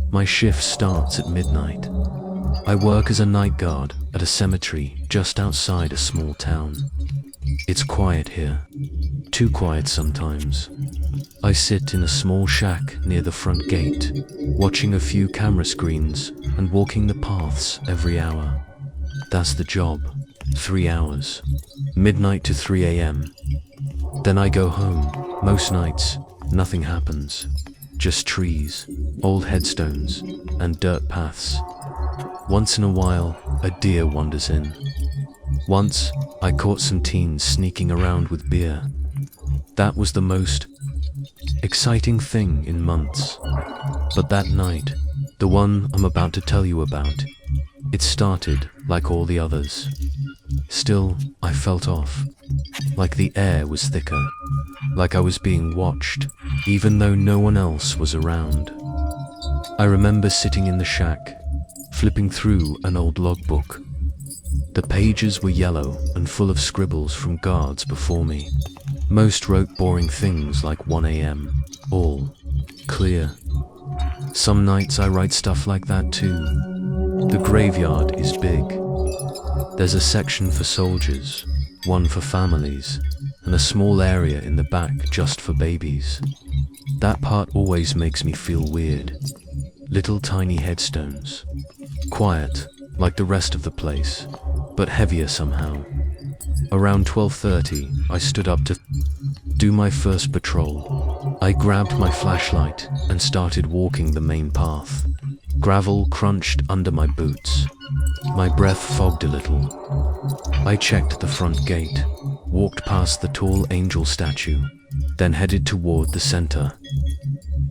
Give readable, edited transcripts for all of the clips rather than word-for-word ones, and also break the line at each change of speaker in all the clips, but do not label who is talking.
My shift starts at midnight. I work as a night guard at a cemetery just outside a small town. It's quiet here, too quiet sometimes. I sit in a small shack near the front gate, watching a few camera screens and walking the paths every hour. That's the job, 3 hours, midnight to 3 a.m. Then I go home. Most nights, nothing happens. Just trees, old headstones, and dirt paths. Once in a while, a deer wanders in. Once, I caught some teens sneaking around with beer. That was the most exciting thing in months. But that night, the one I'm about to tell you about, it started like all the others. Still, I felt off, like the air was thicker, like I was being watched, even though no one else was around. I remember sitting in the shack, flipping through an old logbook. The pages were yellow and full of scribbles from guards before me. Most wrote boring things like 1 a.m., all clear. Some nights I write stuff like that too. The graveyard is big. There's a section for soldiers, one for families, and a small area in the back just for babies. That part always makes me feel weird. Little tiny headstones. Quiet, like the rest of the place, but heavier somehow. Around 12:30, I stood up to do my first patrol. I grabbed my flashlight and started walking the main path. Gravel crunched under my boots. My breath fogged a little. I checked the front gate, walked past the tall angel statue, then headed toward the center.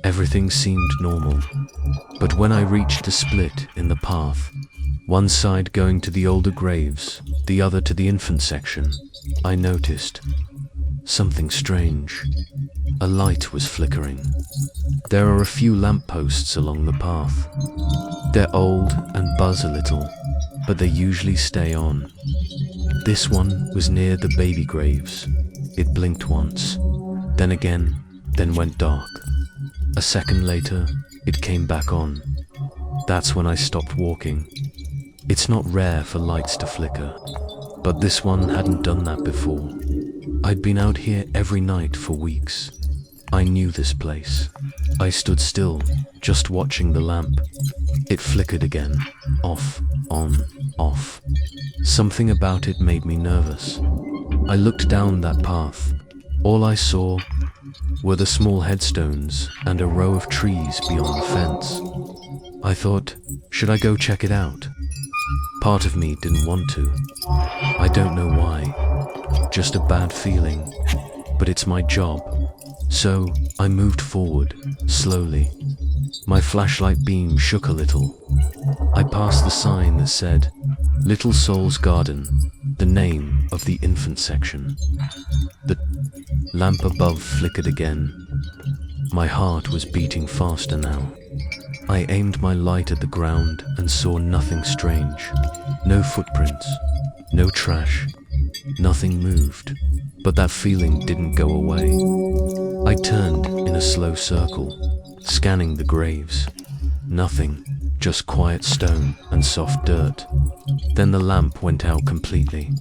Everything seemed normal, but when I reached the split in the path, one side going to the older graves, the other to the infant section, I noticed something strange. A light was flickering. There are a few lampposts along the path. They're old and buzz a little, but they usually stay on. This one was near the baby graves. It blinked once, then again, then went dark. A second later, it came back on. That's when I stopped walking. It's not rare for lights to flicker, but this one hadn't done that before. I'd been out here every night for weeks. I knew this place. I stood still, just watching the lamp. It flickered again, off, on, off. Something about it made me nervous. I looked down that path. All I saw were the small headstones and a row of trees beyond the fence. I thought, should I go check it out? Part of me didn't want to. I don't know why. Just a bad feeling. But it's my job. So I moved forward, slowly. My flashlight beam shook a little. I passed the sign that said, Little Soul's Garden, the name of the infant section. The lamp above flickered again. My heart was beating faster now. I aimed my light at the ground and saw nothing strange. No footprints, no trash, nothing moved. But that feeling didn't go away. I turned in a slow circle, scanning the graves. Nothing, just quiet stone and soft dirt. Then the lamp went out completely.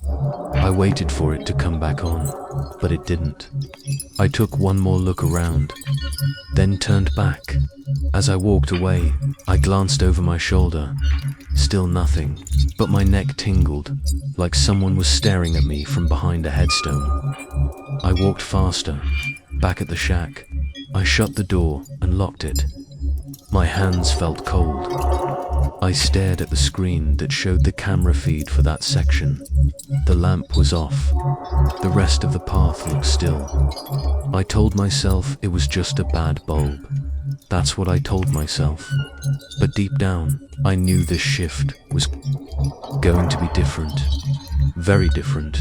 I waited for it to come back on, but it didn't. I took one more look around, then turned back. As I walked away, I glanced over my shoulder. Still nothing, but my neck tingled, like someone was staring at me from behind a headstone. I walked faster, back at the shack. I shut the door and locked it. My hands felt cold. I stared at the screen that showed the camera feed for that section. The lamp was off. The rest of the path looked still. I told myself it was just a bad bulb. That's what I told myself. But deep down, I knew this shift was going to be different. Very different.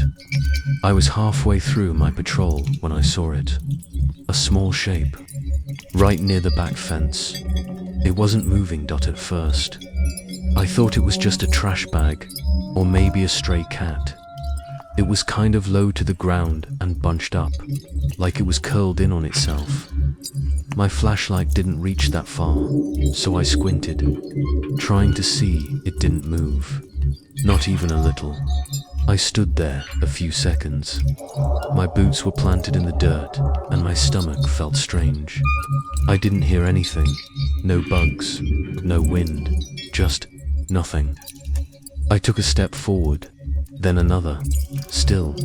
I was halfway through my patrol when I saw it. A small shape, right near the back fence. It wasn't moving at first. I thought it was just a trash bag, or maybe a stray cat. It was kind of low to the ground and bunched up, like it was curled in on itself. My flashlight didn't reach that far, so I squinted, trying to see. It didn't move, not even a little. I stood there a few seconds. My boots were planted in the dirt, and my stomach felt strange. I didn't hear anything. No bugs, no wind, just nothing. I took a step forward, then another. Still,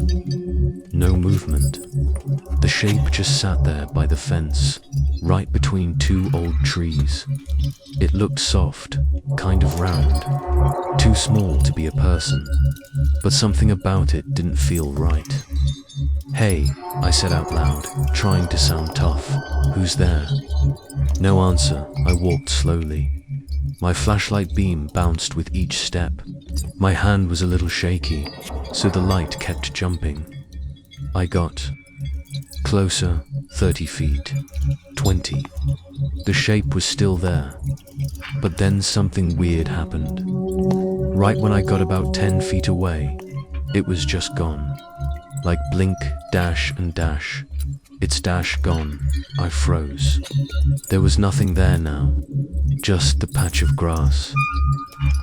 no movement. The shape just sat there by the fence, right between two old trees. It looked soft, kind of round, too small to be a person, but something about it didn't feel right. "Hey," I said out loud, trying to sound tough. "Who's there?" No answer. I walked slowly. My flashlight beam bounced with each step. My hand was a little shaky, so the light kept jumping. I got closer, 30 feet, 20. The shape was still there, but then something weird happened. Right when I got about 10 feet away, it was just gone. Like blink, dash, and dash. It's dash gone. I froze. There was nothing there now, just the patch of grass.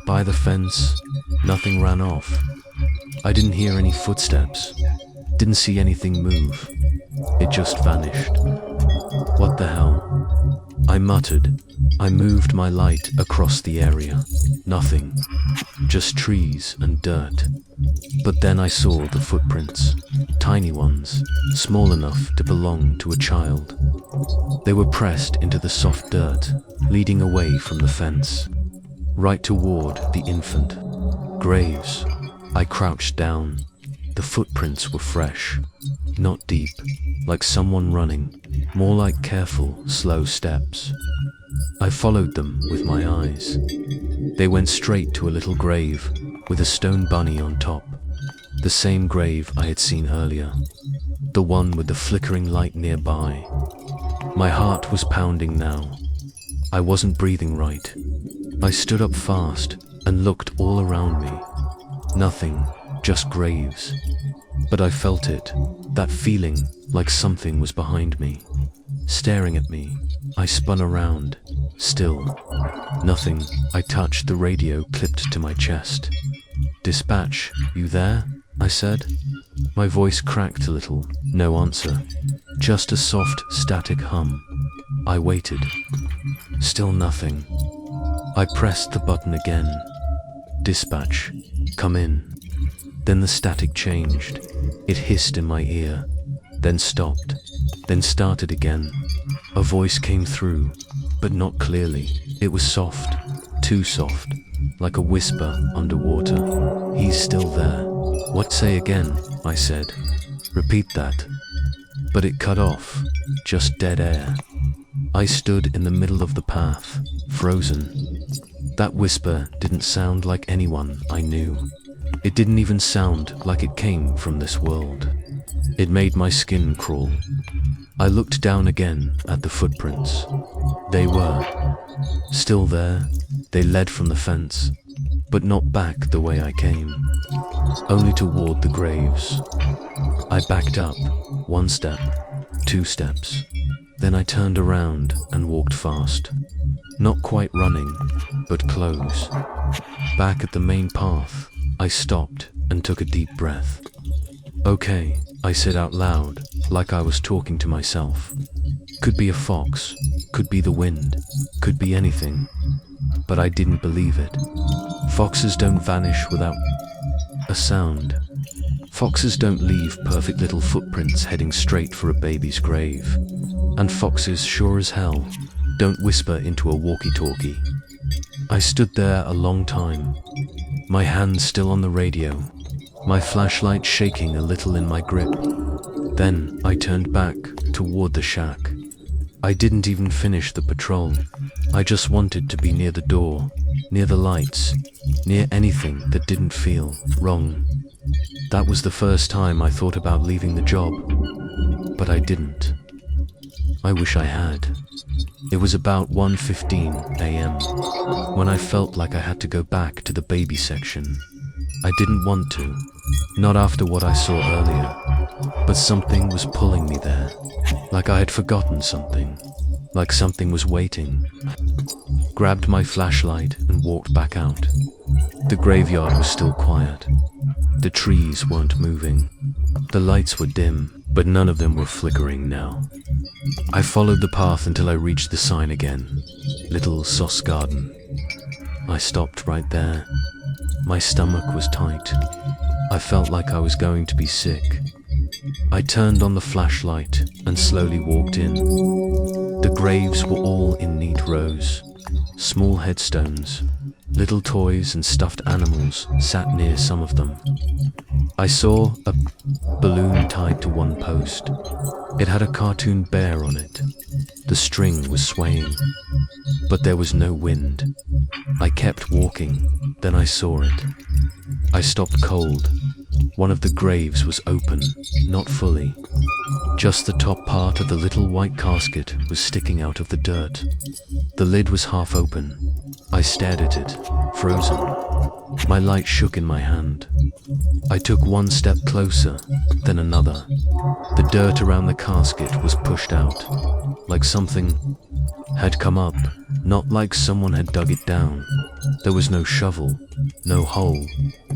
By the fence, nothing ran off. I didn't hear any footsteps, didn't see anything move. It just vanished. What the hell? I muttered. I moved my light across the area. Nothing. Just trees and dirt. But then I saw the footprints. Tiny ones, small enough to belong to a child. They were pressed into the soft dirt, leading away from the fence, right toward the infant. Graves. I crouched down. The footprints were fresh, not deep, like someone running, more like careful, slow steps. I followed them with my eyes. They went straight to a little grave with a stone bunny on top. The same grave I had seen earlier, the one with the flickering light nearby. My heart was pounding now. I wasn't breathing right. I stood up fast and looked all around me. Nothing, just graves. But I felt it, that feeling like something was behind me, staring at me. I spun around. Still, nothing. I touched the radio clipped to my chest. "Dispatch, you there?" I said. My voice cracked a little. No answer. Just a soft, static hum. I waited. Still nothing. I pressed the button again. "Dispatch, come in." Then the static changed. It hissed in my ear, then stopped, then started again. A voice came through, but not clearly. It was soft, too soft, like a whisper underwater. "He's still there." "What? Say again," I said. "Repeat that." But it cut off, just dead air. I stood in the middle of the path, frozen. That whisper didn't sound like anyone I knew. It didn't even sound like it came from this world. It made my skin crawl. I looked down again at the footprints. They were still there. They led from the fence, but not back the way I came, only toward the graves. I backed up, 1 step, 2 steps. Then I turned around and walked fast. Not quite running, but close. Back at the main path, I stopped and took a deep breath. "Okay," I said out loud, like I was talking to myself. Could be a fox, could be the wind, could be anything. But I didn't believe it. Foxes don't vanish without a sound. Foxes don't leave perfect little footprints heading straight for a baby's grave. And foxes, sure as hell, don't whisper into a walkie-talkie. I stood there a long time, my hand still on the radio, my flashlight shaking a little in my grip. Then I turned back toward the shack. I didn't even finish the patrol. I just wanted to be near the door, near the lights, near anything that didn't feel wrong. That was the first time I thought about leaving the job, but I didn't. I wish I had. It was about 1:15 a.m. when I felt like I had to go back to the baby section. I didn't want to, Not after what I saw earlier, but something was pulling me there, like I had forgotten something, like something was waiting. Grabbed my flashlight and walked back out. The graveyard was still quiet. The trees weren't moving. The lights were dim, but none of them were flickering now. I followed the path until I reached the sign again, Little Sauce Garden. I stopped right there. My stomach was tight. I felt like I was going to be sick. I turned on the flashlight and slowly walked in. The graves were all in neat rows. Small headstones, little toys and stuffed animals sat near some of them. I saw a balloon tied to one post. It had a cartoon bear on it. The string was swaying, but there was no wind. I kept walking, then I saw it. I stopped cold. One of the graves was open, not fully. Just the top part of the little white casket was sticking out of the dirt. The lid was half open. I stared at it, frozen. My light shook in my hand. I took one step closer, then another. The dirt around the casket was pushed out, like something had come up, not like someone had dug it down. There was no shovel, no hole,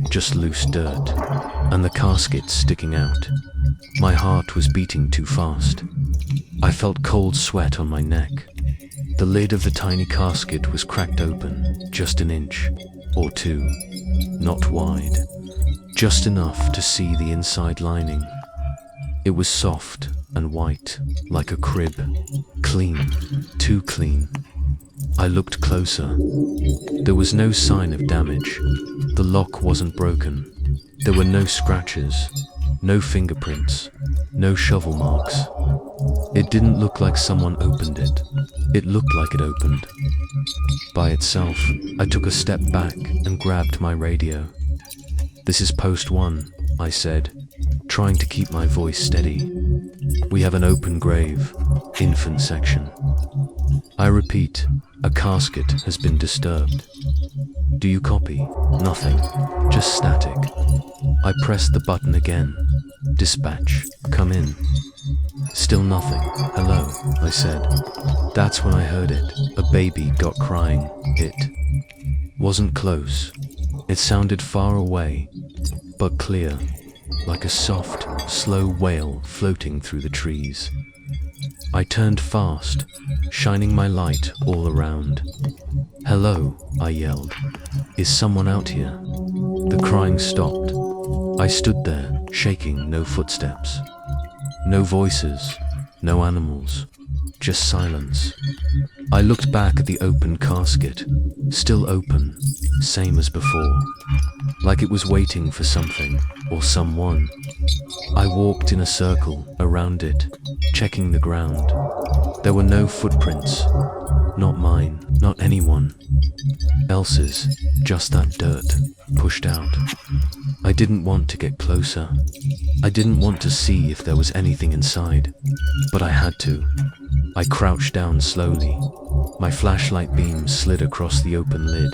just loose dirt, and the casket sticking out. My heart was beating too fast. I felt cold sweat on my neck. The lid of the tiny casket was cracked open, just an inch or two, not wide, just enough to see the inside lining. It was soft and white, like a crib, clean, too clean. I looked closer. There was no sign of damage. The lock wasn't broken. There were no scratches, no fingerprints, no shovel marks. It didn't look like someone opened it. It looked like it opened by itself. I took a step back and grabbed my radio. "This is Post 1, I said, trying to keep my voice steady. "We have an open grave, infant section. I repeat, a casket has been disturbed. Do you copy?" "Nothing, just static." I pressed the button again. "Dispatch, come in." Still nothing. "Hello," I said. That's when I heard it. A baby got crying. It wasn't close. It sounded far away, but clear, like a soft, slow wail floating through the trees. I turned fast, shining my light all around. "Hello," I yelled. "Is someone out here?" The crying stopped. I stood there, shaking. No footsteps. No voices, no animals, just silence. I looked back at the open casket, still open, same as before, like it was waiting for something or someone. I walked in a circle around it, checking the ground. There were no footprints, not mine, not anyone else's, just that dirt, pushed out. I didn't want to get closer. I didn't want to see if there was anything inside, but I had to. I crouched down slowly. My flashlight beam slid across the open lid.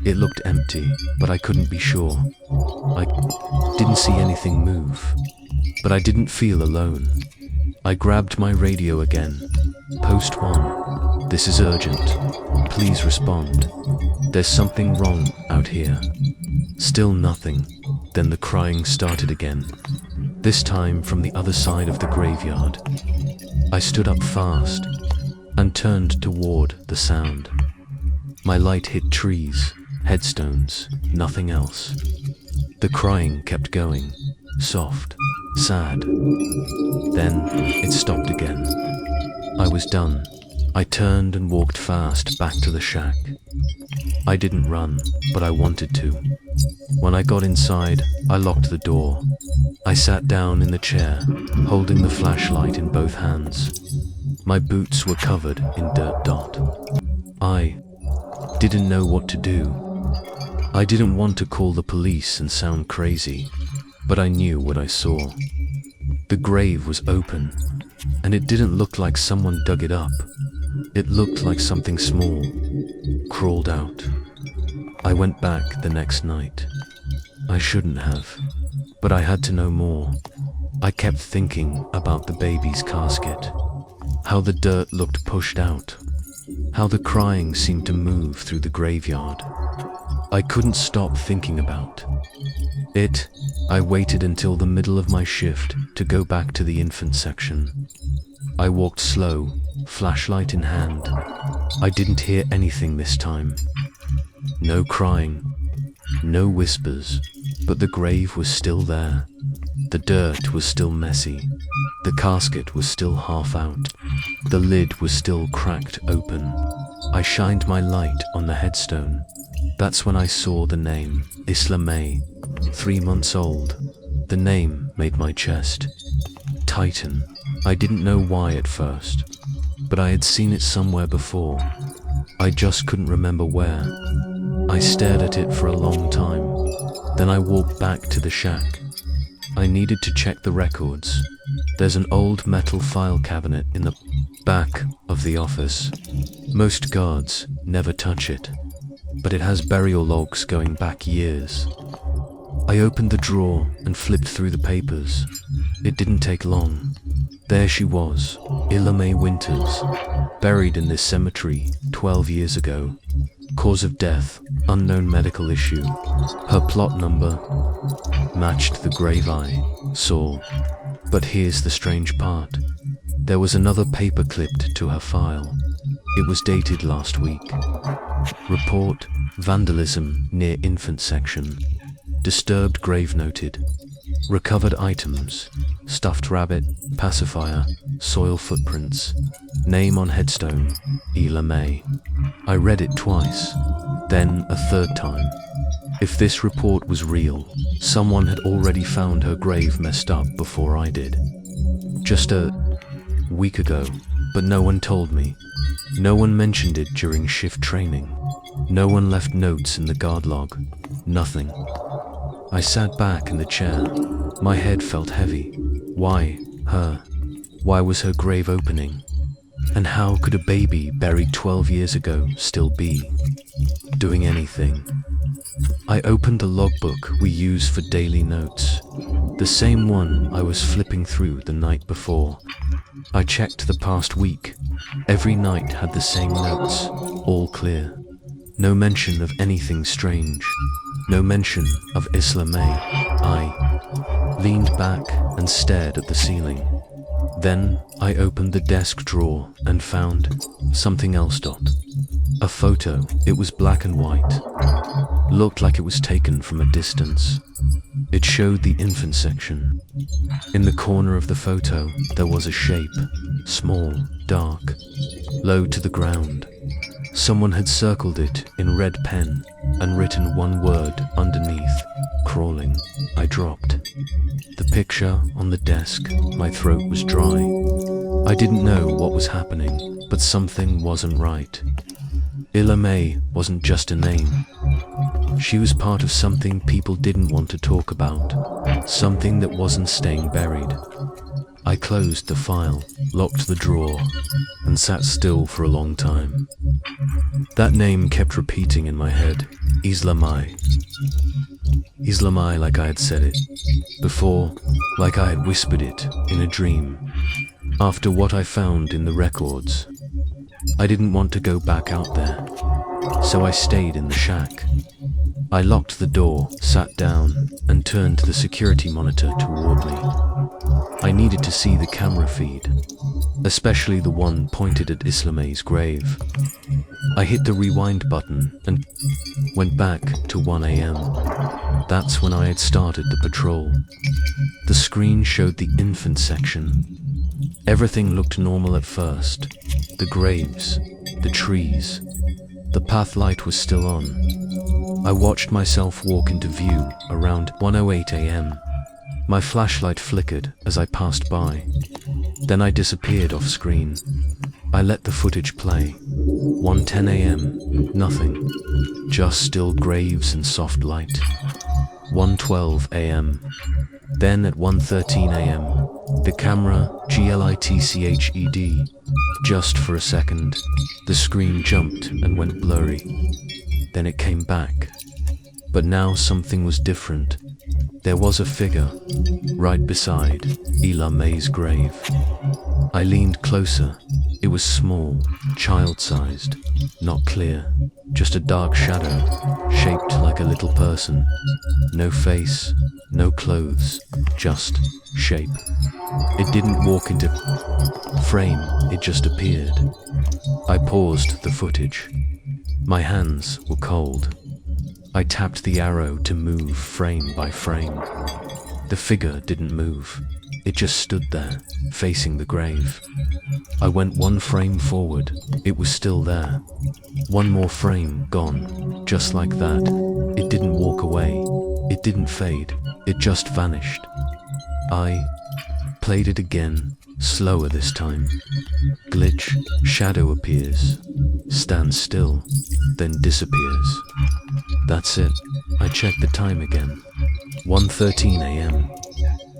It looked empty, but I couldn't be sure. I didn't see anything move, but I didn't feel alone. I grabbed my radio again. "Post 1, this is urgent. Please respond. There's something wrong out here." Still nothing. Then the crying started again, this time from the other side of the graveyard. I stood up fast and turned toward the sound. My light hit trees, headstones, nothing else. The crying kept going, soft, sad. Then it stopped again. I was done. I turned and walked fast back to the shack. I didn't run, but I wanted to. When I got inside, I locked the door. I sat down in the chair, holding the flashlight in both hands. My boots were covered in dirt dot. I didn't know what to do. I didn't want to call the police and sound crazy, but I knew what I saw. The grave was open, and it didn't look like someone dug it up. It looked like something small crawled out. I went back the next night. I shouldn't have. But I had to know more. I kept thinking about the baby's casket, how the dirt looked pushed out, how the crying seemed to move through the graveyard. I couldn't stop thinking about it. I waited until the middle of my shift to go back to the infant section. I walked slow, flashlight in hand. I didn't hear anything this time. No crying, no whispers, but the grave was still there. The dirt was still messy. The casket was still half out. The lid was still cracked open. I shined my light on the headstone. That's when I saw the name, Isla May, 3 months old. The name made my chest tighten. I didn't know why at first, but I had seen it somewhere before. I just couldn't remember where. I stared at it for a long time. Then I walked back to the shack. I needed to check the records. There's an old metal file cabinet in the back of the office. Most guards never touch it, but it has burial logs going back years. I opened the drawer and flipped through the papers. It didn't take long. There she was, Illa May Winters, buried in this cemetery 12 years ago. Cause of death, unknown medical issue. Her plot number matched the grave I saw. But here's the strange part. There was another paper clipped to her file. It was dated last week. Report, vandalism near infant section. Disturbed grave noted. Recovered items, stuffed rabbit, pacifier, soil footprints. Name on headstone, Ila May. I read it twice, then a third time. If this report was real, someone had already found her grave messed up before I did. Just a week ago, but no one told me. No one mentioned it during shift training. No one left notes in the guard log. Nothing. I sat back in the chair. My head felt heavy. Why her? Why was her grave opening? And how could a baby buried 12 years ago still be doing anything? I opened the logbook we use for daily notes, the same one I was flipping through the night before. I checked the past week. Every night had the same notes, all clear. No mention of anything strange. No mention of Isla May. I leaned back and stared at the ceiling. Then I opened the desk drawer and found something else. A photo. It was black and white. Looked like it was taken from a distance. It showed the infant section. In the corner of the photo, there was a shape. Small, dark, low to the ground. Someone had circled it in red pen and written one word underneath, crawling. I dropped the picture on the desk. My throat was dry. I didn't know what was happening, but something wasn't right. Illa May wasn't just a name. She was part of something people didn't want to talk about, something that wasn't staying buried. I closed the file, locked the drawer, and sat still for a long time. That name kept repeating in my head, Isla May. Isla May, like I had said it before, like I had whispered it in a dream. After what I found in the records, I didn't want to go back out there, so I stayed in the shack. I locked the door, sat down, and turned the security monitor toward me. I needed to see the camera feed, especially the one pointed at Isla May's grave. I hit the rewind button and went back to 1 a.m. That's when I had started the patrol. The screen showed the infant section. Everything looked normal at first. The graves, the trees. The path light was still on. I watched myself walk into view around 1:08 a.m. My flashlight flickered as I passed by. Then I disappeared off screen. I let the footage play. 1:10 a.m. Nothing. Just still graves and soft light. 1:12 a.m. Then at 1:13 a.m. the camera glitched. Just for a second, the screen jumped and went blurry. Then it came back. But now something was different. There was a figure right beside Ela May's grave. I leaned closer. It was small, child-sized, not clear, just a dark shadow, shaped like a little person. No face, no clothes, just shape. It didn't walk into frame, it just appeared. I paused the footage. My hands were cold. I tapped the arrow to move frame by frame. The figure didn't move. It just stood there, facing the grave. I went one frame forward. It was still there. One more frame, gone. Just like that. It didn't walk away. It didn't fade. It just vanished. I played it again, slower this time. Glitch, shadow appears, stands still, then disappears. That's it. I checked the time again. 1:13 a.m.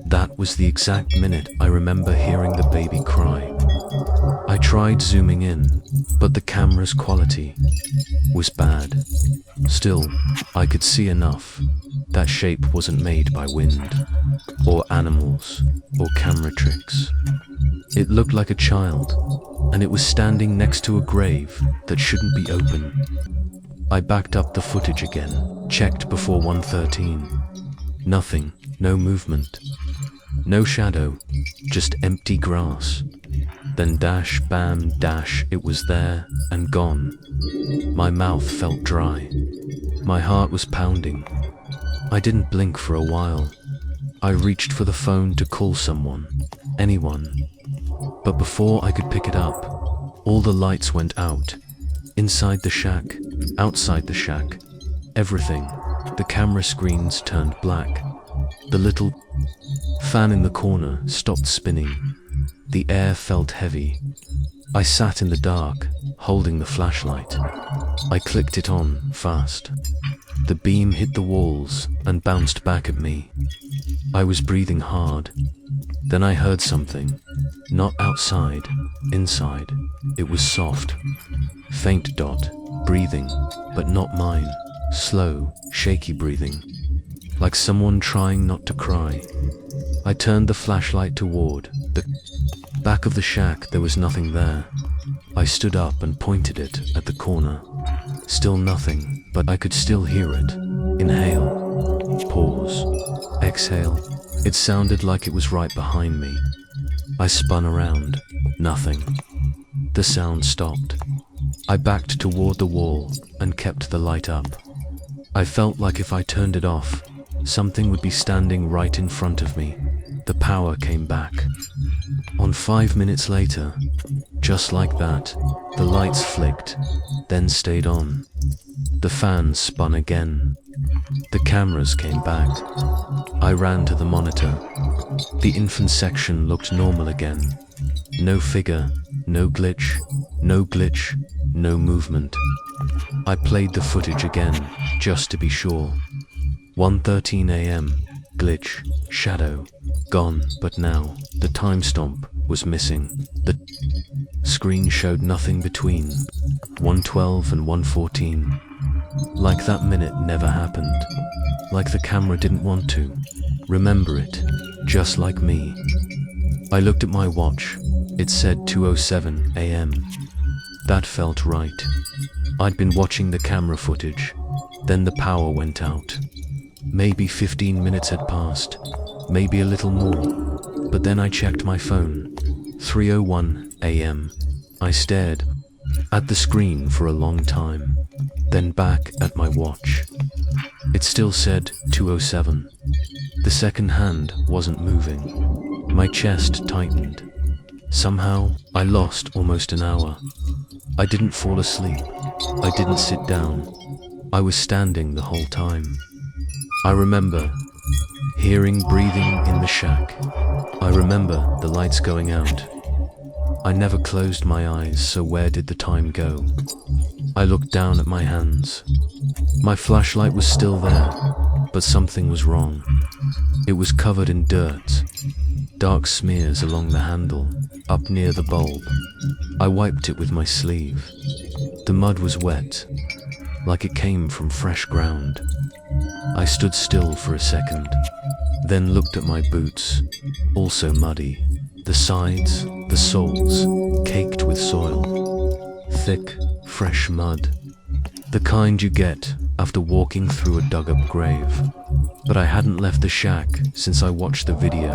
That was the exact minute I remember hearing the baby cry. I tried zooming in, but the camera's quality was bad. Still, I could see enough. That shape wasn't made by wind, or animals, or camera tricks. It looked like a child, and it was standing next to a grave that shouldn't be open. I backed up the footage again, checked before 1:13. Nothing, no movement. No shadow, just empty grass. Then dash, bam, dash, it was there and gone. My mouth felt dry. My heart was pounding. I didn't blink for a while. I reached for the phone to call someone, anyone. But before I could pick it up, all the lights went out. Inside the shack, outside the shack, everything. The camera screens turned black. The little fan in the corner stopped spinning. The air felt heavy. I sat in the dark, holding the flashlight. I clicked it on fast. The beam hit the walls and bounced back at me. I was breathing hard. Then I heard something. Not outside, inside. It was soft. Faint dot, breathing, but not mine. Slow, shaky breathing. Like someone trying not to cry. I turned the flashlight toward the back of the shack. There was nothing there. I stood up and pointed it at the corner. Still nothing, but I could still hear it. Inhale, pause, exhale. It sounded like it was right behind me. I spun around. Nothing. The sound stopped. I backed toward the wall and kept the light up. I felt like if I turned it off, something would be standing right in front of me. The power came back. On 5 minutes later, just like that, the lights flicked, then stayed on. The fans spun again. The cameras came back. I ran to the monitor. The infant section looked normal again. No figure, no glitch, no movement. I played the footage again, just to be sure. 1:13 a.m. Glitch, shadow, gone, but now, the timestamp was missing. The screen showed nothing between 1:12 and 1:14. Like that minute never happened. Like the camera didn't want to remember it, just like me. I looked at my watch. It said 2:07 a.m. That felt right. I'd been watching the camera footage. Then the power went out. Maybe 15 minutes had passed, maybe a little more. But then I checked my phone. 3:01 a.m. I stared at the screen for a long time, then back at my watch. It still said 2:07. The second hand wasn't moving. My chest tightened. Somehow, I lost almost an hour. I didn't fall asleep. I didn't sit down. I was standing the whole time. I remember hearing breathing in the shack. I remember the lights going out. I never closed my eyes, so where did the time go? I looked down at my hands. My flashlight was still there, but something was wrong. It was covered in dirt, dark smears along the handle, up near the bulb. I wiped it with my sleeve. The mud was wet. like it came from fresh ground. I stood still for a second, then looked at my boots, also muddy, the sides, the soles, caked with soil. Thick, fresh mud. The kind you get after walking through a dug-up grave. But I hadn't left the shack since I watched the video.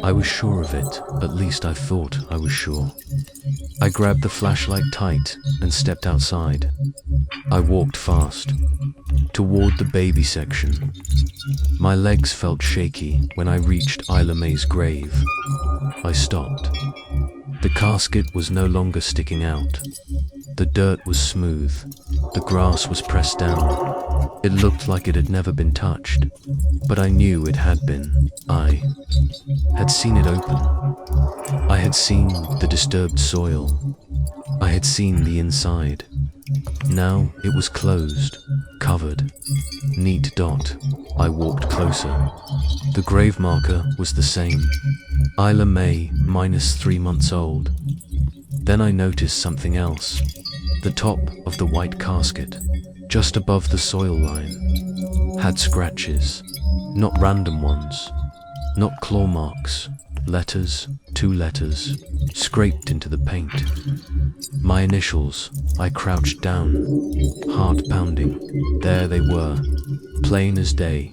I was sure of it, at least I thought I was sure. I grabbed the flashlight tight and stepped outside. I walked fast, toward the baby section. My legs felt shaky when I reached Isla May's grave. I stopped. The casket was no longer sticking out. The dirt was smooth. The grass was pressed down. It looked like it had never been touched, but I knew it had been. I had seen it open. I had seen the disturbed soil. I had seen the inside. Now it was closed, covered. Neat dot. I walked closer. The grave marker was the same. Isla May, -3 months old. Then I noticed something else. The top of the white casket, just above the soil line, had scratches. Not random ones. Not claw marks. Letters, 2 letters, scraped into the paint. My initials. I crouched down, heart pounding. There they were, plain as day,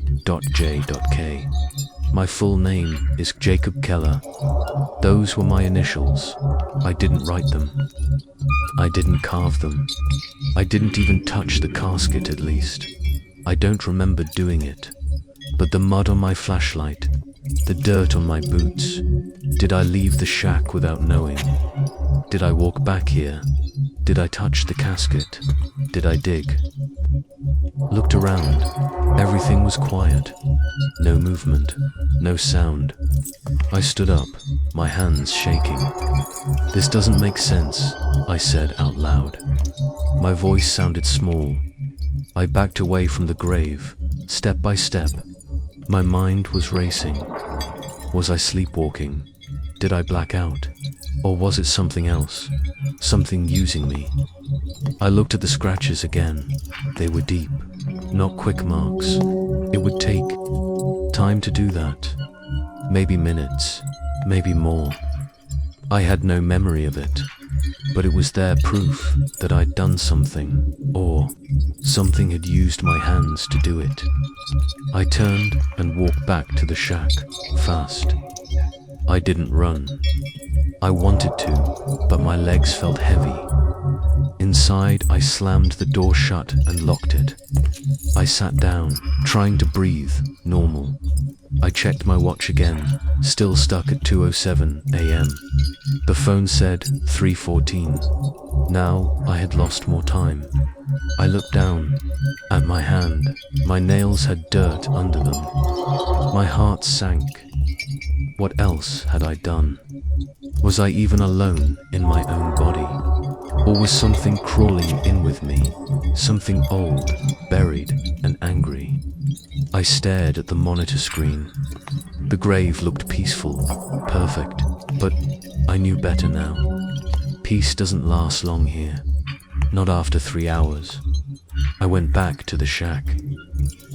.J.K. My full name is Jacob Keller. Those were my initials. I didn't write them. I didn't carve them. I didn't even touch the casket, at least. I don't remember doing it. But the mud on my flashlight, the dirt on my boots. Did I leave the shack without knowing? Did I walk back here? Did I touch the casket? Did I dig? Looked around. Everything was quiet. No movement. No sound. I stood up, my hands shaking. This doesn't make sense, I said out loud. My voice sounded small. I backed away from the grave, step by step. My mind was racing. Was I sleepwalking? Did I black out? Or was it something else? Something using me? I looked at the scratches again. They were deep, not quick marks. It would take time to do that. Maybe minutes, maybe more. I had no memory of it, but it was there proof that I'd done something, or something had used my hands to do it. I turned and walked back to the shack, fast. I didn't run. I wanted to, but my legs felt heavy. Inside, I slammed the door shut and locked it. I sat down, trying to breathe, normal. I checked my watch again, still stuck at 2:07 a.m. The phone said 3:14. Now I had lost more time. I looked down at my hand. My nails had dirt under them. My heart sank. What else had I done? Was I even alone in my own body? Or was something crawling in with me? Something old, buried, and angry. I stared at the monitor screen. The grave looked peaceful, perfect, but I knew better now. Peace doesn't last long here. Not after 3 hours. I went back to the shack.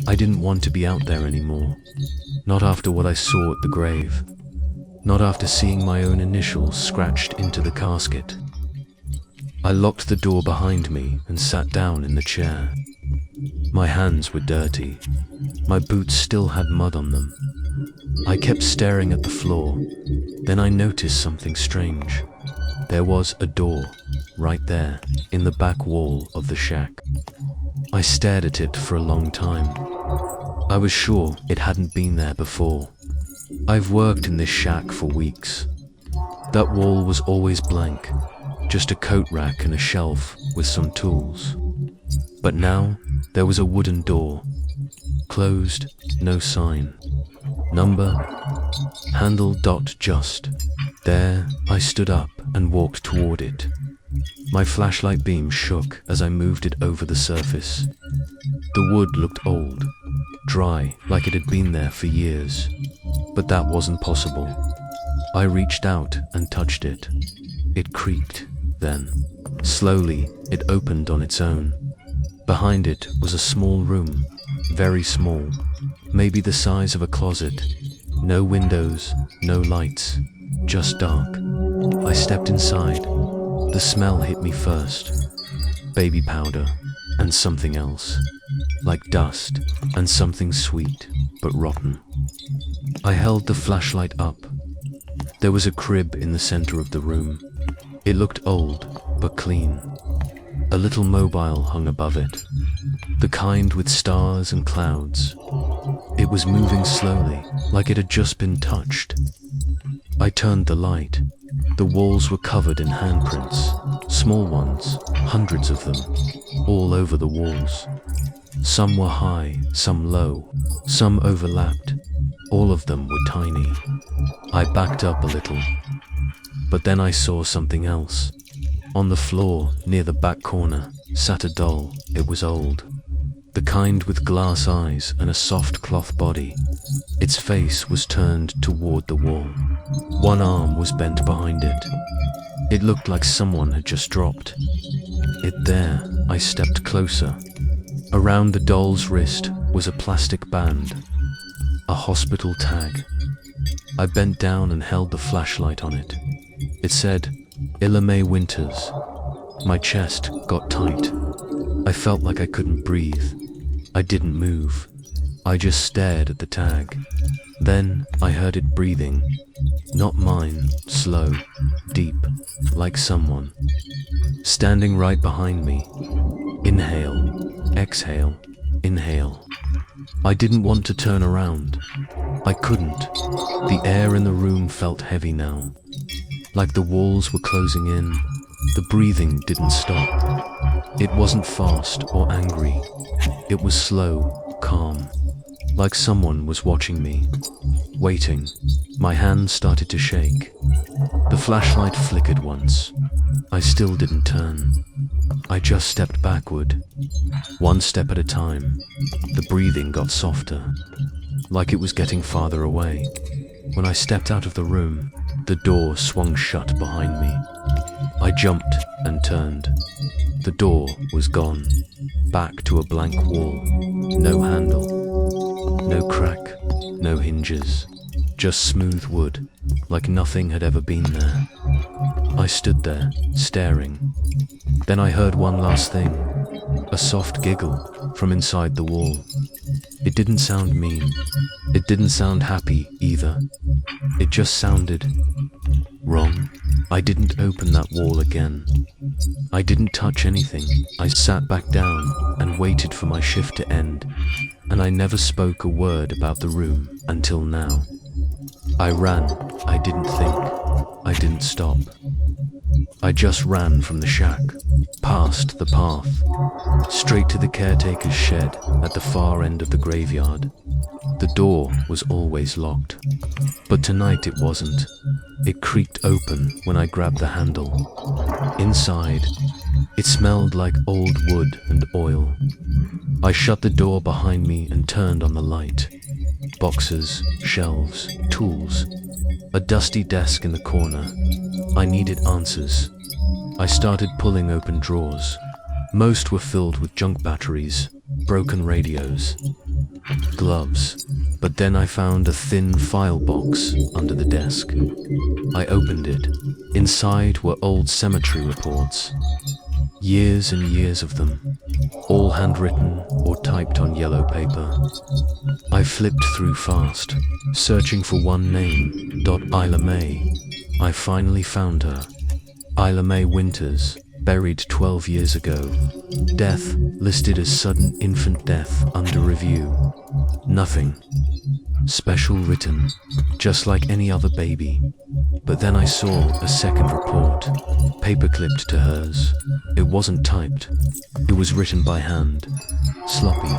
I didn't want to be out there anymore. Not after what I saw at the grave. Not after seeing my own initials scratched into the casket. I locked the door behind me and sat down in the chair. My hands were dirty. My boots still had mud on them. I kept staring at the floor. Then I noticed something strange. There was a door, right there, in the back wall of the shack. I stared at it for a long time. I was sure it hadn't been there before. I've worked in this shack for weeks. That wall was always blank, just a coat rack and a shelf with some tools. But now, there was a wooden door. Closed, no sign. Number, handle .just. There, I stood up and walked toward it. My flashlight beam shook as I moved it over the surface. The wood looked old, dry, like it had been there for years. But that wasn't possible. I reached out and touched it. It creaked, then. Slowly, it opened on its own. Behind it was a small room, very small, maybe the size of a closet. No windows, no lights, just dark. I stepped inside. The smell hit me first. Baby powder and something else, like dust and something sweet but rotten. I held the flashlight up. There was a crib in the center of the room. It looked old but clean. A little mobile hung above it, the kind with stars and clouds. It was moving slowly, like it had just been touched. I turned the light. The walls were covered in handprints, small ones, hundreds of them, all over the walls. Some were high, some low, some overlapped. All of them were tiny. I backed up a little, but then I saw something else. On the floor, near the back corner, sat a doll. It was old, the kind with glass eyes and a soft cloth body. Its face was turned toward the wall. One arm was bent behind it. It looked like someone had just dropped it there. I stepped closer. Around the doll's wrist was a plastic band, a hospital tag. I bent down and held the flashlight on it. It said, May Winters. My chest got tight. I felt like I couldn't breathe. I didn't move. I just stared at the tag. Then I heard it breathing. Not mine, slow, deep, like someone. Standing right behind me. Inhale, exhale, inhale. I didn't want to turn around. I couldn't. The air in the room felt heavy now, like the walls were closing in. The breathing didn't stop. It wasn't fast or angry. It was slow, calm, like someone was watching me, waiting. My hands started to shake. The flashlight flickered once. I still didn't turn. I just stepped backward, one step at a time. The breathing got softer, like it was getting farther away. When I stepped out of the room, the door swung shut behind me. I jumped and turned. The door was gone, back to a blank wall. No handle, no crack, no hinges, just smooth wood, like nothing had ever been there. I stood there, staring. Then I heard one last thing, a soft giggle from inside the wall. It didn't sound mean. It didn't sound happy either. It just sounded wrong. I didn't open that wall again. I didn't touch anything. I sat back down and waited for my shift to end, and I never spoke a word about the room until now. I ran. I didn't think. I didn't stop. I just ran from the shack, past the path, straight to the caretaker's shed at the far end of the graveyard. The door was always locked, but tonight it wasn't. It creaked open when I grabbed the handle. Inside, it smelled like old wood and oil. I shut the door behind me and turned on the light. Boxes, shelves, tools, a dusty desk in the corner. I needed answers. I started pulling open drawers. Most were filled with junk batteries, broken radios, gloves. But then I found a thin file box under the desk. I opened it. Inside were old cemetery reports. Years and years of them, all handwritten or typed on yellow paper. I flipped through fast, searching for one name, Isla May. I finally found her. Isla May Winters, buried 12 years ago. Death listed as sudden infant death under review. Nothing special written, just like any other baby. But then I saw a second report, paper-clipped to hers. It wasn't typed. It was written by hand. Sloppy,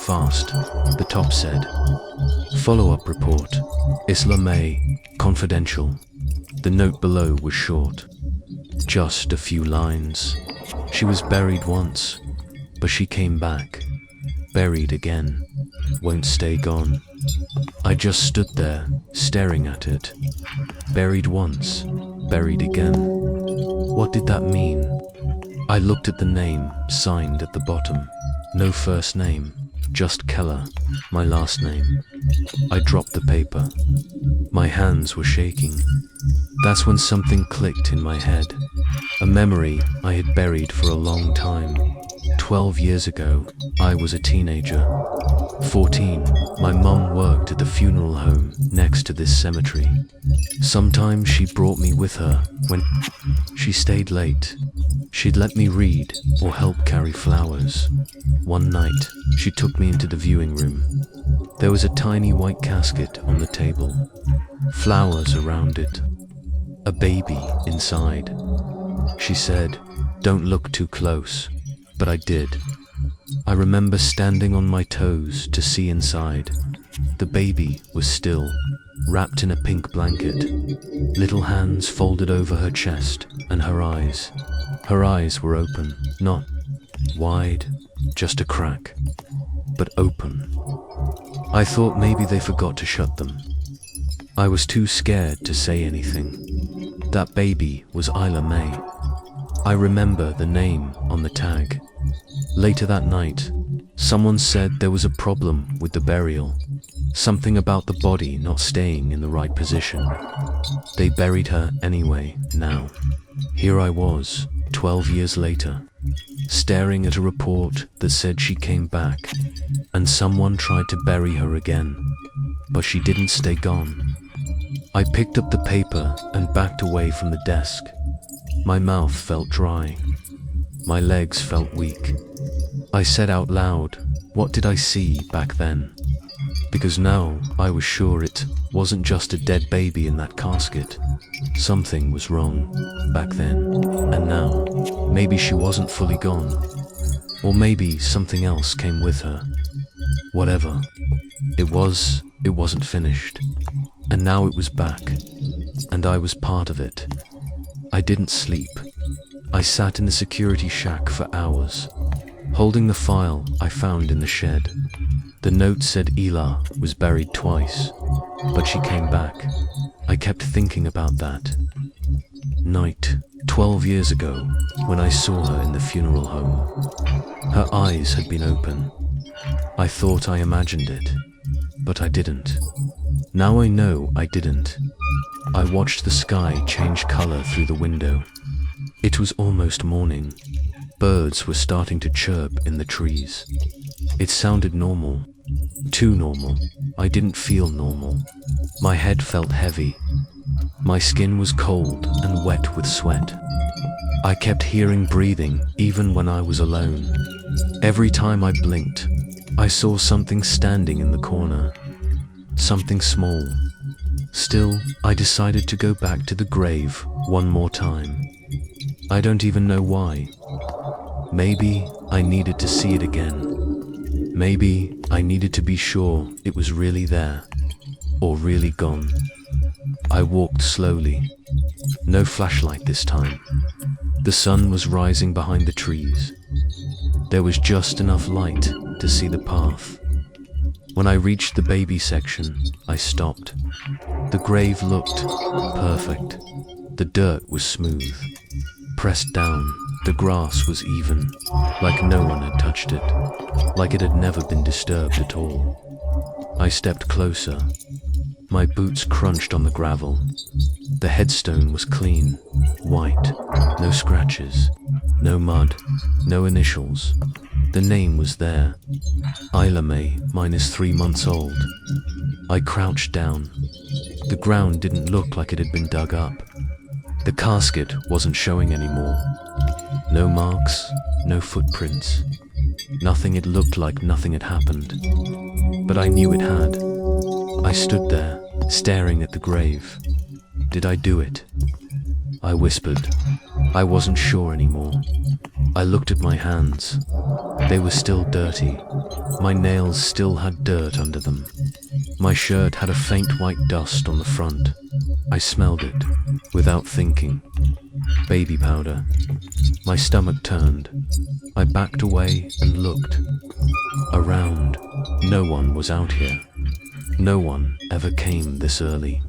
fast. The top said, "Follow-up report, Isla May, confidential." The note below was short. Just a few lines. She was buried once, but she came back. Buried again. Won't stay gone. I just stood there, staring at it. Buried once, buried again. What did that mean? I looked at the name signed at the bottom. No first name, just Keller, my last name. I dropped the paper. My hands were shaking. That's when something clicked in my head. A memory I had buried for a long time. 12 years ago, I was a teenager. 14, my mum worked at the funeral home next to this cemetery. Sometimes she brought me with her when she stayed late. She'd let me read or help carry flowers. One night, she took me into the viewing room. There was a tiny white casket on the table, flowers around it, a baby inside. She said, "Don't look too close," but I did. I remember standing on my toes to see inside. The baby was still, wrapped in a pink blanket, little hands folded over her chest, and her eyes. Her eyes were open, not wide, just a crack, but open. I thought maybe they forgot to shut them. I was too scared to say anything. That baby was Isla May. I remember the name on the tag. Later that night, someone said there was a problem with the burial. Something about the body not staying in the right position. They buried her anyway now. Here I was, 12 years later, staring at a report that said she came back, and someone tried to bury her again, but she didn't stay gone. I picked up the paper and backed away from the desk. My mouth felt dry. My legs felt weak. I said out loud, what did I see back then? Because now I was sure it wasn't just a dead baby in that casket. Something was wrong back then and now. Maybe she wasn't fully gone, or maybe something else came with her. Whatever it wasn't finished, and now it was back, and I was part of it. I didn't sleep. I sat in the security shack for hours, holding the file I found in the shed. The note said Ela was buried twice, but she came back. I kept thinking about that night 12 years ago when I saw her in the funeral home. Her eyes had been open. I thought I imagined it, but I didn't. Now I know I didn't. I watched the sky change color through the window. It was almost morning. Birds were starting to chirp in the trees. It sounded normal. Too normal. I didn't feel normal. My head felt heavy. My skin was cold and wet with sweat. I kept hearing breathing even when I was alone. Every time I blinked, I saw something standing in the corner. Something small. Still, I decided to go back to the grave one more time. I don't even know why. Maybe I needed to see it again. Maybe I needed to be sure it was really there, or really gone. I walked slowly. No flashlight this time. The sun was rising behind the trees. There was just enough light to see the path. When I reached the baby section, I stopped. The grave looked perfect. The dirt was smooth. Pressed down, the grass was even, like no one had touched it, like it had never been disturbed at all. I stepped closer. My boots crunched on the gravel. The headstone was clean, white, no scratches, no mud, no initials. The name was there. Isla May, -3 months old. I crouched down. The ground didn't look like it had been dug up. The casket wasn't showing anymore. No marks, no footprints. Nothing. It looked like nothing had happened. But I knew it had. I stood there, staring at the grave. Did I do it? I whispered. I wasn't sure anymore. I looked at my hands. They were still dirty. My nails still had dirt under them. My shirt had a faint white dust on the front. I smelled it, without thinking. Baby powder. My stomach turned. I backed away and looked. Around. No one was out here. No one ever came this early.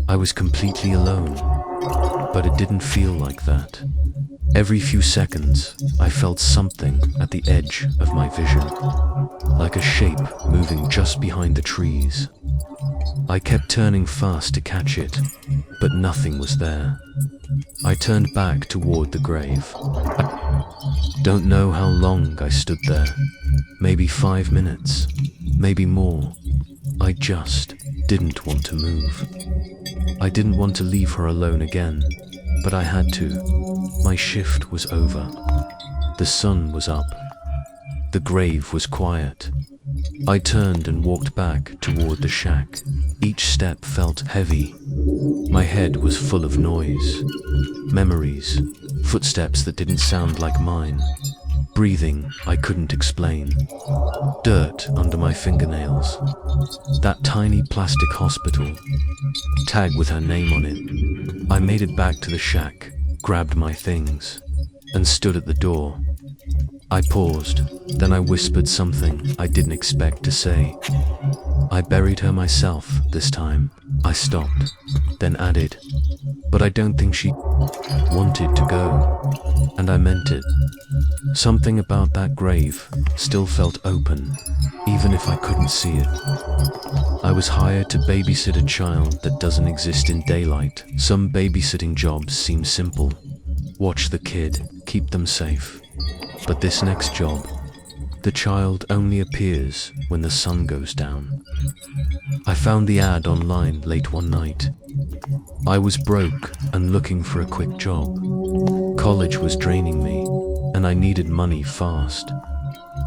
I was completely alone, but it didn't feel like that. Every few seconds, I felt something at the edge of my vision, like a shape moving just behind the trees. I kept turning fast to catch it, but nothing was there. I turned back toward the grave. I don't know how long I stood there. Maybe 5 minutes, maybe more. I just didn't want to move. I didn't want to leave her alone again, but I had to. My shift was over. The sun was up. The grave was quiet. I turned and walked back toward the shack. Each step felt heavy. My head was full of noise. Memories, footsteps that didn't sound like mine. Breathing I couldn't explain. Dirt under my fingernails. That tiny plastic hospital. Tag with her name on it. I made it back to the shack, grabbed my things, and stood at the door. I paused, then I whispered something I didn't expect to say. I buried her myself this time. I stopped, then added, but I don't think she wanted to go. And I meant it. Something about that grave still felt open, even if I couldn't see it. I was hired to babysit a child that doesn't exist in daylight. Some babysitting jobs seem simple. Watch the kid, keep them safe. But this next job, the child only appears when the sun goes down. I found the ad online late one night. I was broke and looking for a quick job. College was draining me, and I needed money fast.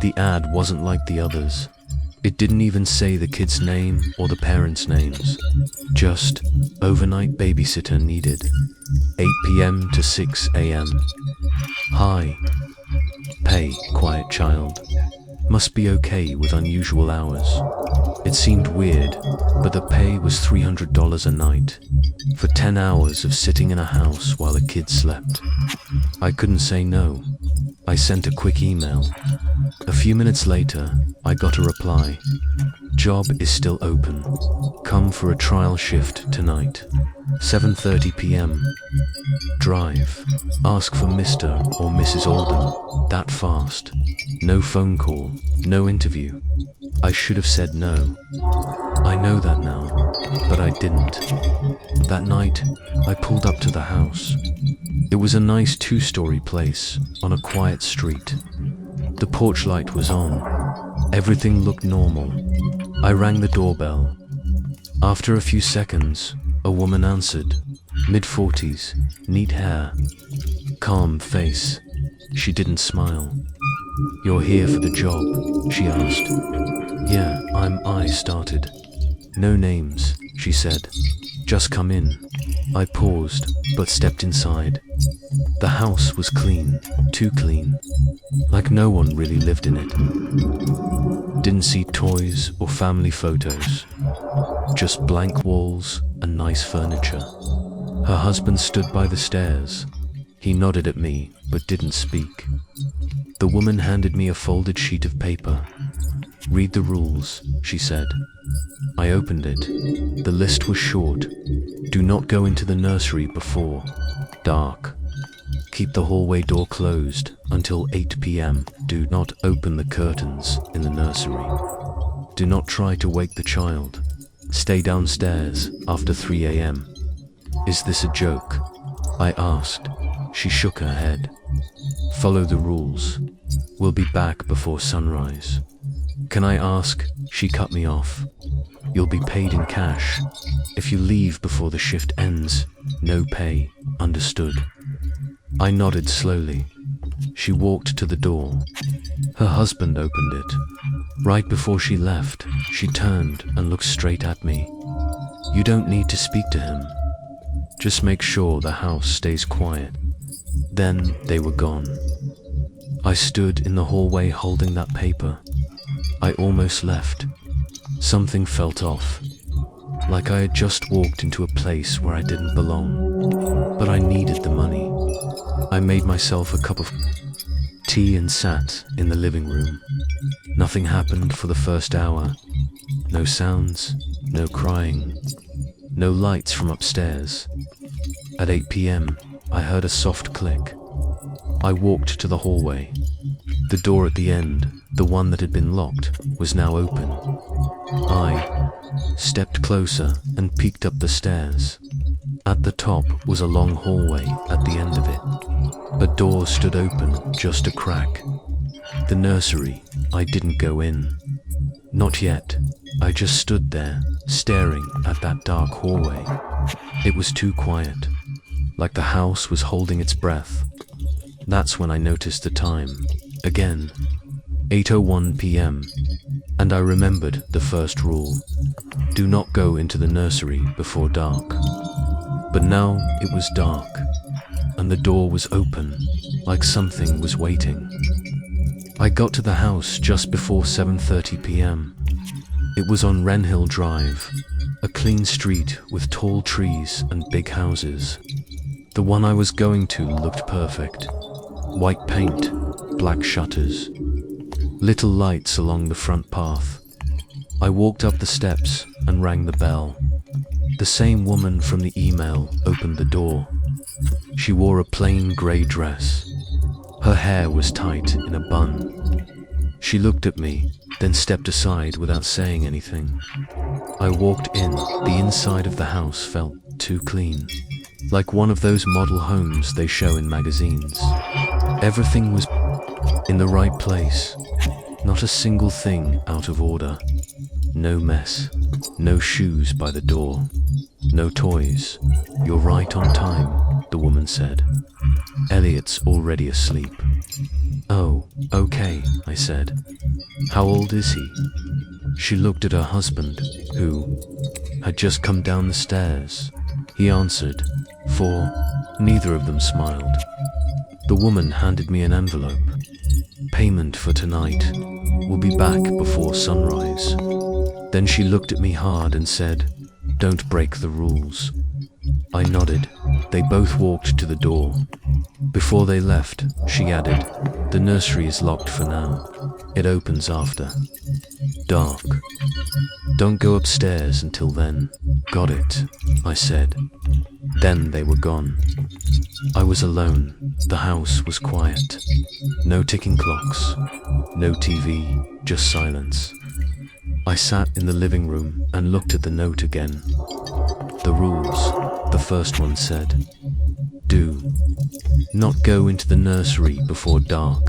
The ad wasn't like the others. It didn't even say the kid's name or the parents' names. Just overnight babysitter needed. 8 p.m. to 6 a.m. Hi. Pay, quiet child. Must be okay with unusual hours. It seemed weird, but the pay was $300 a night for 10 hours of sitting in a house while a kid slept. I couldn't say no. I sent a quick email. A few minutes later, I got a reply. Job is still open. Come for a trial shift tonight. 7:30 p.m. Drive. Ask for Mr. or Mrs. Alden. That fast. No phone call. No interview. I should have said no. I know that now, but I didn't. That night, I pulled up to the house. It was a nice 2-story place on a quiet street. The porch light was on. Everything looked normal. I rang the doorbell. After a few seconds, a woman answered. Mid-40s, neat hair, calm face. She didn't smile. You're here for the job, she asked. Yeah, I started. No names, she said. Just come in. I paused, but stepped inside. The house was clean, too clean. Like no one really lived in it. Didn't see toys or family photos. Just blank walls and nice furniture. Her husband stood by the stairs. He nodded at me, but didn't speak. The woman handed me a folded sheet of paper. Read the rules, she said. I opened it. The list was short. Do not go into the nursery before dark. Keep the hallway door closed until 8 p.m. Do not open the curtains in the nursery. Do not try to wake the child. Stay downstairs after 3 a.m. Is this a joke? I asked. She shook her head. Follow the rules. We'll be back before sunrise. Can I ask? She cut me off. You'll be paid in cash. If you leave before the shift ends, no pay. Understood? I nodded slowly. She walked to the door. Her husband opened it. Right before she left, she turned and looked straight at me. You don't need to speak to him. Just make sure the house stays quiet. Then they were gone. I stood in the hallway holding that paper. I almost left. Something felt off. Like I had just walked into a place where I didn't belong. But I needed the money. I made myself a cup of tea and sat in the living room. Nothing happened for the first hour. No sounds, no crying, no lights from upstairs. At 8 p.m., I heard a soft click. I walked to the hallway. The door at the end, the one that had been locked, was now open. I stepped closer and peeked up the stairs. At the top was a long hallway at the end of it. A door stood open, just a crack. The nursery. I didn't go in. Not yet. I just stood there, staring at that dark hallway. It was too quiet, like the house was holding its breath. That's when I noticed the time. Again, 8:01 p.m. And I remembered the first rule. Do not go into the nursery before dark. But now it was dark, and the door was open, like something was waiting. I got to the house just before 7:30 p.m. It was on Wren Hill Drive, a clean street with tall trees and big houses. The one I was going to looked perfect. White paint, black shutters, little lights along the front path. I walked up the steps and rang the bell. The same woman from the email opened the door. She wore a plain grey dress. Her hair was tight in a bun. She looked at me, then stepped aside without saying anything. I walked in. The inside of the house felt too clean, like one of those model homes they show in magazines. Everything was in the right place, not a single thing out of order. No mess, no shoes by the door, no toys. You're right on time, the woman said. Elliot's already asleep. Oh, okay, I said. How old is he? She looked at her husband, who had just come down the stairs. He answered, 4. Neither of them smiled. The woman handed me an envelope. Payment for tonight. We'll be back before sunrise. Then she looked at me hard and said, don't break the rules. I nodded. They both walked to the door. Before they left, she added, the nursery is locked for now. It opens after dark. Don't go upstairs until then. Got it, I said. Then they were gone. I was alone. The house was quiet. No ticking clocks, no TV, just silence. I sat in the living room and looked at the note again. The rules, the first one said. Do not go into the nursery before dark.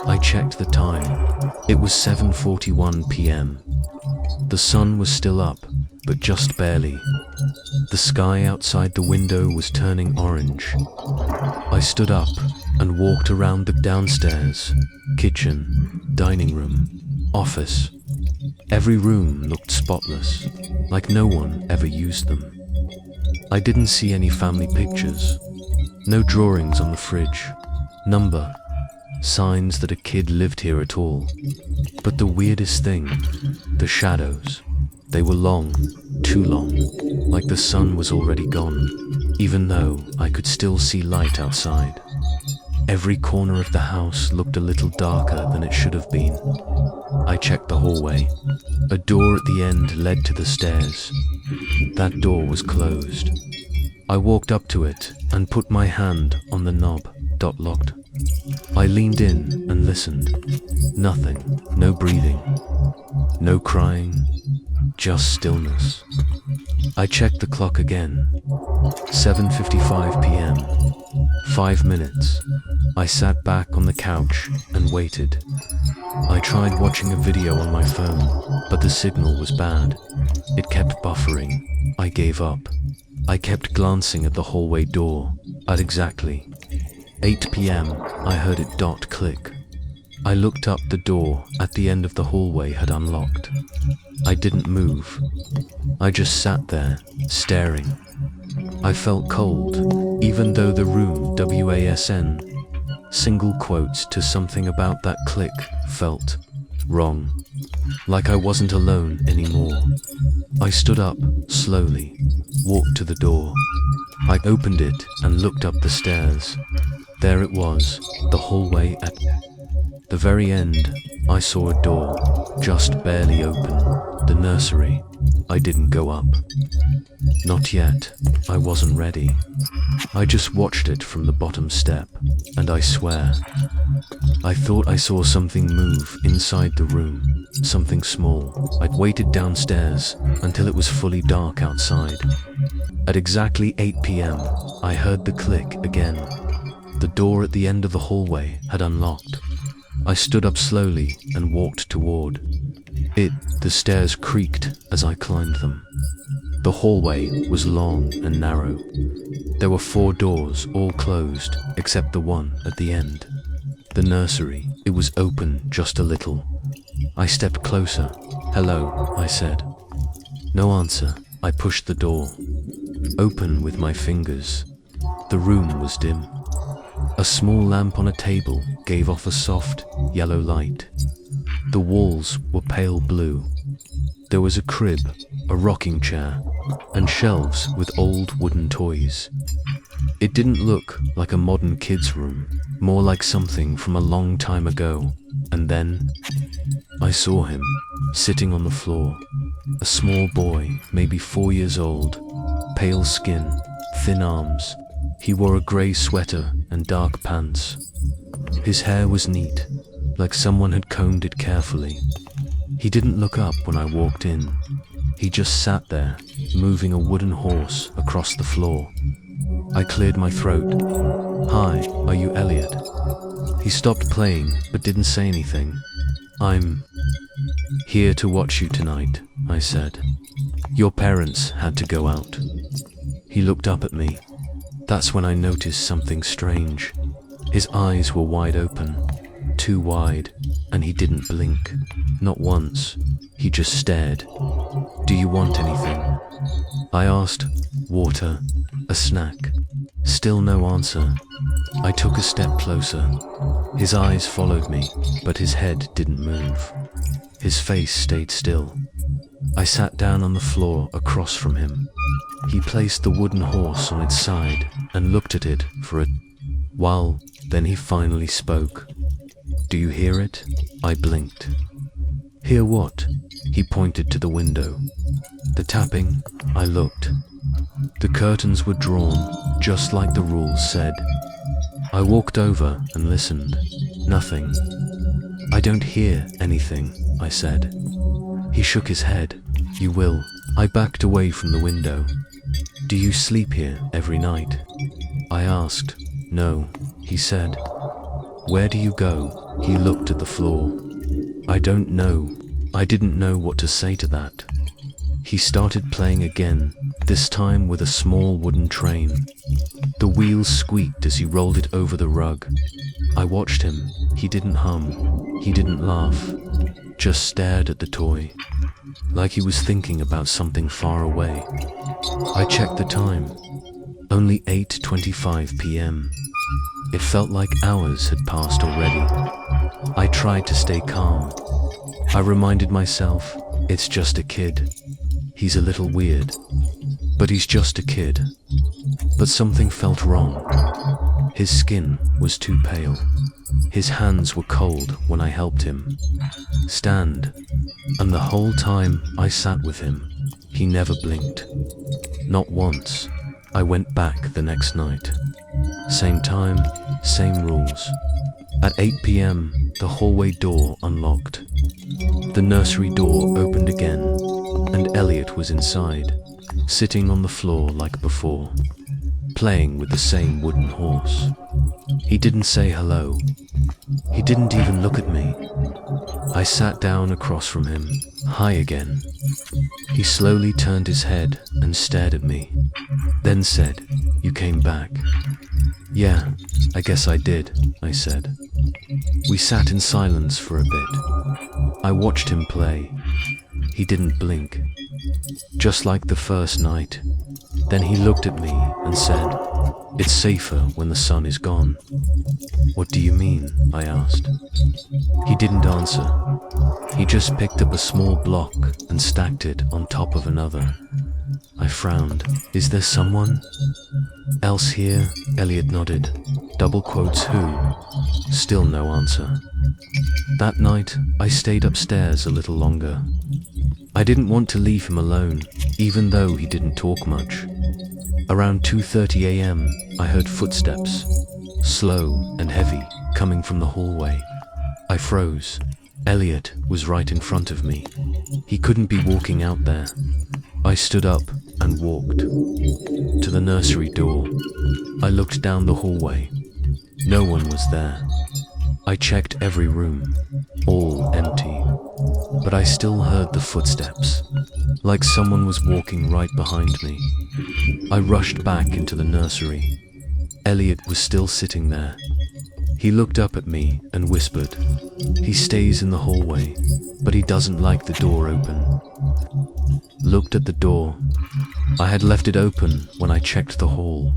I checked the time. It was 7:41 p.m. The sun was still up, but just barely. The sky outside the window was turning orange. I stood up and walked around the downstairs, kitchen, dining room, office. Every room looked spotless, like no one ever used them. I didn't see any family pictures, no drawings on the fridge, number, signs that a kid lived here at all. But the weirdest thing, the shadows. They were long, too long, like the sun was already gone, even though I could still see light outside. Every corner of the house looked a little darker than it should have been. I checked the hallway. A door at the end led to the stairs. That door was closed. I walked up to it and put my hand on the knob. Locked. I leaned in and listened. Nothing. No breathing. No crying. Just stillness. I checked the clock again. 7:55 p.m. 5 minutes. I sat back on the couch and waited. I tried watching a video on my phone, but the signal was bad. It kept buffering. I gave up. I kept glancing at the hallway door. At exactly 8 p.m., I heard it click. I looked up. The door at the end of the hallway had unlocked. I didn't move. I just sat there, staring. I felt cold, even though the room, WASN, single quotes to something about that click, felt wrong. Like I wasn't alone anymore. I stood up, slowly, walked to the door. I opened it and looked up the stairs. There it was, the hallway at the very end. I saw a door, just barely open, the nursery. I didn't go up. Not yet. I wasn't ready. I just watched it from the bottom step, and I swear, I thought I saw something move inside the room, something small. I'd waited downstairs until it was fully dark outside. At exactly 8 p.m., I heard the click again. The door at the end of the hallway had unlocked. I stood up slowly and walked toward it. The stairs creaked as I climbed them. The hallway was long and narrow. There were 4 doors, all closed, except the one at the end. The nursery, it was open just a little. I stepped closer. "Hello," I said. No answer. I pushed the door open with my fingers. The room was dim. A small lamp on a table gave off a soft, yellow light. The walls were pale blue. There was a crib, a rocking chair, and shelves with old wooden toys. It didn't look like a modern kid's room, more like something from a long time ago. And then I saw him, sitting on the floor. A small boy, maybe 4 years old, pale skin, thin arms. He wore a grey sweater and dark pants. His hair was neat, like someone had combed it carefully. He didn't look up when I walked in. He just sat there, moving a wooden horse across the floor. I cleared my throat. "Hi, are you Elliot?" He stopped playing, but didn't say anything. "I'm here to watch you tonight," I said. "Your parents had to go out." He looked up at me. That's when I noticed something strange. His eyes were wide open, too wide, and he didn't blink. Not once. He just stared. "Do you want anything?" I asked. "Water? A snack?" Still no answer. I took a step closer. His eyes followed me, but his head didn't move. His face stayed still. I sat down on the floor across from him. He placed the wooden horse on its side and looked at it for a while. Then he finally spoke. "Do you hear it?" I blinked. "Hear what?" He pointed to the window. "The tapping." I looked. The curtains were drawn, just like the rules said. I walked over and listened. Nothing. "I don't hear anything," I said. He shook his head. "You will." I backed away from the window. "Do you sleep here every night?" I asked. "No," he said. "Where do you go?" He looked at the floor. "I don't know." I didn't know what to say to that. He started playing again, this time with a small wooden train. The wheels squeaked as he rolled it over the rug. I watched him. He didn't hum. He didn't laugh. Just stared at the toy, like he was thinking about something far away. I checked the time. Only 8:25 p.m. It felt like hours had passed already. I tried to stay calm. I reminded myself, it's just a kid. He's a little weird, but he's just a kid. But something felt wrong. His skin was too pale. His hands were cold when I helped him stand. And the whole time I sat with him, he never blinked. Not once. I went back the next night. Same time, same rules. At 8 p.m., the hallway door unlocked. The nursery door opened again, and Elliot was inside, sitting on the floor like before, playing with the same wooden horse. He didn't say hello. He didn't even look at me. I sat down across from him. "Hi again." He slowly turned his head and stared at me, then said, "You came back." "Yeah, I guess I did," I said. We sat in silence for a bit. I watched him play. He didn't blink, just like the first night. Then he looked at me and said, "It's safer when the sun is gone." "What do you mean?" I asked. He didn't answer. He just picked up a small block and stacked it on top of another. I frowned. "Is there someone else here?" Elliot nodded. Double quotes, "who?" Still no answer. That night, I stayed upstairs a little longer. I didn't want to leave him alone, even though he didn't talk much. Around 2:30 a.m., I heard footsteps, slow and heavy, coming from the hallway. I froze. Elliot was right in front of me. He couldn't be walking out there. I stood up and walked to the nursery door. I looked down the hallway. No one was there. I checked every room, all empty. But I still heard the footsteps, like someone was walking right behind me. I rushed back into the nursery. Elliot was still sitting there. He looked up at me and whispered, "He stays in the hallway, but he doesn't like the door open." Looked at the door. I had left it open when I checked the hall.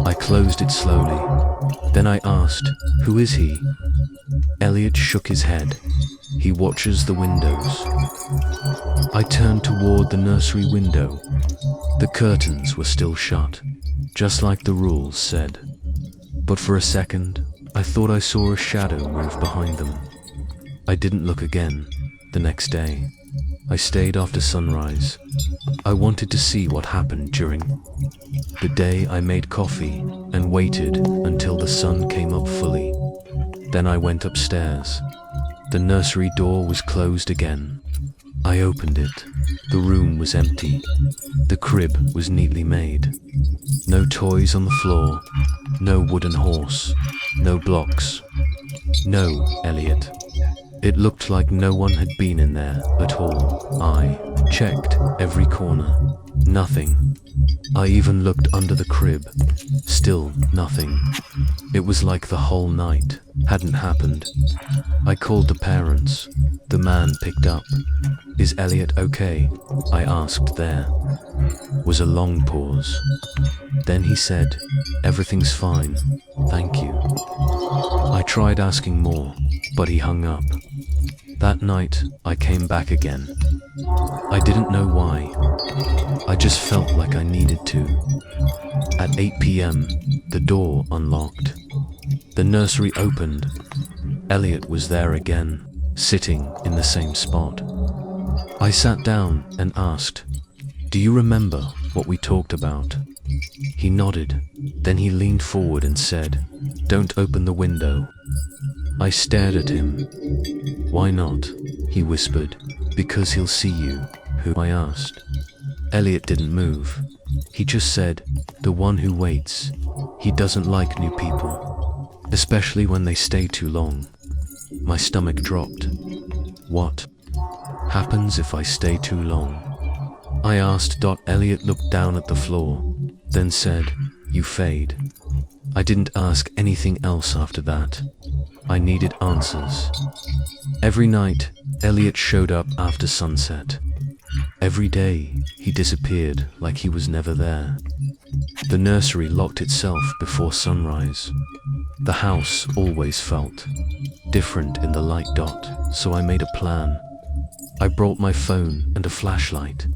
I closed it slowly. Then I asked, "Who is he?" Elliot shook his head. "He watches the windows." I turned toward the nursery window. The curtains were still shut, just like the rules said. But for a second, I thought I saw a shadow move behind them. I didn't look again. The next day, I stayed after sunrise. I wanted to see what happened during the day. I made coffee and waited until the sun came up fully. Then I went upstairs. The nursery door was closed again. I opened it. The room was empty. The crib was neatly made. No toys on the floor. No wooden horse. No blocks. No Elliot. It looked like no one had been in there at all. I checked every corner. Nothing. I even looked under the crib. Still nothing. It was like the whole night hadn't happened. I called the parents. The man picked up. "Is Elliot okay?" I asked. There was a long pause. Then he said, "Everything's fine, thank you." I tried asking more, but he hung up. That night, I came back again. I didn't know why. I just felt like I needed to. At 8 p.m., the door unlocked. The nursery opened. Elliot was there again, sitting in the same spot. I sat down and asked, "Do you remember what we talked about?" He nodded. Then he leaned forward and said, "Don't open the window." I stared at him. "Why not?" he whispered. "Because he'll see you." "Who?" I asked. Elliot didn't move. He just said, "The one who waits. He doesn't like new people, especially when they stay too long." My stomach dropped. What happens if I stay too long? I asked. Elliot looked down at the floor, then said, "You fade." I didn't ask anything else after that. I needed answers. Every night, Elliot showed up after sunset. Every day, he disappeared like he was never there. The nursery locked itself before sunrise. The house always felt different in the light. So I made a plan. I brought my phone and a flashlight.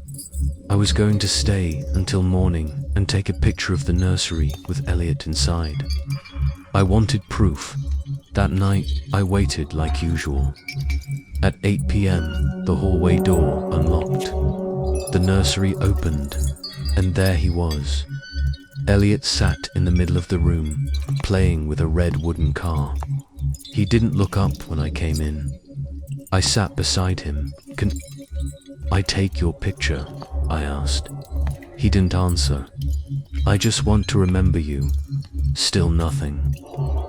I was going to stay until morning and take a picture of the nursery with Elliot inside. I wanted proof. That night, I waited like usual. At 8 p.m., the hallway door unlocked. The nursery opened, and there he was. Elliot sat in the middle of the room, playing with a red wooden car. He didn't look up when I came in. I sat beside him. "Can I take your picture?" I asked. He didn't answer. "I just want to remember you." Still nothing.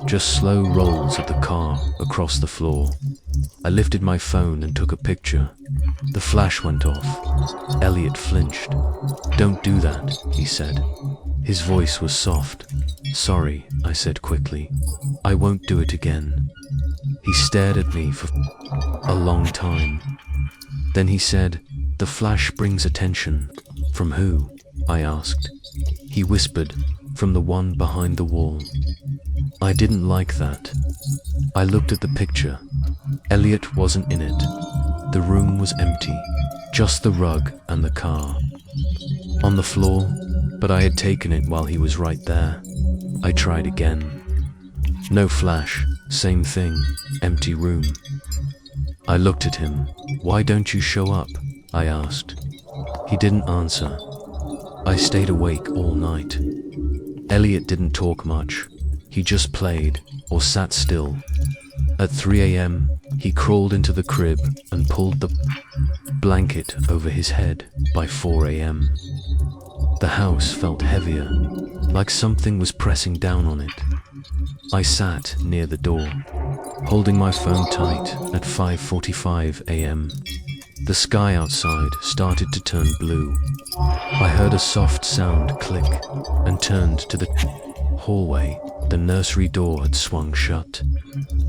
Just slow rolls of the car across the floor. I lifted my phone and took a picture. The flash went off. Elliot flinched. "Don't do that," he said. His voice was soft. "Sorry," I said quickly. "I won't do it again." He stared at me for a long time. Then he said, "The flash brings attention." "From who?" I asked. He whispered, "From the one behind the wall." I didn't like that. I looked at the picture. Elliot wasn't in it. The room was empty, just the rug and the car on the floor, but I had taken it while he was right there. I tried again. No flash, same thing, empty room. I looked at him. "Why don't you show up?" I asked. He didn't answer. I stayed awake all night. Elliot didn't talk much. He just played or sat still. At 3 a.m., he crawled into the crib and pulled the blanket over his head by 4 a.m. The house felt heavier, like something was pressing down on it. I sat near the door, holding my phone tight at 5:45 a.m. The sky outside started to turn blue. I heard a soft sound click and turned to the hallway. The nursery door had swung shut.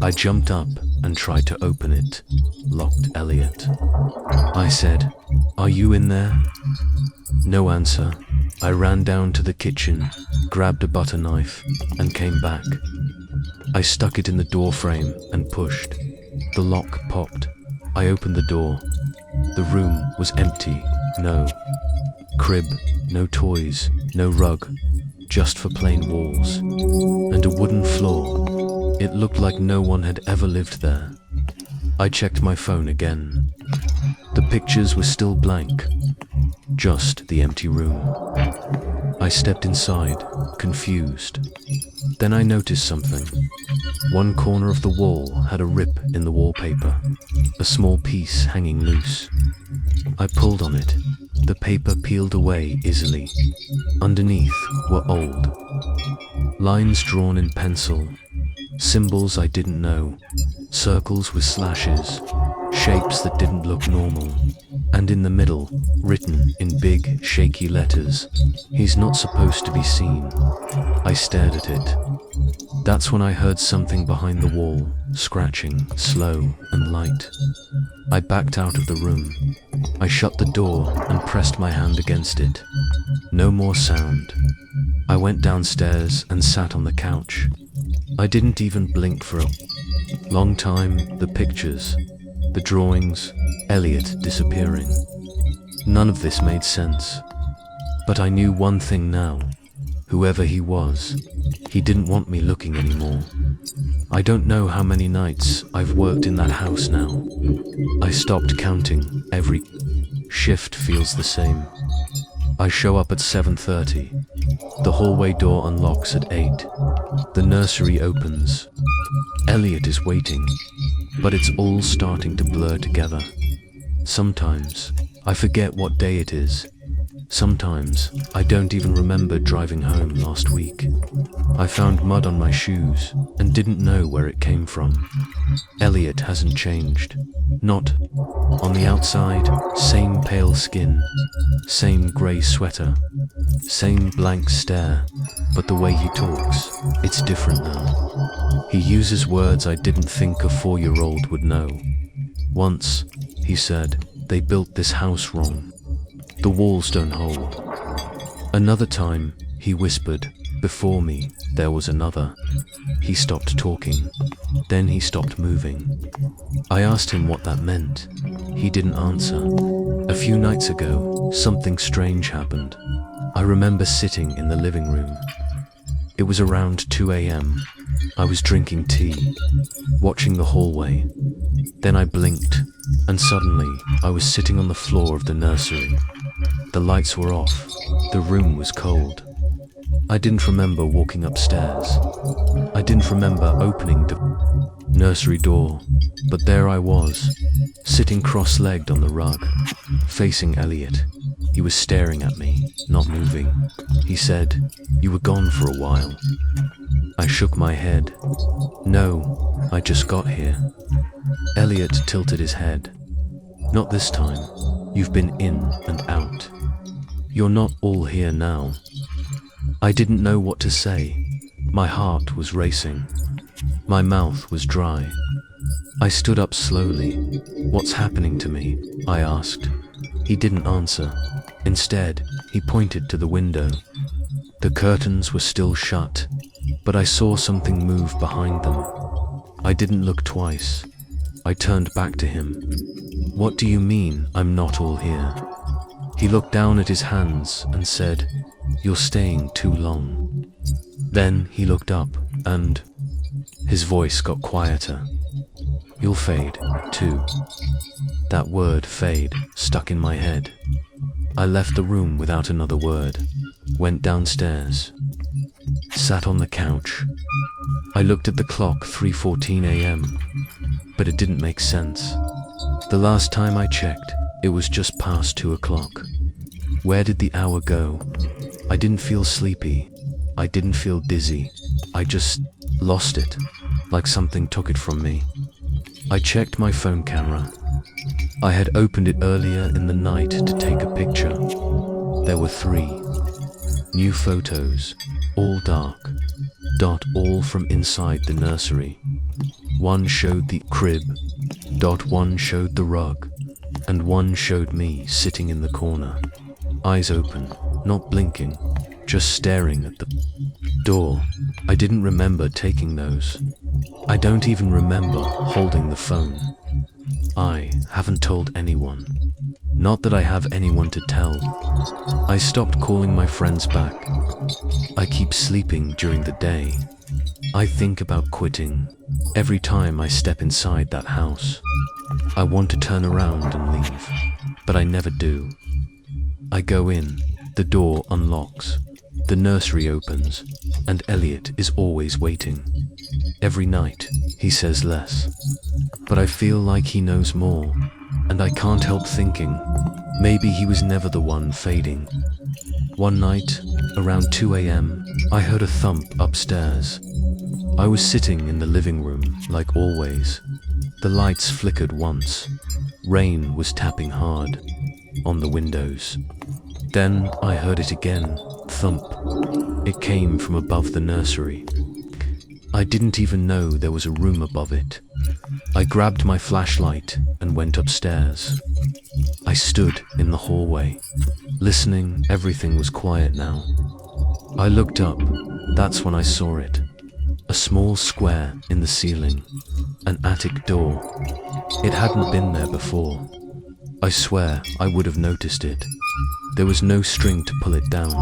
I jumped up and tried to open it. Locked. Elliot. I said, "Are you in there?" No answer. I ran down to the kitchen, grabbed a butter knife, and came back. I stuck it in the door frame and pushed. The lock popped. I opened the door. The room was empty. No crib, no toys, no rug, just for plain walls. And a wooden floor. It looked like no one had ever lived there. I checked my phone again. The pictures were still blank. Just the empty room. I stepped inside, confused. Then I noticed something. One corner of the wall had a rip in the wallpaper, a small piece hanging loose. I pulled on it. The paper peeled away easily. Underneath were old lines drawn in pencil, symbols I didn't know, circles with slashes, shapes that didn't look normal, and in the middle, written in big, shaky letters, "He's not supposed to be seen." I stared at it. That's when I heard something behind the wall, scratching, slow and light. I backed out of the room. I shut the door and pressed my hand against it. No more sound. I went downstairs and sat on the couch. I didn't even blink for a long time. The pictures, the drawings, Elliot disappearing. None of this made sense. But I knew one thing now. Whoever he was, he didn't want me looking anymore. I don't know how many nights I've worked in that house now. I stopped counting. Every shift feels the same. I show up at 7:30. The hallway door unlocks at 8. The nursery opens. Elliot is waiting, but it's all starting to blur together. Sometimes I forget what day it is. Sometimes I don't even remember driving home last week. I found mud on my shoes and didn't know where it came from. Elliot hasn't changed. Not on the outside. Same pale skin, same grey sweater, same blank stare, but the way he talks, it's different now. He uses words I didn't think a 4-year-old would know. Once, he said, "They built this house wrong. The walls don't hold." Another time, he whispered, "Before me, there was another." He stopped talking. Then he stopped moving. I asked him what that meant. He didn't answer. A few nights ago, something strange happened. I remember sitting in the living room. It was around 2 a.m. I was drinking tea, watching the hallway. Then I blinked, and suddenly I was sitting on the floor of the nursery. The lights were off. The room was cold. I didn't remember walking upstairs. I didn't remember opening the nursery door, but there I was, sitting cross-legged on the rug, facing Elliot. He was staring at me, not moving. He said, "You were gone for a while." I shook my head. "No, I just got here." Elliot tilted his head. "Not this time. You've been in and out. You're not all here now." I didn't know what to say. My heart was racing. My mouth was dry. I stood up slowly. "What's happening to me?" I asked. He didn't answer. Instead, he pointed to the window. The curtains were still shut, but I saw something move behind them. I didn't look twice. I turned back to him. "What do you mean I'm not all here?" He looked down at his hands and said, "You're staying too long." Then he looked up and his voice got quieter. "You'll fade, too." That word, fade, stuck in my head. I left the room without another word, went downstairs, sat on the couch. I looked at the clock, 3:14 a.m., but it didn't make sense. The last time I checked, it was just past 2 o'clock. Where did the hour go? I didn't feel sleepy. I didn't feel dizzy. I just lost it, like something took it from me. I checked my phone camera. I had opened it earlier in the night to take a picture. There were 3 new photos, all dark, all from inside the nursery. One showed the crib, one showed the rug, and one showed me sitting in the corner, eyes open, not blinking, just staring at the door. I didn't remember taking those. I don't even remember holding the phone. I haven't told anyone. Not that I have anyone to tell. I stopped calling my friends back. I keep sleeping during the day. I think about quitting every time I step inside that house. I want to turn around and leave, but I never do. I go in, the door unlocks, the nursery opens, and Elliot is always waiting. Every night, he says less, but I feel like he knows more, and I can't help thinking, maybe he was never the one fading. One night, around 2 a.m., I heard a thump upstairs. I was sitting in the living room, like always. The lights flickered once. Rain was tapping hard on the windows. Then I heard it again, thump. It came from above the nursery. I didn't even know there was a room above it. I grabbed my flashlight and went upstairs. I stood in the hallway, listening. Everything was quiet now. I looked up. That's when I saw it. A small square in the ceiling, an attic door. It hadn't been there before. I swear I would have noticed it. There was no string to pull it down,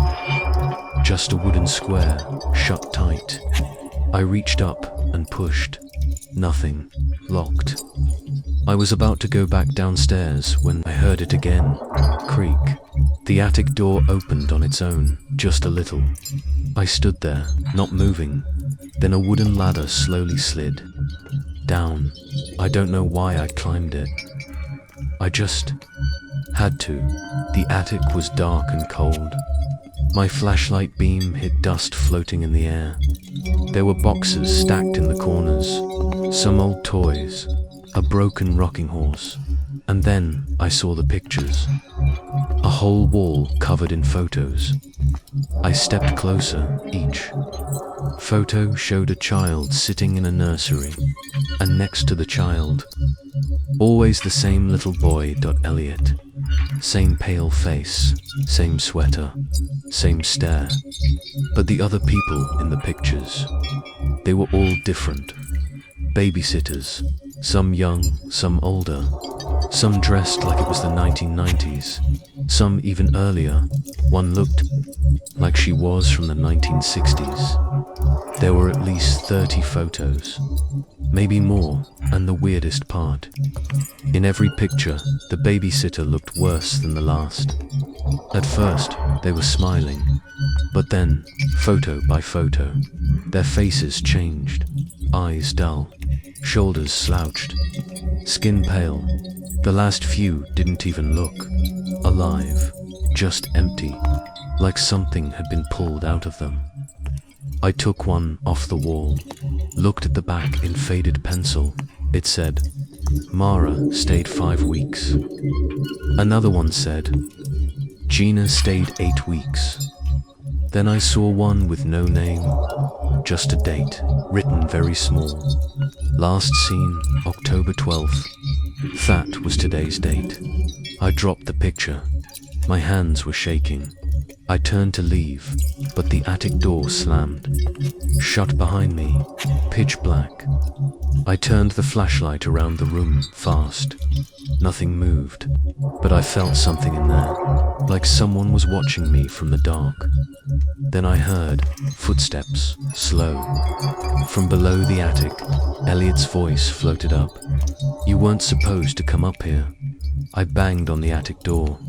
just a wooden square, shut tight. I reached up and pushed. Nothing. Locked. I was about to go back downstairs when I heard it again. Creak. The attic door opened on its own, just a little. I stood there, not moving. Then a wooden ladder slowly slid down. I don't know why I climbed it. I just had to. The attic was dark and cold. My flashlight beam hit dust floating in the air. There were boxes stacked in the corners, some old toys, a broken rocking horse, and then I saw the pictures. A whole wall covered in photos. I stepped closer. Each photo showed a child sitting in a nursery, and next to the child, always the same little boy. Elliot. Same pale face, same sweater, same stare. But the other people in the pictures, they were all different. Babysitters, some young, some older, some dressed like it was the 1990s, some even earlier. One looked like she was from the 1960s. There were at least 30 photos, maybe more, and the weirdest part, in every picture, the babysitter looked worse than the last. At first, they were smiling, but then, photo by photo, their faces changed, eyes dull, shoulders slouched, skin pale. The last few didn't even look alive, just empty, like something had been pulled out of them. I took one off the wall, looked at the back in faded pencil. It said, Mara stayed 5 weeks. Another one said, Gina stayed 8 weeks. Then I saw one with no name, just a date, written very small. Last seen, October 12th. That was today's date. I dropped the picture. My hands were shaking. I turned to leave, but the attic door slammed, shut behind me, pitch black. I turned the flashlight around the room fast. Nothing moved, but I felt something in there, like someone was watching me from the dark. Then I heard footsteps, slow. From below the attic, Elliot's voice floated up. You weren't supposed to come up here. I banged on the attic door.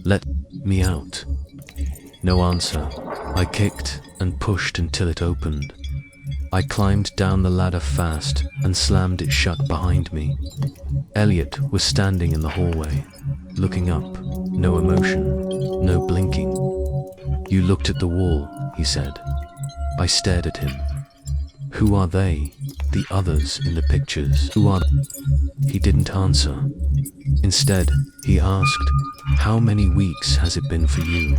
Let me out. No answer. I kicked and pushed until it opened. I climbed down the ladder fast and slammed it shut behind me. Elliot was standing in the hallway, looking up. No emotion, no blinking. You looked at the wall, he said. I stared at him. Who are they? The others in the pictures. Who are they? He didn't answer. Instead, he asked, how many weeks has it been for you?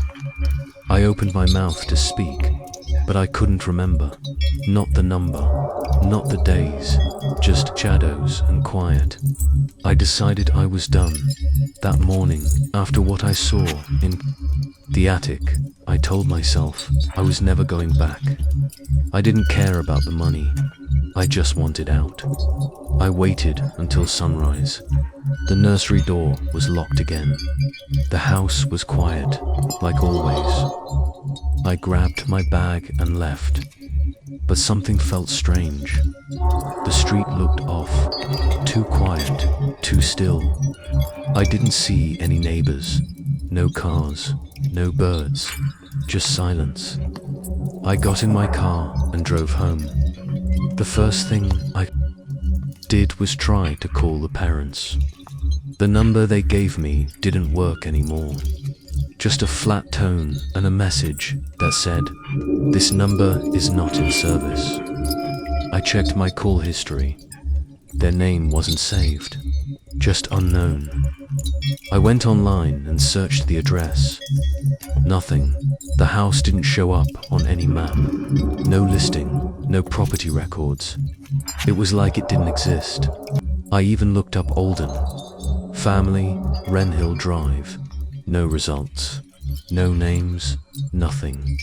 I opened my mouth to speak, but I couldn't remember. Not the number, not the days, just shadows and quiet. I decided I was done. That morning, after what I saw in the attic, I told myself I was never going back. I didn't care about the money. I just wanted out. I waited until sunrise. The nursery door was locked again. The house was quiet, like always. I grabbed my bag and left. But something felt strange. The street looked off, too quiet, too still. I didn't see any neighbors, no cars, no birds, just silence. I got in my car and drove home. The first thing I did was try to call the parents. The number they gave me didn't work anymore. Just a flat tone and a message that said, "This number is not in service." I checked my call history. Their name wasn't saved, just unknown. I went online and searched the address. Nothing. The house didn't show up on any map. No listing, no property records. It was like it didn't exist. I even looked up Olden. Family, Wren Hill Drive. No results. No names. Nothing.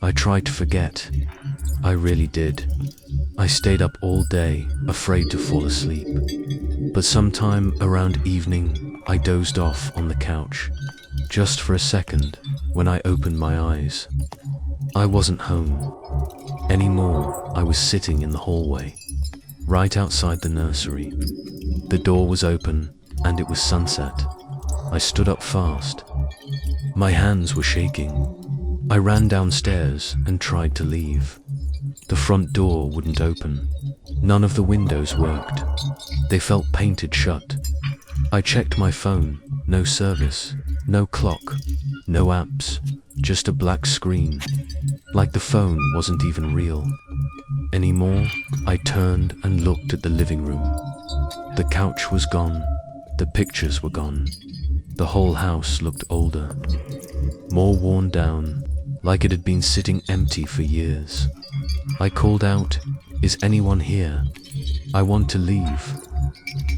I tried to forget. I really did. I stayed up all day, afraid to fall asleep. But sometime around evening, I dozed off on the couch. Just for a second, when I opened my eyes. I wasn't home. Anymore, I was sitting in the hallway, right outside the nursery. The door was open, and it was sunset. I stood up fast. My hands were shaking. I ran downstairs and tried to leave. The front door wouldn't open. None of the windows worked. They felt painted shut. I checked my phone. No service. No clock. No apps. Just a black screen. Like the phone wasn't even real anymore. I turned and looked at the living room. The couch was gone. The pictures were gone. The whole house looked older, more worn down, like it had been sitting empty for years. I called out, "Is anyone here? I want to leave."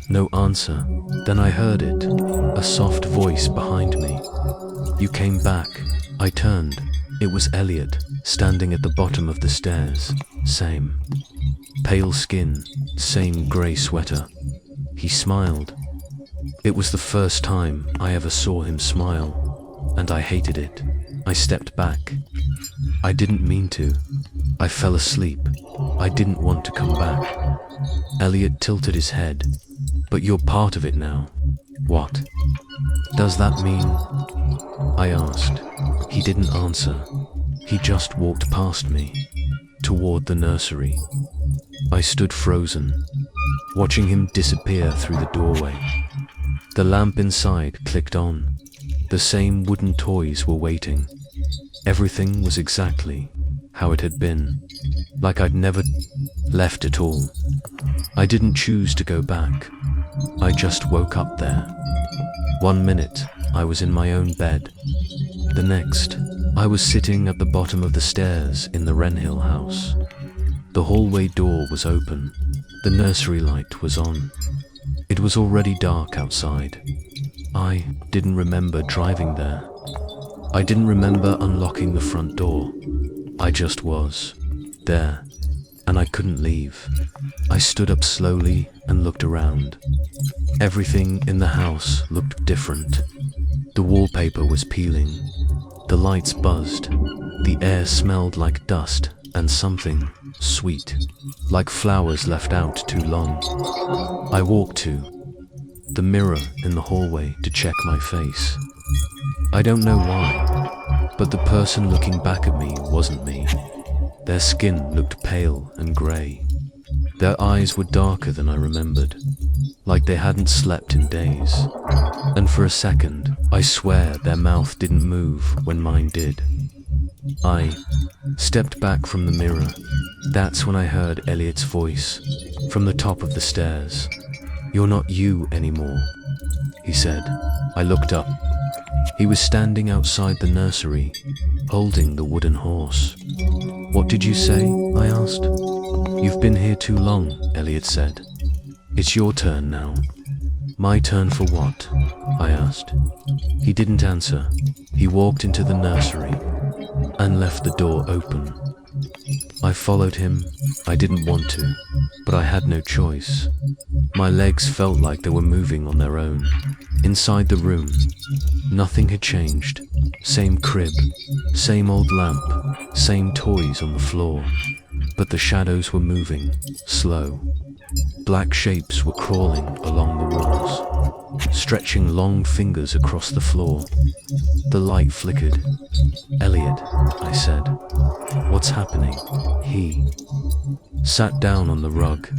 No answer. Then I heard it, a soft voice behind me. "You came back." I turned. It was Elliot, standing at the bottom of the stairs. Same. Pale skin, same grey sweater. He smiled. It was the first time I ever saw him smile, and I hated it. I stepped back. I didn't mean to. I fell asleep. I didn't want to come back. Elliot tilted his head. "But you're part of it now." "What does that mean?" I asked. He didn't answer. He just walked past me, toward the nursery. I stood frozen, watching him disappear through the doorway. The lamp inside clicked on. The same wooden toys were waiting. Everything was exactly how it had been, like I'd never left at all. I didn't choose to go back. I just woke up there. 1 minute, I was in my own bed. The next, I was sitting at the bottom of the stairs in the Wren Hill house. The hallway door was open. The nursery light was on. It was already dark outside. I didn't remember driving there. I didn't remember unlocking the front door. I just was there, and I couldn't leave. I stood up slowly and looked around. Everything in the house looked different. The wallpaper was peeling. The lights buzzed. The air smelled like dust and something sweet, like flowers left out too long. I walked to the mirror in the hallway to check my face. I don't know why, but the person looking back at me wasn't me. Their skin looked pale and grey. Their eyes were darker than I remembered, like they hadn't slept in days. And for a second, I swear their mouth didn't move when mine did. I stepped back from the mirror. That's when I heard Elliot's voice from the top of the stairs. "You're not you anymore," he said. I looked up. He was standing outside the nursery, holding the wooden horse. "What did you say?" I asked. "You've been here too long," Elliot said. "It's your turn now." "My turn for what?" I asked. He didn't answer. He walked into the nursery and left the door open. I followed him. I didn't want to, but I had no choice. My legs felt like they were moving on their own. Inside the room, nothing had changed. Same crib, same old lamp, same toys on the floor. But the shadows were moving, slow. Black shapes were crawling along the walls, stretching long fingers across the floor. The light flickered. "Elliot," I said. "What's happening?" He sat down on the rug.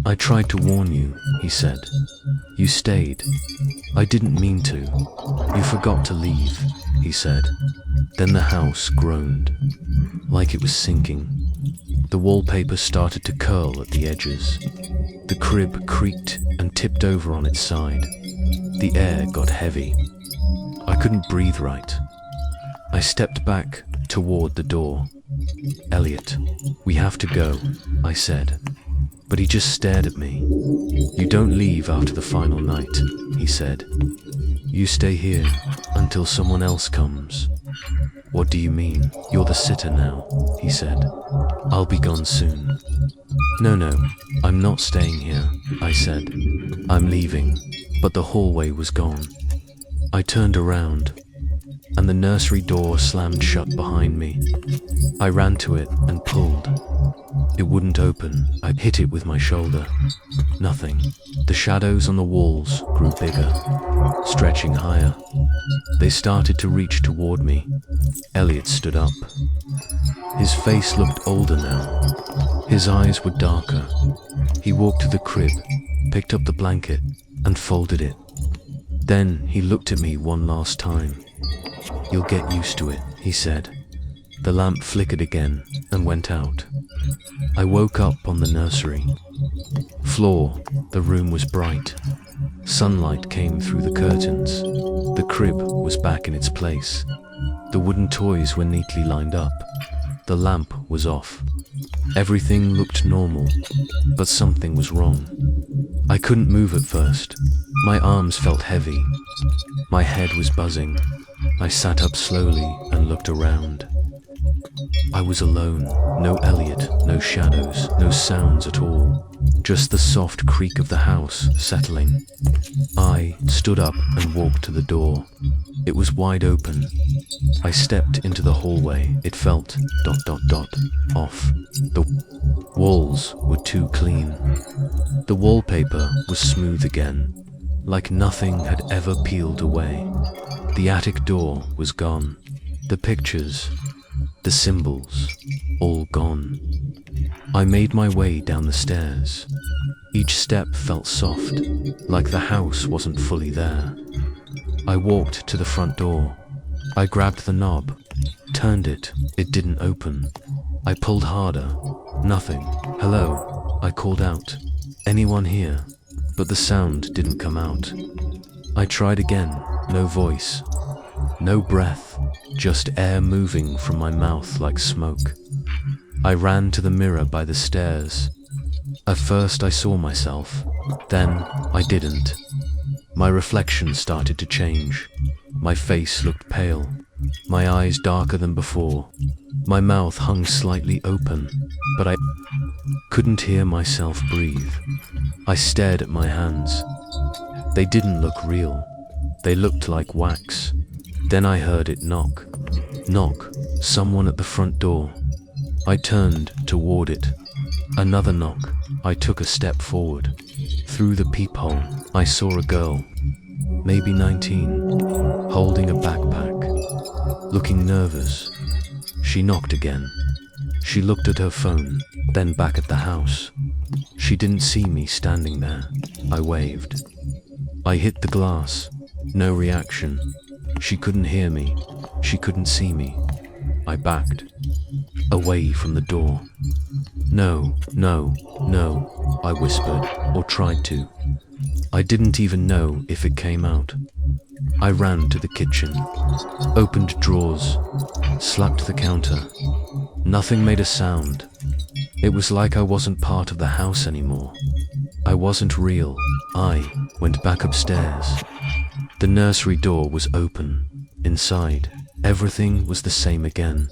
"I tried to warn you," he said. "You stayed." "I didn't mean to. You forgot to leave," he said. Then the house groaned, like it was sinking. The wallpaper started to curl at the edges. The crib creaked and tipped over on its side. The air got heavy. I couldn't breathe right. I stepped back toward the door. "Elliot, we have to go," I said. But he just stared at me. "You don't leave after the final night," he said. "You stay here until someone else comes." "What do you mean? You're the sitter now," he said. "I'll be gone soon." No, I'm not staying here," I said. "I'm leaving." But the hallway was gone. I turned around, and the nursery door slammed shut behind me. I ran to it and pulled. It wouldn't open. I hit it with my shoulder. Nothing. The shadows on the walls grew bigger, stretching higher. They started to reach toward me. Elliot stood up. His face looked older now. His eyes were darker. He walked to the crib, picked up the blanket, and folded it. Then he looked at me one last time. "You'll get used to it," he said. The lamp flickered again and went out. I woke up on the nursery floor. The room was bright. Sunlight came through the curtains. The crib was back in its place. The wooden toys were neatly lined up. The lamp was off. Everything looked normal, but something was wrong. I couldn't move at first. My arms felt heavy. My head was buzzing. I sat up slowly and looked around. I was alone. No Elliot, no shadows, no sounds at all. Just the soft creak of the house settling. I stood up and walked to the door. It was wide open. I stepped into the hallway. It felt ... off. The walls were too clean. The wallpaper was smooth again, like nothing had ever peeled away. The attic door was gone. The pictures, the symbols, all gone. I made my way down the stairs. Each step felt soft, like the house wasn't fully there. I walked to the front door. I grabbed the knob, turned it. It didn't open. I pulled harder. Nothing. "Hello," I called out. "Anyone here?" But the sound didn't come out. I tried again. No voice. No breath. Just air moving from my mouth like smoke. I ran to the mirror by the stairs. At first I saw myself. Then I didn't. My reflection started to change. My face looked pale. My eyes darker than before. My mouth hung slightly open, but I couldn't hear myself breathe. I stared at my hands. They didn't look real. They looked like wax. Then I heard it knock. Knock. Someone at the front door. I turned toward it. Another knock. I took a step forward. Through the peephole, I saw a girl, maybe 19, holding a backpack, looking nervous. She knocked again. She looked at her phone, then back at the house. She didn't see me standing there. I waved. I hit the glass. No reaction. She couldn't hear me. She couldn't see me. I backed away from the door. No, no, no, I whispered, or tried to. I didn't even know if it came out. I ran to the kitchen, opened drawers, slapped the counter. Nothing made a sound. It was like I wasn't part of the house anymore. I wasn't real. I went back upstairs. The nursery door was open. Inside, everything was the same again.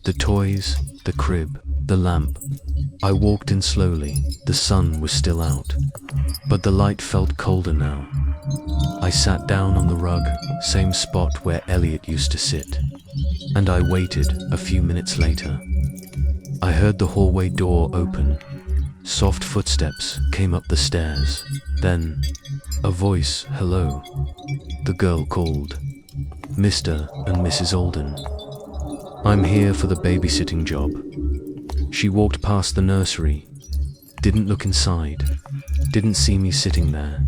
The toys, the crib, the lamp. I walked in slowly. The sun was still out, but the light felt colder now. I sat down on the rug, same spot where Elliot used to sit, and I waited. A few minutes later, I heard the hallway door open. Soft footsteps came up the stairs. Then, a voice, "Hello." The girl called, "Mr. and Mrs. Alden. I'm here for the babysitting job." She walked past the nursery, didn't look inside, didn't see me sitting there,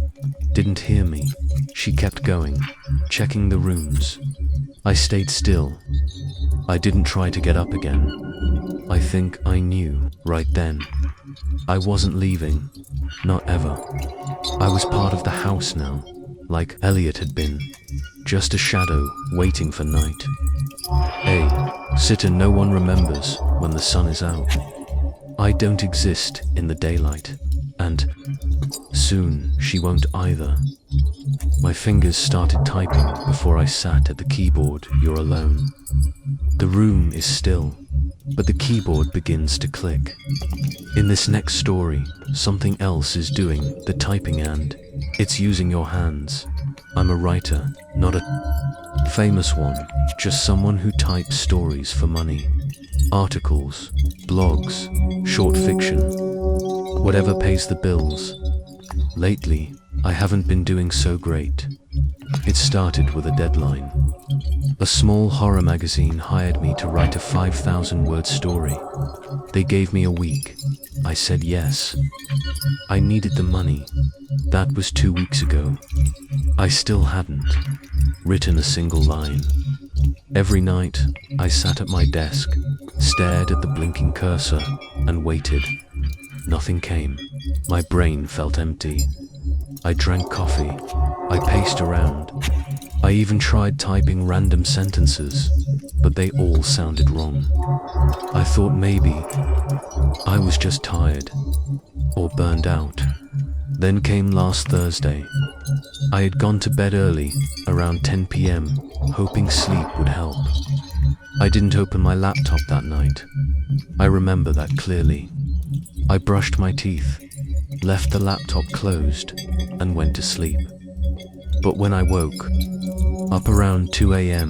didn't hear me. She kept going, checking the rooms. I stayed still. I didn't try to get up again. I think I knew right then. I wasn't leaving, not ever. I was part of the house now, like Elliot had been, just a shadow waiting for night. Hey, sitter, no one remembers when the sun is out. I don't exist in the daylight, and soon she won't either. My fingers started typing before I sat at the keyboard. You're alone. The room is still, but the keyboard begins to click. In this next story, something else is doing the typing, and it's using your hands. I'm a writer, not a famous one, just someone who types stories for money. Articles, blogs, short fiction, whatever pays the bills. Lately, I haven't been doing so great. It started with a deadline. A small horror magazine hired me to write a 5,000-word story. They gave me a week. I said yes. I needed the money. That was 2 weeks ago. I still hadn't written a single line. Every night, I sat at my desk, stared at the blinking cursor, and waited. Nothing came. My brain felt empty. I drank coffee. I paced around. I even tried typing random sentences, but they all sounded wrong. I thought maybe I was just tired or burned out. Then came last Thursday. I had gone to bed early, around 10 p.m., hoping sleep would help. I didn't open my laptop that night. I remember that clearly. I brushed my teeth, left the laptop closed, and went to sleep. But when I woke up around 2 a.m.,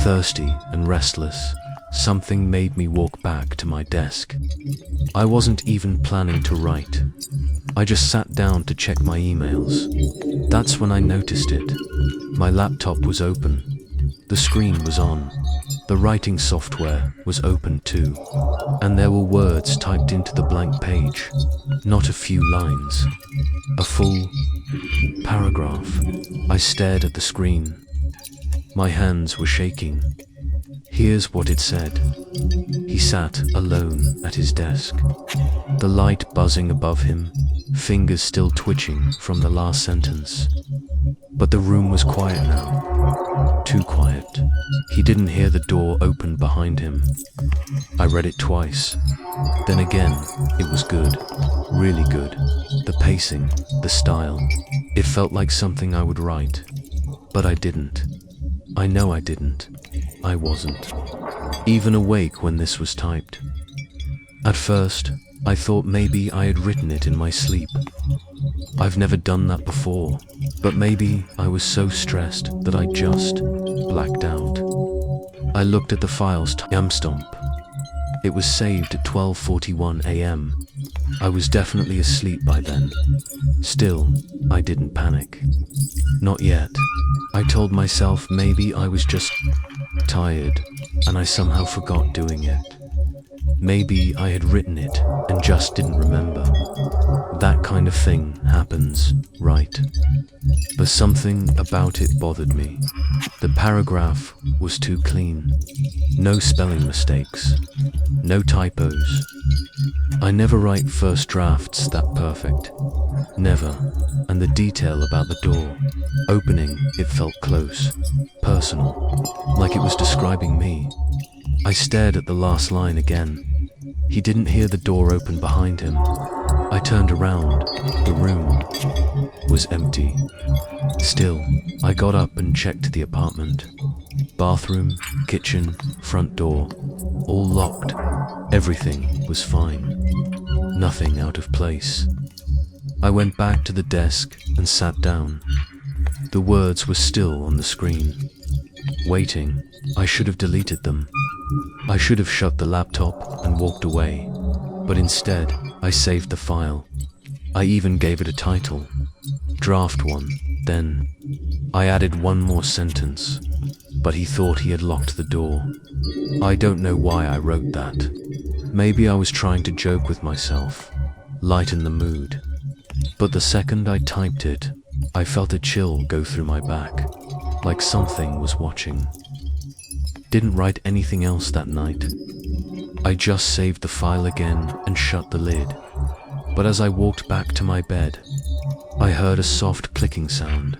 thirsty and restless, something made me walk back to my desk. I wasn't even planning to write. I just sat down to check my emails. That's when I noticed it. My laptop was open. The screen was on. The writing software was open too. And there were words typed into the blank page. Not a few lines. A full paragraph. I stared at the screen. My hands were shaking. Here's what it said. He sat alone at his desk, the light buzzing above him, fingers still twitching from the last sentence. But the room was quiet now. Too quiet. He didn't hear the door open behind him. I read it twice. Then again, it was good. Really good. The pacing, the style. It felt like something I would write. But I didn't. I know I didn't. I wasn't even awake when this was typed. At first, I thought maybe I had written it in my sleep. I've never done that before, but maybe I was so stressed that I just blacked out. I looked at the file's timestamp. It was saved at 12:41 a.m. I was definitely asleep by then. Still, I didn't panic. Not yet. I told myself maybe I was just tired and I somehow forgot doing it. Maybe I had written it and just didn't remember. That kind of thing happens, right? But something about it bothered me. The paragraph was too clean. No spelling mistakes. No typos. I never write first drafts that perfect. Never. And the detail about the door opening, it felt close, personal, like it was describing me. I stared at the last line again. He didn't hear the door open behind him. I turned around. The room was empty. Still, I got up and checked the apartment. Bathroom, kitchen, front door, all locked. Everything was fine. Nothing out of place. I went back to the desk and sat down. The words were still on the screen. Waiting. I should have deleted them. I should have shut the laptop and walked away. But instead, I saved the file. I even gave it a title. Draft 1. Then, I added one more sentence. But he thought he had locked the door. I don't know why I wrote that. Maybe I was trying to joke with myself, lighten the mood. But the second I typed it, I felt a chill go through my back, like something was watching. Didn't write anything else that night. I just saved the file again and shut the lid. But as I walked back to my bed, I heard a soft clicking sound,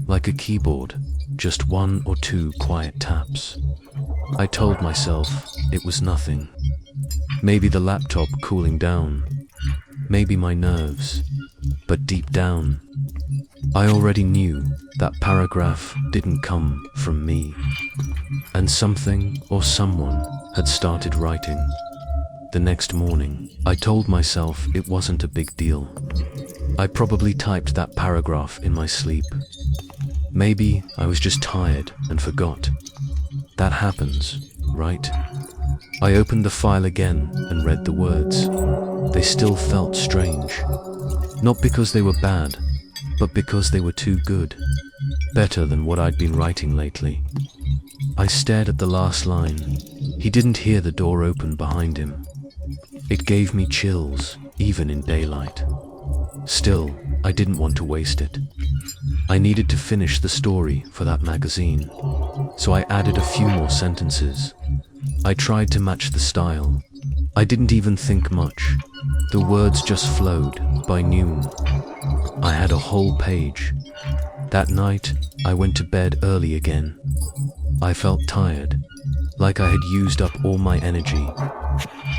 like a keyboard, just one or two quiet taps. I told myself it was nothing. Maybe the laptop cooling down, maybe my nerves, but deep down, I already knew that paragraph didn't come from me, and something or someone had started writing. The next morning, I told myself it wasn't a big deal. I probably typed that paragraph in my sleep. Maybe I was just tired and forgot. That happens, right? I opened the file again and read the words. They still felt strange. Not because they were bad, but because they were too good. Better than what I'd been writing lately. I stared at the last line. He didn't hear the door open behind him. It gave me chills, even in daylight. Still, I didn't want to waste it. I needed to finish the story for that magazine, so I added a few more sentences. I tried to match the style. I didn't even think much. The words just flowed by noon. I had a whole page. That night, I went to bed early again. I felt tired, like I had used up all my energy.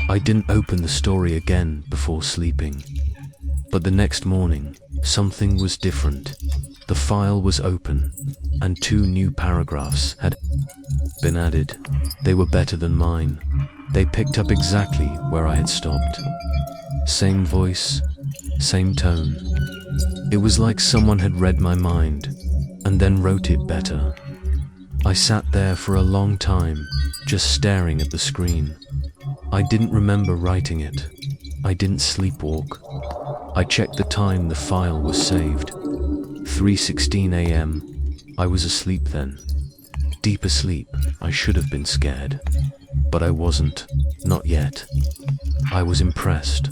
I didn't open the story again before sleeping. But the next morning, something was different. The file was open, and 2 new paragraphs had been added. They were better than mine. They picked up exactly where I had stopped. Same voice, same tone. It was like someone had read my mind, and then wrote it better. I sat there for a long time, just staring at the screen. I didn't remember writing it. I didn't sleepwalk. I checked the time the file was saved. 3:16 a.m. I was asleep then. Deep asleep. I should have been scared. But I wasn't. Not yet. I was impressed.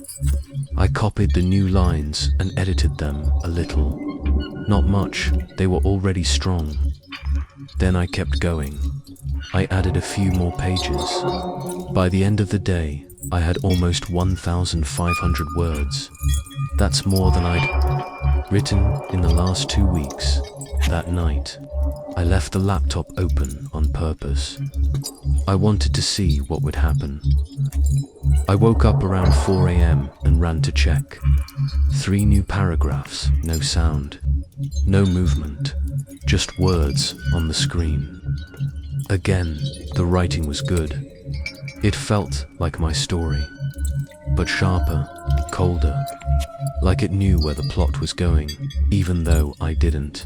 I copied the new lines and edited them a little. Not much. They were already strong. Then I kept going. I added a few more pages. By the end of the day, I had almost 1,500 words. That's more than I'd written in the last 2 weeks. That night, I left the laptop open on purpose. I wanted to see what would happen. I woke up around 4 a.m. and ran to check. 3 new paragraphs, no sound, no movement, just words on the screen. Again, the writing was good. It felt like my story, but sharper, colder, like it knew where the plot was going, even though I didn't.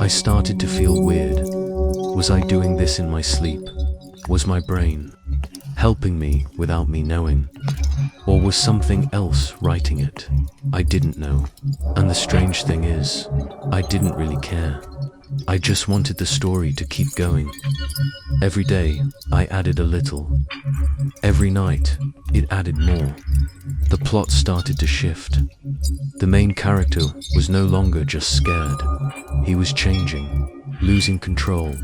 I started to feel weird. Was I doing this in my sleep? Was my brain helping me without me knowing? Or was something else writing it? I didn't know. And the strange thing is, I didn't really care. I just wanted the story to keep going. Every day, I added a little. Every night, it added more. The plot started to shift. The main character was no longer just scared. He was changing, losing control,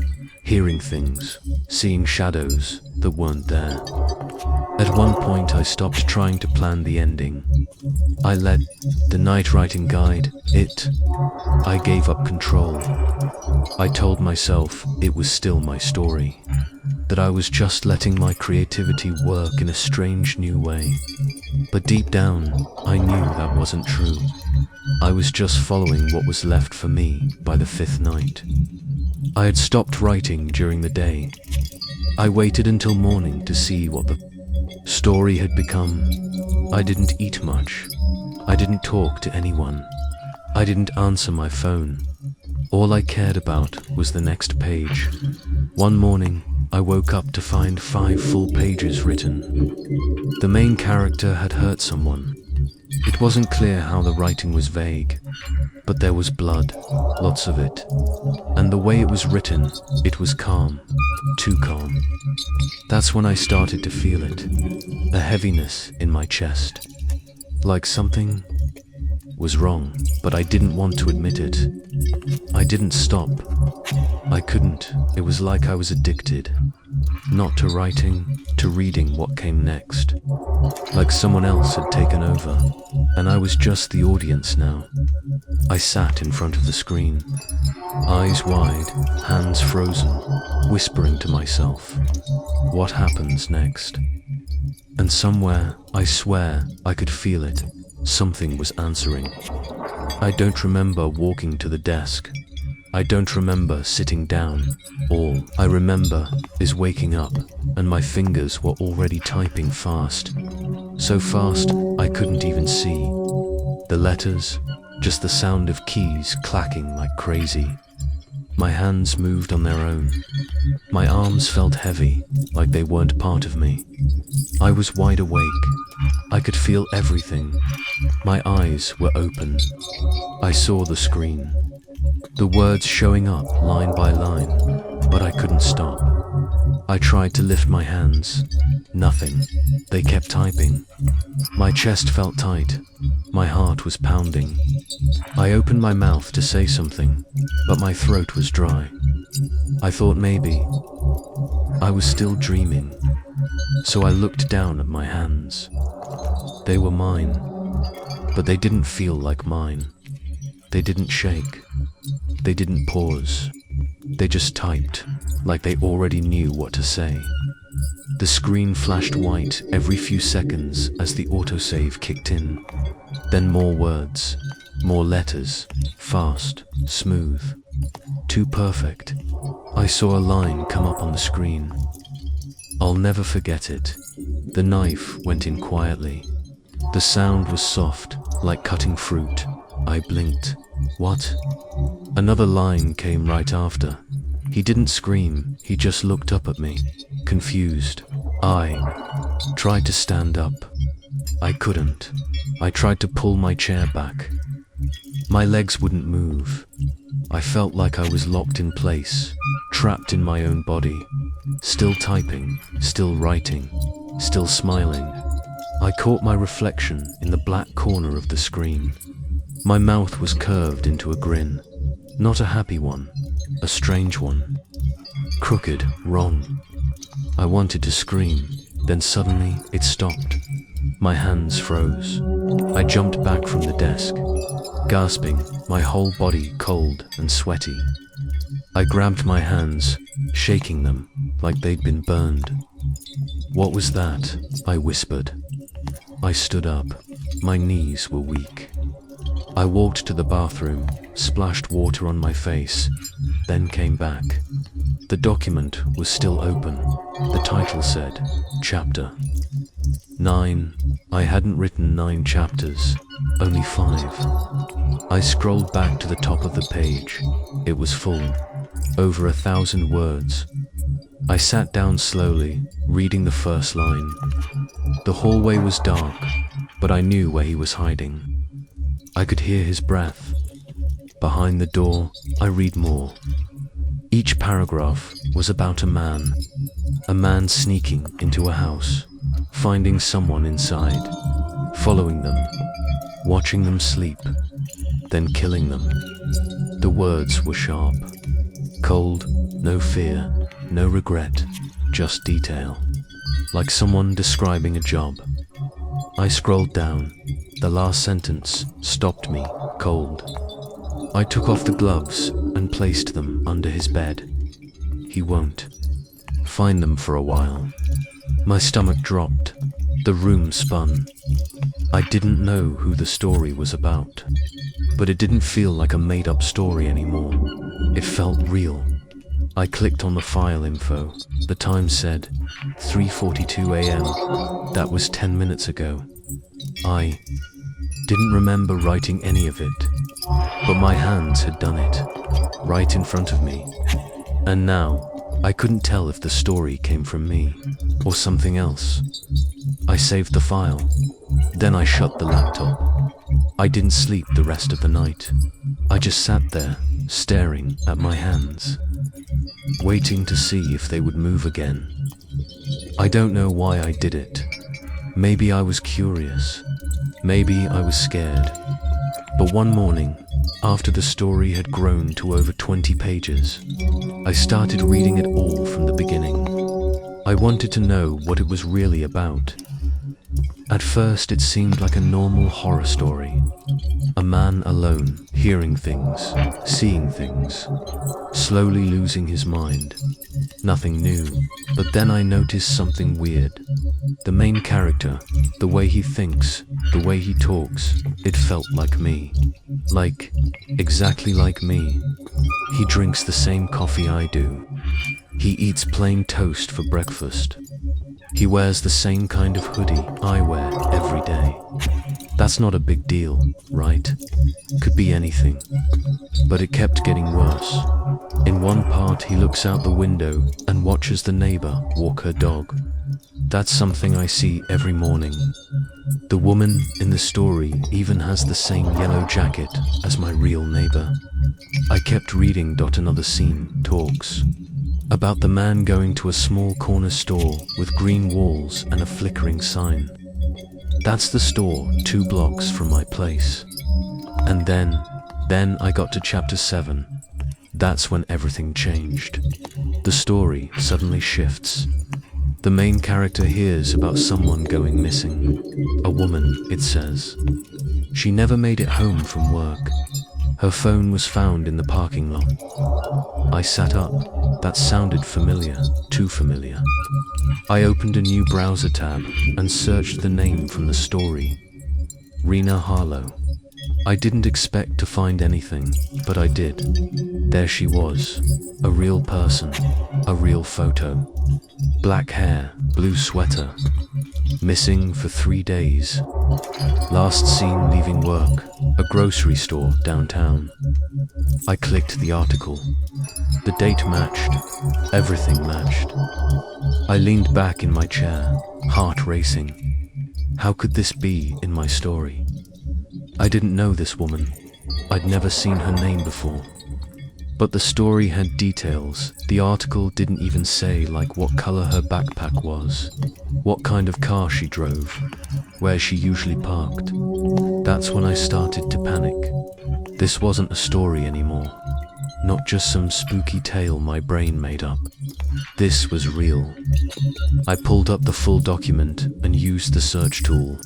hearing things, seeing shadows that weren't there. At one point, I stopped trying to plan the ending. I let the night writing guide it. I gave up control. I told myself it was still my story, that I was just letting my creativity work in a strange new way. But deep down, I knew that wasn't true. I was just following what was left for me by the fifth night. I had stopped writing during the day. I waited until morning to see what the story had become. I didn't eat much. I didn't talk to anyone. I didn't answer my phone. All I cared about was the next page. One morning, I woke up to find 5 full pages written. The main character had hurt someone. It wasn't clear how the writing was vague, but there was blood, lots of it. And the way it was written, it was calm, too calm. That's when I started to feel it, a heaviness in my chest. Like something was wrong, but I didn't want to admit it. I didn't stop. I couldn't. It was like I was addicted. Not to writing, to reading what came next. Like someone else had taken over, and I was just the audience now. I sat in front of the screen, eyes wide, hands frozen, whispering to myself, what happens next? And somewhere, I swear, I could feel it. Something was answering. I don't remember walking to the desk. I don't remember sitting down. All I remember is waking up, and my fingers were already typing fast. So fast, I couldn't even see the letters, just the sound of keys clacking like crazy. My hands moved on their own. My arms felt heavy, like they weren't part of me. I was wide awake. I could feel everything. My eyes were open. I saw the screen. The words showing up line by line, but I couldn't stop. I tried to lift my hands. Nothing. They kept typing. My chest felt tight. My heart was pounding. I opened my mouth to say something, but my throat was dry. I thought maybe I was still dreaming, so I looked down at my hands. They were mine, but they didn't feel like mine. They didn't shake. They didn't pause. They just typed, like they already knew what to say. The screen flashed white every few seconds as the autosave kicked in. Then more words, more letters, fast, smooth, too perfect. I saw a line come up on the screen. I'll never forget it. The knife went in quietly. The sound was soft, like cutting fruit. I blinked. What? Another line came right after. He didn't scream, he just looked up at me, confused. I tried to stand up. I couldn't. I tried to pull my chair back. My legs wouldn't move. I felt like I was locked in place, trapped in my own body, still typing, still writing, still smiling. I caught my reflection in the black corner of the screen. My mouth was curved into a grin. Not a happy one, a strange one. Crooked, wrong. I wanted to scream, then suddenly it stopped. My hands froze. I jumped back from the desk, gasping, my whole body cold and sweaty. I grabbed my hands, shaking them like they'd been burned. What was that? I whispered. I stood up. My knees were weak. I walked to the bathroom, splashed water on my face, then came back. The document was still open. The title said, Chapter 9. I hadn't written 9 chapters, only 5. I scrolled back to the top of the page. It was full, over 1,000 words. I sat down slowly, reading the first line. The hallway was dark, but I knew where he was hiding. I could hear his breath. Behind the door, I read more. Each paragraph was about a man sneaking into a house, finding someone inside, following them, watching them sleep, then killing them. The words were sharp, cold, no fear, no regret, just detail, like someone describing a job. I scrolled down. The last sentence stopped me cold. I took off the gloves and placed them under his bed. He won't find them for a while. My stomach dropped. The room spun. I didn't know who the story was about, but it didn't feel like a made-up story anymore. It felt real. I clicked on the file info. The time said 3:42 a.m. That was 10 minutes ago. I didn't remember writing any of it, but my hands had done it, right in front of me. And now, I couldn't tell if the story came from me or something else. I saved the file. Then I shut the laptop. I didn't sleep the rest of the night. I just sat there, staring at my hands, waiting to see if they would move again. I don't know why I did it. Maybe I was curious. Maybe I was scared. But one morning, after the story had grown to over 20 pages, I started reading it all from the beginning. I wanted to know what it was really about. At first, it seemed like a normal horror story. A man alone, hearing things, seeing things, slowly losing his mind. Nothing new. But then I noticed something weird. The main character, the way he thinks, the way he talks, it felt like me. Like, exactly like me. He drinks the same coffee I do. He eats plain toast for breakfast. He wears the same kind of hoodie I wear every day. That's not a big deal, right? Could be anything. But it kept getting worse. In one part, he looks out the window and watches the neighbor walk her dog. That's something I see every morning. The woman in the story even has the same yellow jacket as my real neighbor. I kept reading. Another scene talks about the man going to a small corner store with green walls and a flickering sign. That's the store 2 blocks from my place. And then I got to chapter 7. That's when everything changed. The story suddenly shifts. The main character hears about someone going missing. A woman, it says. She never made it home from work. Her phone was found in the parking lot. I sat up. That sounded familiar, too familiar. I opened a new browser tab and searched the name from the story. Rena Harlow. I didn't expect to find anything, but I did. There she was, a real person, a real photo. Black hair, blue sweater. Missing for 3 days. Last seen leaving work, a grocery store downtown. I clicked the article. The date matched. Everything matched. I leaned back in my chair, heart racing. How could this be in my story? I didn't know this woman. I'd never seen her name before. But the story had details. The article didn't even say like what color her backpack was, what kind of car she drove, where she usually parked. That's when I started to panic. This wasn't a story anymore. Not just some spooky tale my brain made up. This was real. I pulled up the full document and used the search tool.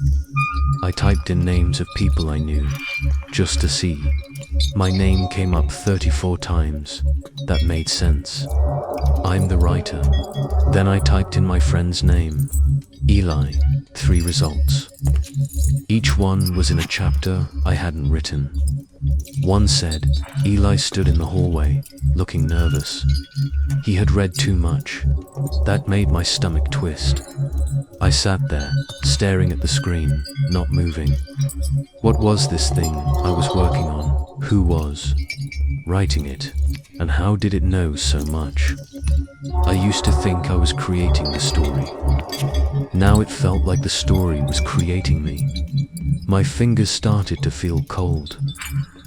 I typed in names of people I knew, just to see. My name came up 34 times. That made sense. I'm the writer. Then I typed in my friend's name, Eli. 3 results. Each one was in a chapter I hadn't written. One said, Eli stood in the hallway, looking nervous. He had read too much. That made my stomach twist. I sat there, staring at the screen, not moving. What was this thing I was working on? Who was writing it? And how did it know so much? I used to think I was creating the story. Now it felt like the story was creating me. My fingers started to feel cold.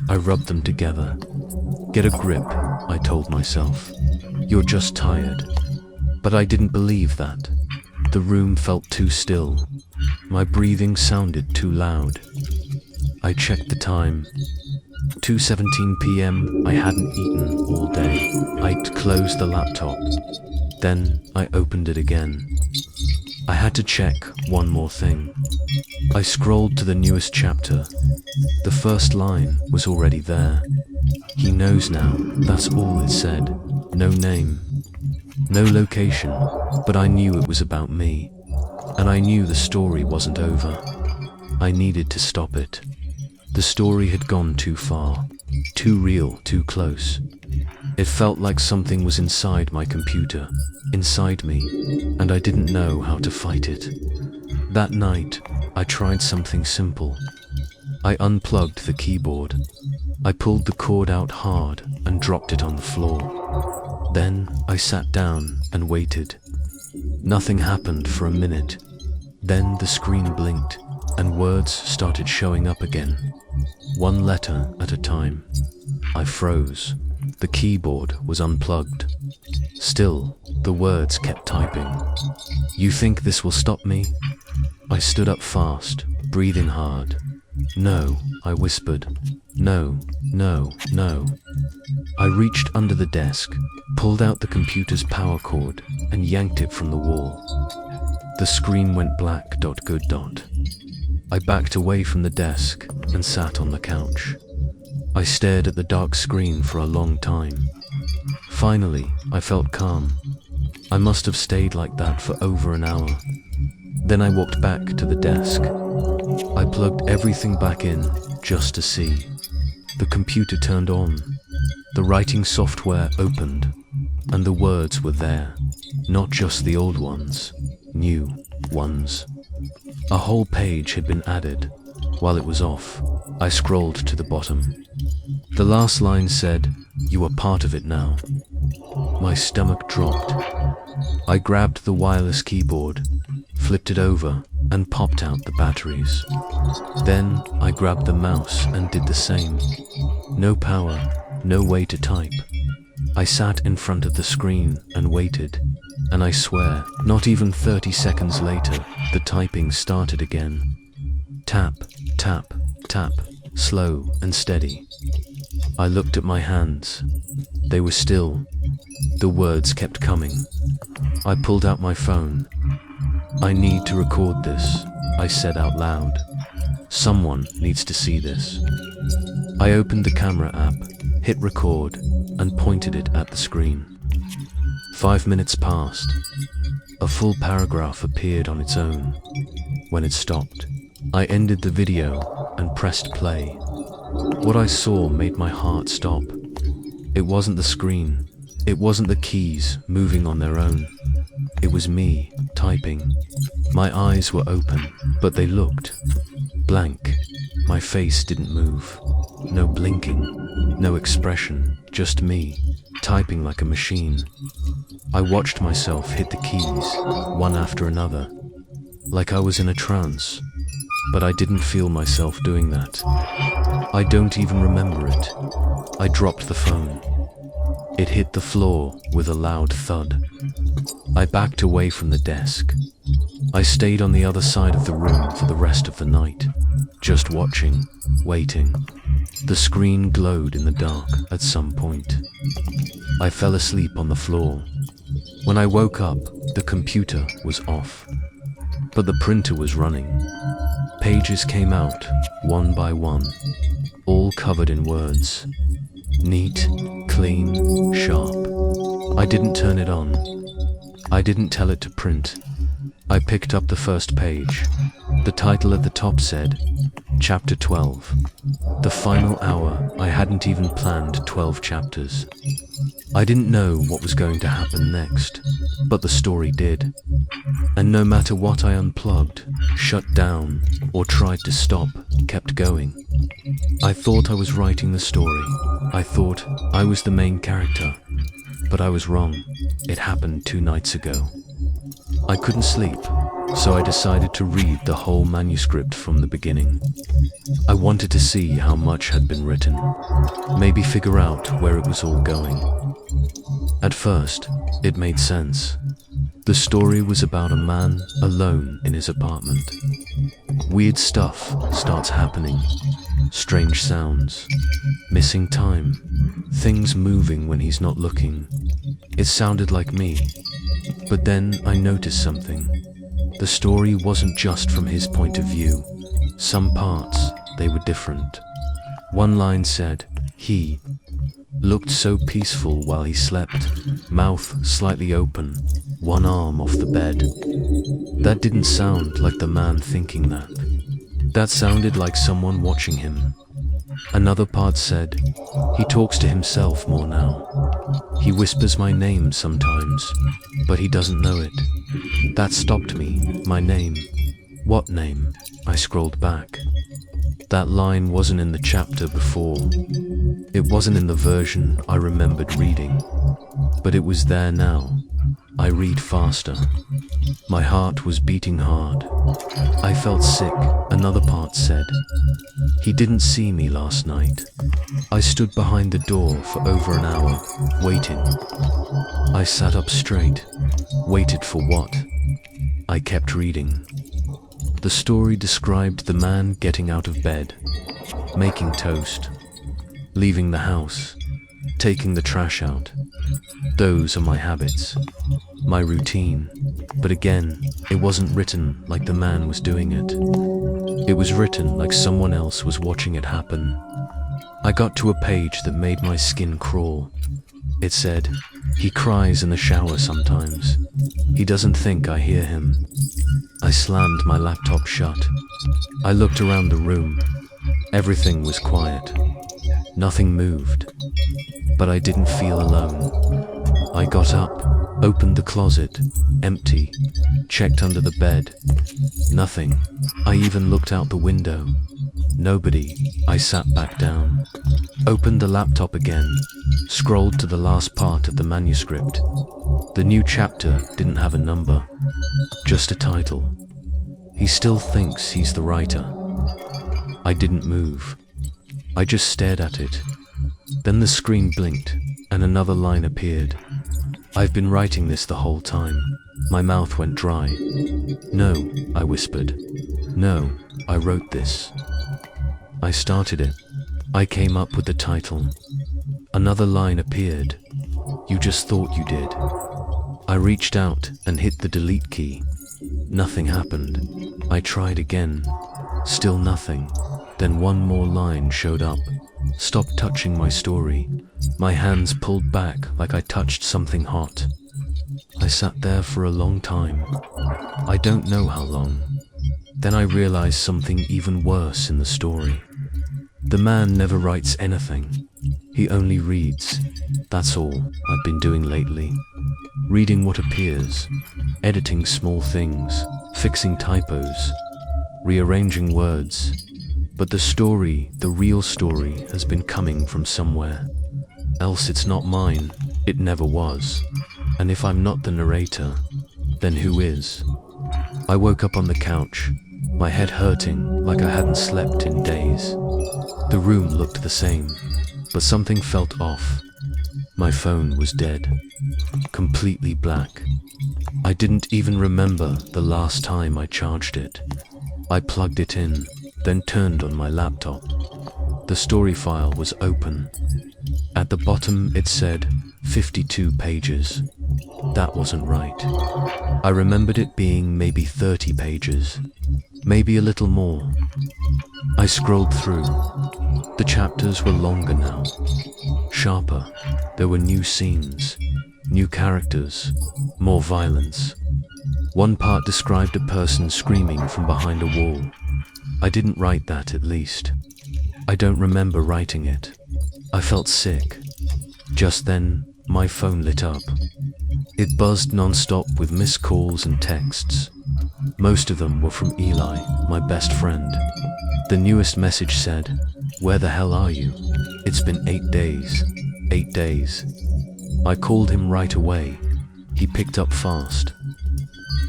I rubbed them together. Get a grip, I told myself. You're just tired. But I didn't believe that. The room felt too still. My breathing sounded too loud. I checked the time. 2:17 p.m. I hadn't eaten all day. I'd closed the laptop. Then I opened it again. I had to check one more thing. I scrolled to the newest chapter. The first line was already there. He knows now, that's all it said. No name, no location, but I knew it was about me. And I knew the story wasn't over. I needed to stop it. The story had gone too far, too real, too close. It felt like something was inside my computer, inside me, and I didn't know how to fight it. That night, I tried something simple. I unplugged the keyboard. I pulled the cord out hard and dropped it on the floor. Then I sat down and waited. Nothing happened for a minute. Then the screen blinked and words started showing up again. One letter at a time. I froze. The keyboard was unplugged. Still, the words kept typing. You think this will stop me? I stood up fast, breathing hard. No, I whispered. No, no, no. I reached under the desk, pulled out the computer's power cord, and yanked it from the wall. The screen went black. Good. I backed away from the desk and sat on the couch. I stared at the dark screen for a long time. Finally, I felt calm. I must have stayed like that for over an hour. Then I walked back to the desk. I plugged everything back in just to see. The computer turned on. The writing software opened, and the words were there. Not just the old ones, new ones. A whole page had been added. While it was off, I scrolled to the bottom. The last line said, "You are part of it now." My stomach dropped. I grabbed the wireless keyboard, flipped it over, and popped out the batteries. Then I grabbed the mouse and did the same. No power, no way to type. I sat in front of the screen and waited, and I swear, not even 30 seconds later, the typing started again. Tap, tap, tap, slow and steady. I looked at my hands. They were still. The words kept coming. I pulled out my phone. I need to record this, I said out loud. Someone needs to see this. I opened the camera app, hit record, and pointed it at the screen. 5 minutes passed. A full paragraph appeared on its own. When it stopped, I ended the video and pressed play. What I saw made my heart stop. It wasn't the screen. It wasn't the keys moving on their own. It was me, typing. My eyes were open, but they looked blank. My face didn't move. No blinking, no expression, just me, typing like a machine. I watched myself hit the keys, one after another, like I was in a trance. But I didn't feel myself doing that. I don't even remember it. I dropped the phone. It hit the floor with a loud thud. I backed away from the desk. I stayed on the other side of the room for the rest of the night, just watching, waiting. The screen glowed in the dark at some point. I fell asleep on the floor. When I woke up, the computer was off, but the printer was running. Pages came out, one by one, all covered in words. Neat, clean, sharp. I didn't turn it on. I didn't tell it to print. I picked up the first page. The title at the top said, Chapter 12. The final hour. I hadn't even planned 12 chapters. I didn't know what was going to happen next, but the story did. And no matter what I unplugged, shut down, or tried to stop, kept going. I thought I was writing the story. I thought I was the main character. But I was wrong. It happened 2 nights ago. I couldn't sleep, so I decided to read the whole manuscript from the beginning. I wanted to see how much had been written, maybe figure out where it was all going. At first, it made sense. The story was about a man alone in his apartment. Weird stuff starts happening. Strange sounds, missing time, things moving when he's not looking. It sounded like me. But then I noticed something. The story wasn't just from his point of view. Some parts, they were different. One line said, he looked so peaceful while he slept, mouth slightly open, one arm off the bed. That didn't sound like the man thinking that. That sounded like someone watching him. Another part said, he talks to himself more now. He whispers my name sometimes, but he doesn't know it. That stopped me. My name. What name? I scrolled back. That line wasn't in the chapter before. It wasn't in the version I remembered reading, but it was there now. I read faster. My heart was beating hard. I felt sick, another part said. He didn't see me last night. I stood behind the door for over an hour, waiting. I sat up straight. Waited for what? I kept reading. The story described the man getting out of bed, making toast, leaving the house, taking the trash out. Those are my habits, my routine. But again, it wasn't written like the man was doing it. It was written like someone else was watching it happen. I got to a page that made my skin crawl. It said, he cries in the shower sometimes. He doesn't think I hear him. I slammed my laptop shut. I looked around the room. Everything was quiet. Nothing moved. But I didn't feel alone. I got up, opened the closet, empty, checked under the bed. Nothing. I even looked out the window. Nobody. I sat back down, opened the laptop again, scrolled to the last part of the manuscript. The new chapter didn't have a number, just a title. He still thinks he's the writer. I didn't move. I just stared at it. Then the screen blinked and another line appeared. I've been writing this the whole time. My mouth went dry. No, I whispered. No, I wrote this. I started it. I came up with the title. Another line appeared. You just thought you did. I reached out and hit the delete key. Nothing happened. I tried again. Still nothing. Then one more line showed up. Stop touching my story. My hands pulled back like I touched something hot. I sat there for a long time. I don't know how long. Then I realized something even worse in the story. The man never writes anything. He only reads. That's all I've been doing lately. Reading what appears, editing small things, fixing typos, rearranging words. But the story, the real story, has been coming from somewhere. Else it's not mine. It never was. And if I'm not the narrator, then who is? I woke up on the couch, my head hurting like I hadn't slept in days. The room looked the same, but something felt off. My phone was dead, completely black. I didn't even remember the last time I charged it. I plugged it in, then turned on my laptop. The story file was open. At the bottom it said 52 pages. That wasn't right. I remembered it being maybe 30 pages, maybe a little more. I scrolled through. The chapters were longer now, sharper. There were new scenes, new characters, more violence. One part described a person screaming from behind a wall. I didn't write that, at least. I don't remember writing it. I felt sick. Just then, my phone lit up. It buzzed non-stop with missed calls and texts. Most of them were from Eli, my best friend. The newest message said, "Where the hell are you? It's been 8 days. 8 days." I called him right away. He picked up fast.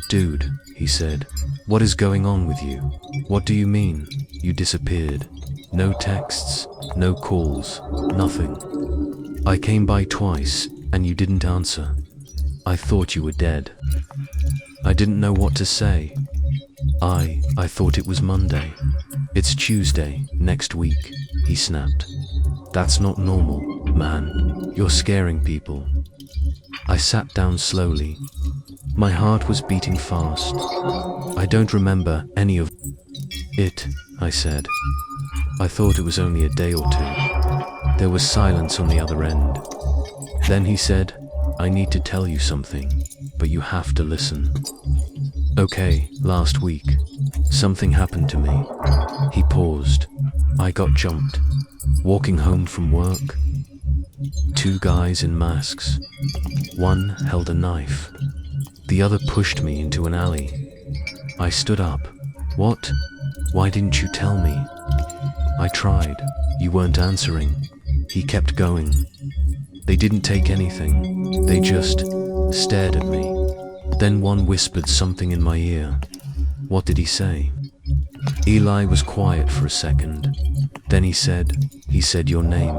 "Dude," he said, "what is going on with you? What do you mean? You disappeared. No texts, no calls, nothing. I came by twice and you didn't answer. I thought you were dead." I didn't know what to say. I thought it was Monday. "It's Tuesday, next week," he snapped. "That's not normal, man. You're scaring people." I sat down slowly. My heart was beating fast. "I don't remember any of it," I said. "I thought it was only a day or two." There was silence on the other end. Then he said, "I need to tell you something, but you have to listen." "Okay, last week, something happened to me." He paused. "I got jumped. Walking home from work. 2 guys in masks. One held a knife. The other pushed me into an alley. I stood up. What? Why didn't you tell me?" "I tried. You weren't answering." He kept going. "They didn't take anything. They just stared at me. Then one whispered something in my ear." "What did he say?" Eli was quiet for a second. Then he said your name."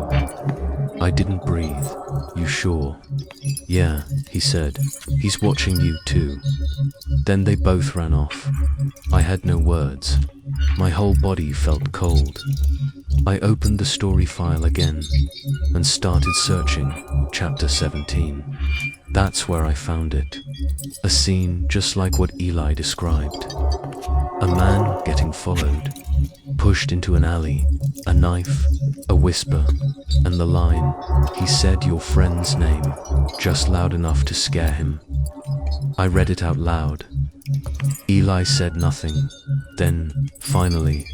I didn't breathe. "You sure?" "Yeah," he said. "He's watching you too." Then they both ran off. I had no words. My whole body felt cold. I opened the story file again and started searching. Chapter 17. That's where I found it. A scene just like what Eli described. A man getting followed, pushed into an alley, a knife, a whisper, and the line, "He said your friend's name," just loud enough to scare him. I read it out loud. Eli said nothing. Then, finally,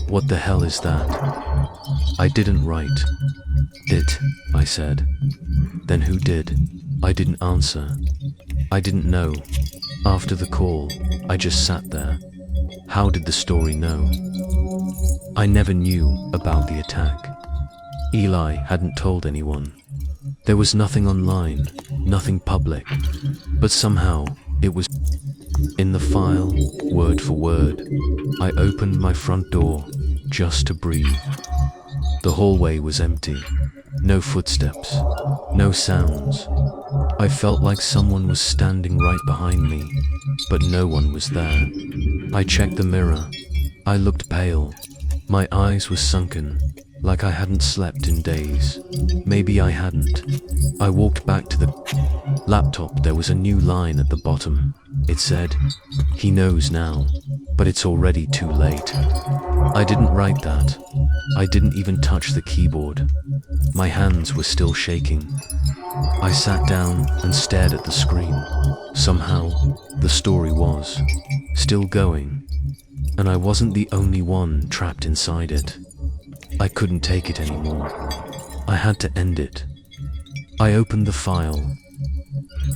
"What the hell is that?" "I didn't write it," I said. "Then who did?" I didn't answer. I didn't know. After the call, I just sat there. How did the story know? I never knew about the attack. Eli hadn't told anyone. There was nothing online, nothing public, but somehow it was in the file, word for word. I opened my front door just to breathe. The hallway was empty. No footsteps, no sounds. I felt like someone was standing right behind me, but no one was there. I checked the mirror. I looked pale. My eyes were sunken, like I hadn't slept in days. Maybe I hadn't. I walked back to the laptop. There was a new line at the bottom. It said, "He knows now, but it's already too late." I didn't write that. I didn't even touch the keyboard. My hands were still shaking. I sat down and stared at the screen. Somehow, the story was still going, and I wasn't the only one trapped inside it. I couldn't take it anymore. I had to end it. I opened the file.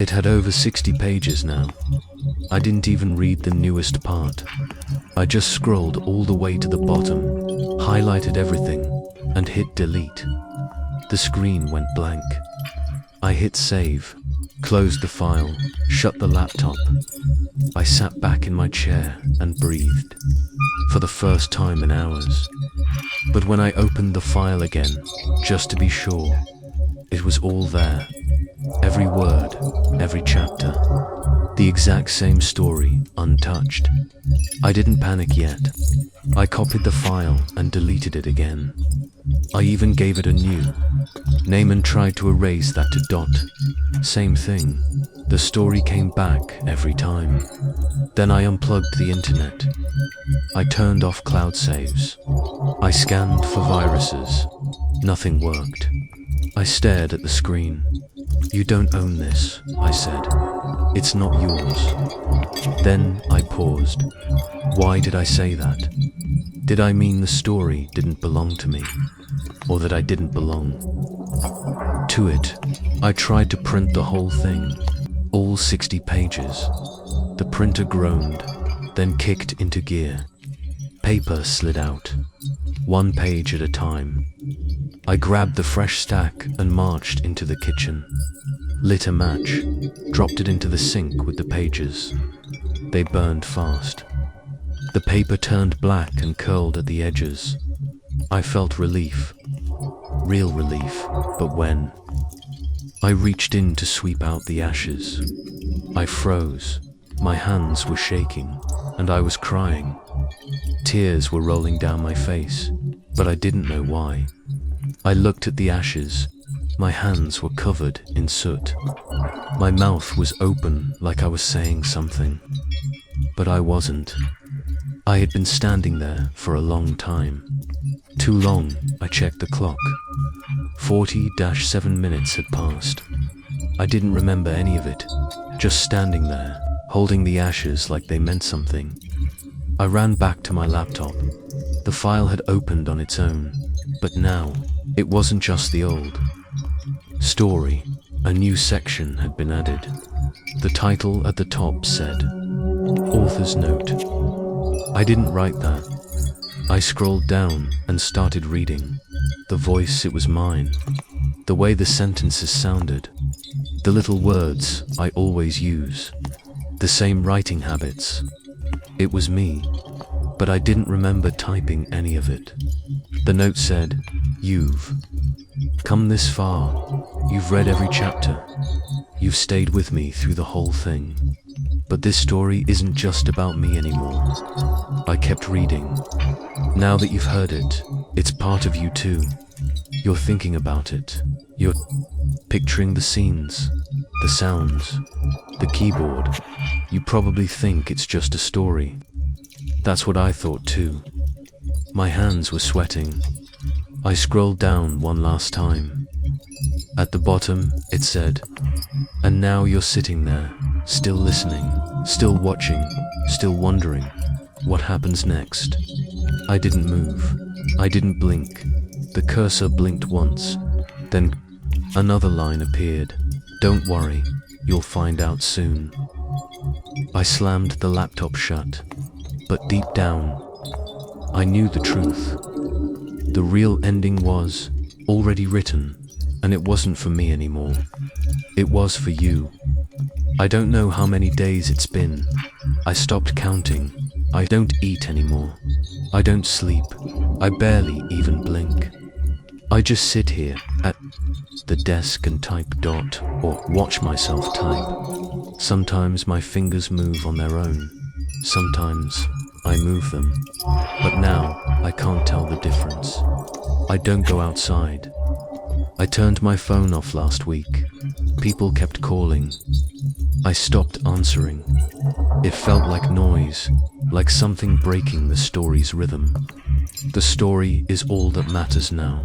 It had over 60 pages now. I didn't even read the newest part. I just scrolled all the way to the bottom, highlighted everything, and hit delete. The screen went blank. I hit save, closed the file, shut the laptop. I sat back in my chair and breathed, for the first time in hours. But when I opened the file again, just to be sure, it was all there. Every word, every chapter. The exact same story, untouched. I didn't panic yet. I copied the file and deleted it again. I even gave it a new name and tried to erase that to dot. Same thing. The story came back every time. Then I unplugged the internet. I turned off cloud saves. I scanned for viruses. Nothing worked. I stared at the screen. "You don't own this," I said. "It's not yours." Then I paused. Why did I say that? Did I mean the story didn't belong to me? Or that I didn't belong to it? I tried to print the whole thing, all 60 pages. The printer groaned, then kicked into gear. Paper slid out, 1 page at a time. I grabbed the fresh stack and marched into the kitchen. lit a match, dropped it into the sink with the pages. They burned fast. The paper turned black and curled at the edges. I felt relief. Real relief, but when? I reached in to sweep out the ashes. I froze. My hands were shaking, and I was crying. Tears were rolling down my face, but I didn't know why. I looked at the ashes. My hands were covered in soot. My mouth was open like I was saying something, but I wasn't. I had been standing there for a long time. Too long, I checked the clock. 40-7 minutes had passed. I didn't remember any of it, just standing there, holding the ashes like they meant something. I ran back to my laptop. The file had opened on its own, but now, it wasn't just the old story. A new section had been added. The title at the top said, Author's Note. I didn't write that. I scrolled down and started reading. The voice, it was mine. The way the sentences sounded. The little words I always use. The same writing habits. It was me, but I didn't remember typing any of it. The note said, You've come this far. You've read every chapter. You've stayed with me through the whole thing. But this story isn't just about me anymore. I kept reading. Now that you've heard it, it's part of you too. You're thinking about it. You're picturing the scenes, the sounds, the keyboard. You probably think it's just a story. That's what I thought too. My hands were sweating. I scrolled down one last time. At the bottom, it said, And now you're sitting there, still listening, still watching, still wondering, what happens next? I didn't move. I didn't blink. The cursor blinked once. Then another line appeared. Don't worry, you'll find out soon. I slammed the laptop shut, but deep down, I knew the truth. The real ending was already written, and it wasn't for me anymore. It was for you. I don't know how many days it's been. I stopped counting. I don't eat anymore. I don't sleep. I barely even blink. I just sit here at the desk and type dot or watch myself type. Sometimes my fingers move on their own. Sometimes I move them. But now I can't tell the difference. I don't go outside. I turned my phone off last week. People kept calling. I stopped answering. It felt like noise, like something breaking the story's rhythm. The story is all that matters now.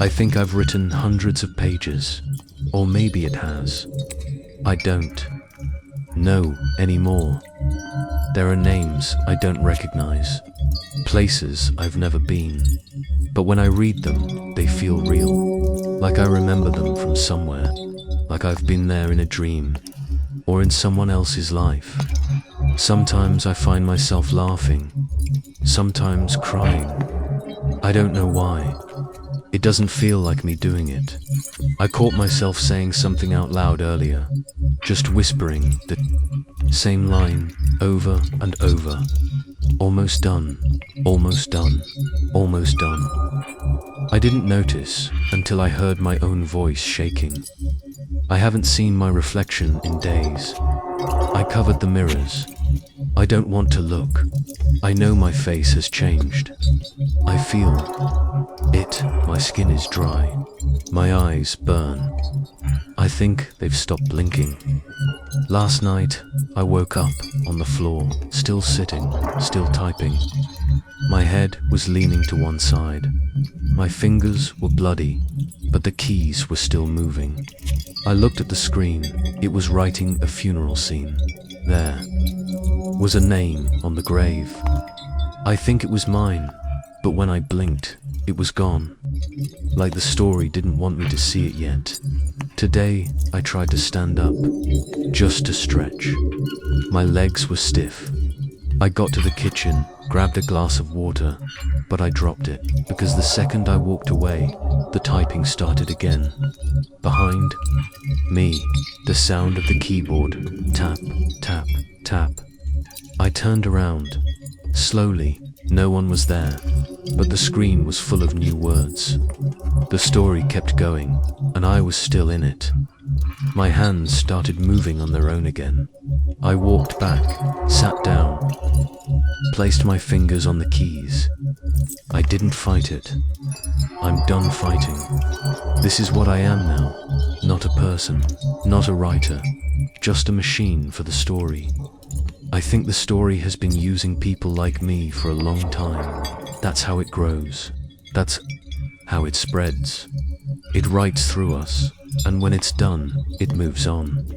I think I've written hundreds of pages, or maybe it has. I don't know anymore. There are names I don't recognize, places I've never been. But when I read them, they feel real, like I remember them from somewhere, like I've been there in a dream, or in someone else's life. Sometimes I find myself laughing, sometimes crying. I don't know why. It doesn't feel like me doing it. I caught myself saying something out loud earlier, just whispering the same line over and over. Almost done, almost done, almost done. I didn't notice until I heard my own voice shaking. I haven't seen my reflection in days. I covered the mirrors. I don't want to look. I know my face has changed. I feel it. My skin is dry. My eyes burn. I think they've stopped blinking. Last night, I woke up on the floor, still sitting, still typing. My head was leaning to one side. My fingers were bloody, but the keys were still moving. I looked at the screen. It was writing a funeral scene. There was a name on the grave. I think it was mine, but when I blinked, it was gone. Like the story didn't want me to see it yet. Today, I tried to stand up, just to stretch. My legs were stiff. I got to the kitchen, grabbed a glass of water, but I dropped it because the second I walked away, the typing started again. Behind me, the sound of the keyboard, tap, tap, tap. I turned around. Slowly, no one was there, but the screen was full of new words. The story kept going, and I was still in it. My hands started moving on their own again. I walked back, sat down, placed my fingers on the keys. I didn't fight it. I'm done fighting. This is what I am now. Not a person, not a writer, just a machine for the story. I think the story has been using people like me for a long time. That's how it grows. That's how it spreads. It writes through us, and when it's done, it moves on.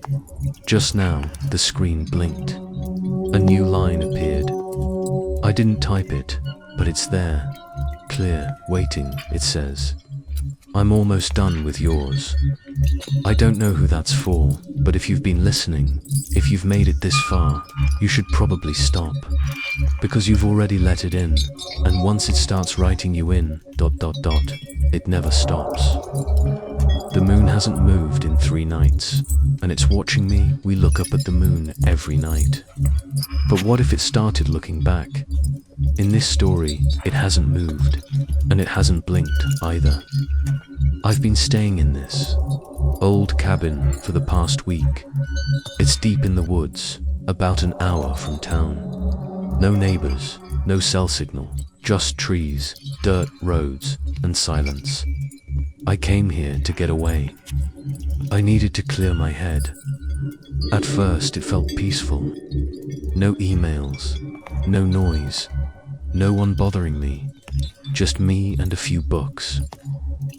Just now, the screen blinked. A new line appeared. I didn't type it, but it's there. Clear, waiting, it says. I'm almost done with yours. I don't know who that's for, but if you've been listening, if you've made it this far, you should probably stop. Because you've already let it in, and once it starts writing you in, ... it never stops. The moon hasn't moved in 3 nights, and it's watching me. We look up at the moon every night. But what if it started looking back? In this story, it hasn't moved, and it hasn't blinked either. I've been staying in this old cabin for the past week. It's deep in the woods, about an hour from town. No neighbors, no cell signal, just trees, dirt roads, and silence. I came here to get away. I needed to clear my head. At first it felt peaceful. No emails, no noise, no one bothering me, just me and a few books.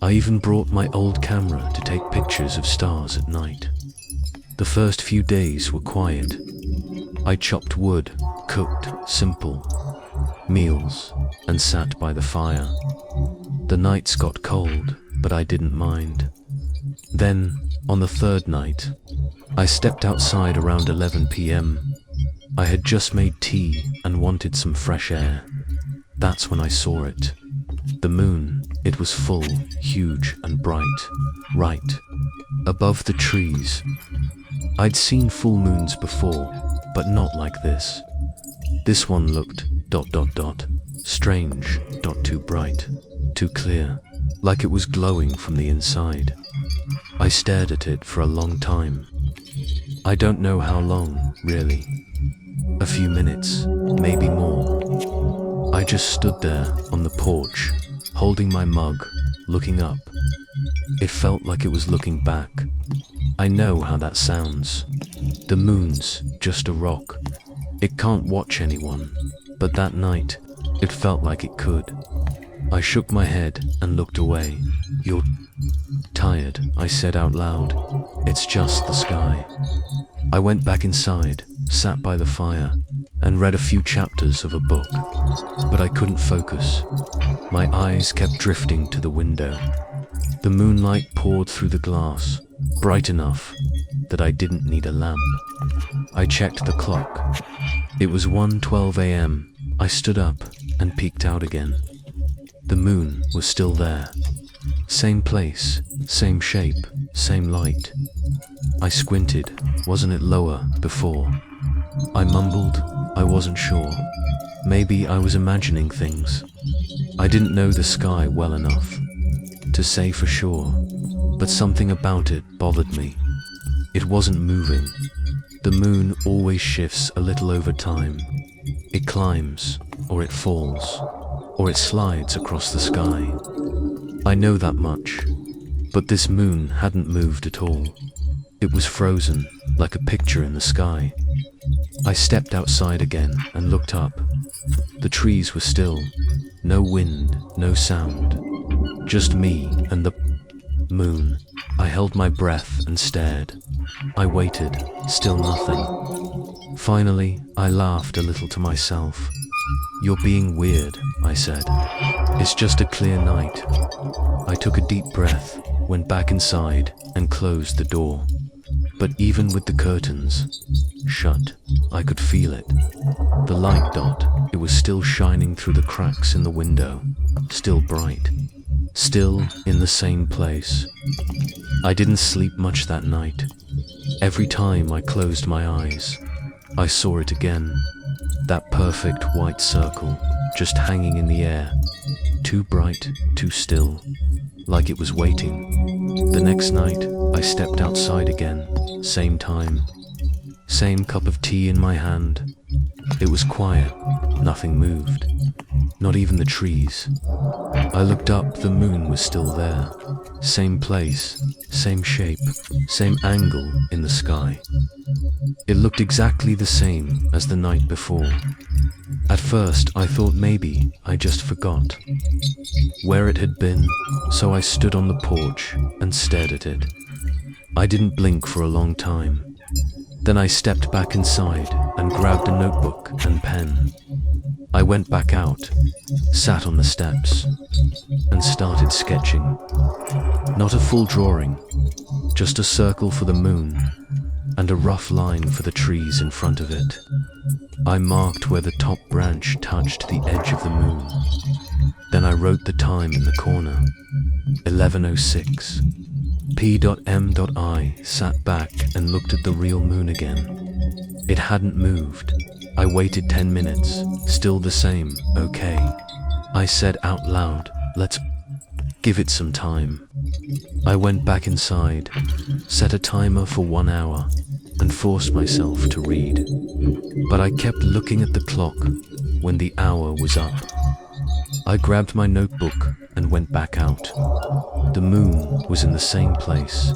I even brought my old camera to take pictures of stars at night. The first few days were quiet. I chopped wood, cooked simple meals, and sat by the fire. The nights got cold, but I didn't mind. Then, on the 3rd night, I stepped outside around 11 p.m. I had just made tea and wanted some fresh air. That's when I saw it. The moon, it was full, huge and bright, right above the trees. I'd seen full moons before, but not like this. This one looked ... strange, too bright, too clear, like it was glowing from the inside. I stared at it for a long time. I don't know how long, really. A few minutes, maybe more. I just stood there on the porch, holding my mug, looking up. It felt like it was looking back. I know how that sounds. The moon's just a rock. It can't watch anyone, but that night, it felt like it could. I shook my head and looked away. You're tired, I said out loud. It's just the sky. I went back inside, sat by the fire, and read a few chapters of a book, but I couldn't focus. My eyes kept drifting to the window. The moonlight poured through the glass, bright enough that I didn't need a lamp. I checked the clock. It was 1:12 a.m. I stood up and peeked out again. The moon was still there. Same place, same shape, same light. I squinted. Wasn't it lower before? I mumbled. I wasn't sure. Maybe I was imagining things. I didn't know the sky well enough to say for sure, but something about it bothered me. It wasn't moving. The moon always shifts a little over time. It climbs, or it falls, or it slides across the sky. I know that much, but this moon hadn't moved at all. It was frozen, like a picture in the sky. I stepped outside again and looked up. The trees were still. No wind, no sound. Just me and the moon. I held my breath and stared. I waited, still nothing. Finally, I laughed a little to myself. You're being weird, I said. It's just a clear night. I took a deep breath, went back inside, and closed the door. But even with the curtains shut, I could feel it. The light dot, it was still shining through the cracks in the window, still bright, still in the same place. I didn't sleep much that night. Every time I closed my eyes, I saw it again. That perfect white circle, just hanging in the air, too bright, too still, like it was waiting. The next night, I stepped outside again, same time, same cup of tea in my hand. It was quiet, nothing moved, not even the trees. I looked up, the moon was still there. Same place, same shape, same angle in the sky. It looked exactly the same as the night before. At first, I thought maybe I just forgot where it had been, so I stood on the porch and stared at it. I didn't blink for a long time. Then I stepped back inside and grabbed a notebook and pen. I went back out, sat on the steps, and started sketching. Not a full drawing, just a circle for the moon and a rough line for the trees in front of it. I marked where the top branch touched the edge of the moon. Then I wrote the time in the corner, 11:06. P.M.I. sat back and looked at the real moon again. It hadn't moved. I waited 10 minutes, still the same, okay. I said out loud, let's give it some time. I went back inside, set a timer for 1 hour, and forced myself to read. But I kept looking at the clock when the hour was up. I grabbed my notebook and went back out. The moon was in the same place.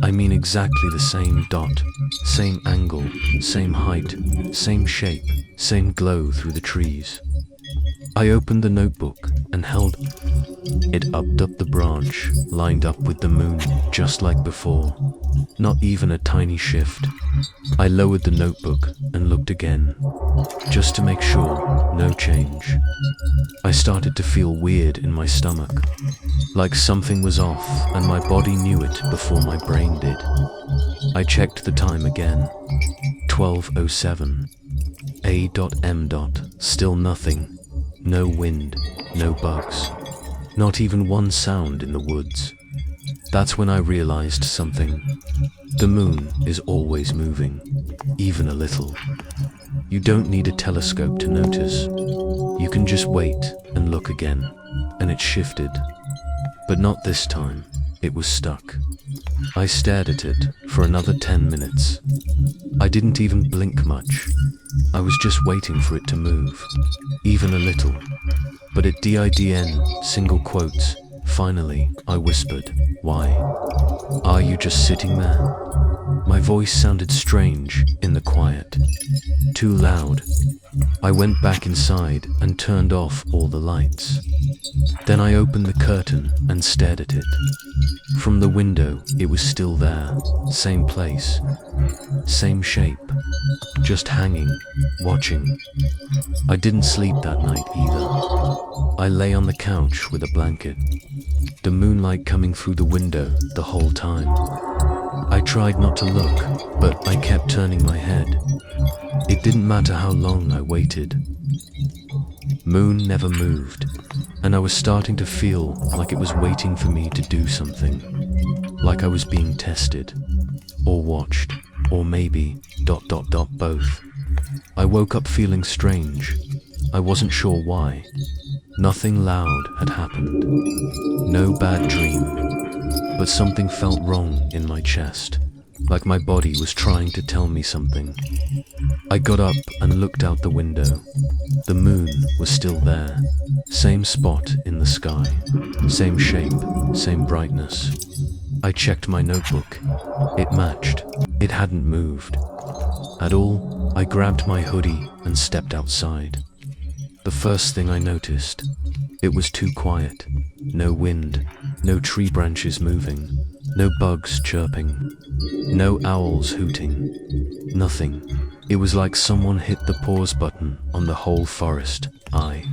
I mean exactly the same dot, same angle, same height, same shape, same glow through the trees. I opened the notebook and held it up the branch, lined up with the moon, just like before. Not even a tiny shift. I lowered the notebook and looked again, just to make sure, no change. I started to feel weird in my stomach, like something was off and my body knew it before my brain did. I checked the time again, 12:07. A.M. Still nothing. No wind, no bugs, not even one sound in the woods. That's when I realized something. The moon is always moving, even a little. You don't need a telescope to notice. You can just wait and look again, and it shifted. But not this time. It was stuck. I stared at it for another 10 minutes. I didn't even blink much. I was just waiting for it to move, even a little. But it didn't, single quotes. Finally, I whispered, "Why? Are you just sitting there?" My voice sounded strange in the quiet, too loud. I went back inside and turned off all the lights. Then I opened the curtain and stared at it. From the window, it was still there, same place, same shape, just hanging, watching. I didn't sleep that night either. I lay on the couch with a blanket, the moonlight coming through the window the whole time. I tried not to look, but I kept turning my head. It didn't matter how long I waited. Moon never moved, and I was starting to feel like it was waiting for me to do something. Like I was being tested, or watched, or maybe ... both. I woke up feeling strange. I wasn't sure why. Nothing loud had happened. No bad dream. But something felt wrong in my chest, like my body was trying to tell me something. I got up and looked out the window. The moon was still there, same spot in the sky, same shape, same brightness. I checked my notebook. It matched. It hadn't moved at all. I grabbed my hoodie and stepped outside. The first thing I noticed, it was too quiet. No wind, no tree branches moving, no bugs chirping, no owls hooting, nothing. It was like someone hit the pause button on the whole forest. I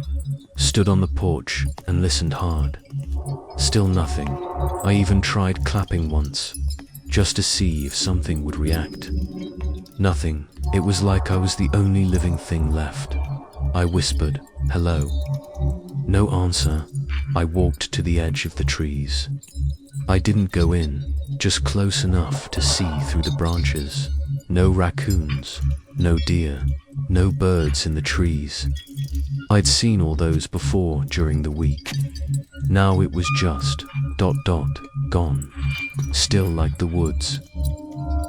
stood on the porch and listened hard. Still nothing. I even tried clapping once, just to see if something would react. Nothing. It was like I was the only living thing left. I whispered, "Hello." No answer. I walked to the edge of the trees. I didn't go in, just close enough to see through the branches. No raccoons, no deer, no birds in the trees. I'd seen all those before during the week. Now it was just ... gone. Still like the woods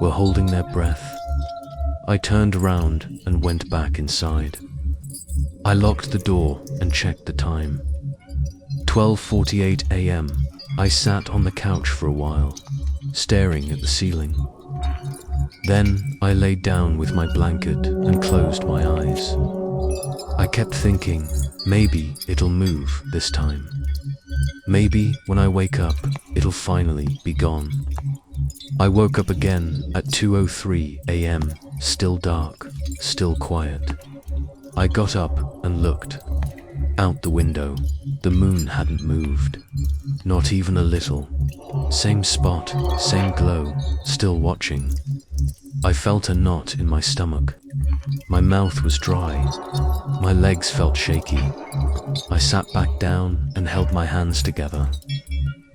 were holding their breath. I turned around and went back inside. I locked the door and checked the time. 12:48 a.m. I sat on the couch for a while, staring at the ceiling. Then I laid down with my blanket and closed my eyes. I kept thinking, maybe it'll move this time. Maybe when I wake up, it'll finally be gone. I woke up again at 2:03 a.m., still dark, still quiet. I got up and looked. Out the window, the moon hadn't moved. Not even a little. Same spot, same glow, still watching. I felt a knot in my stomach. My mouth was dry. My legs felt shaky. I sat back down and held my hands together.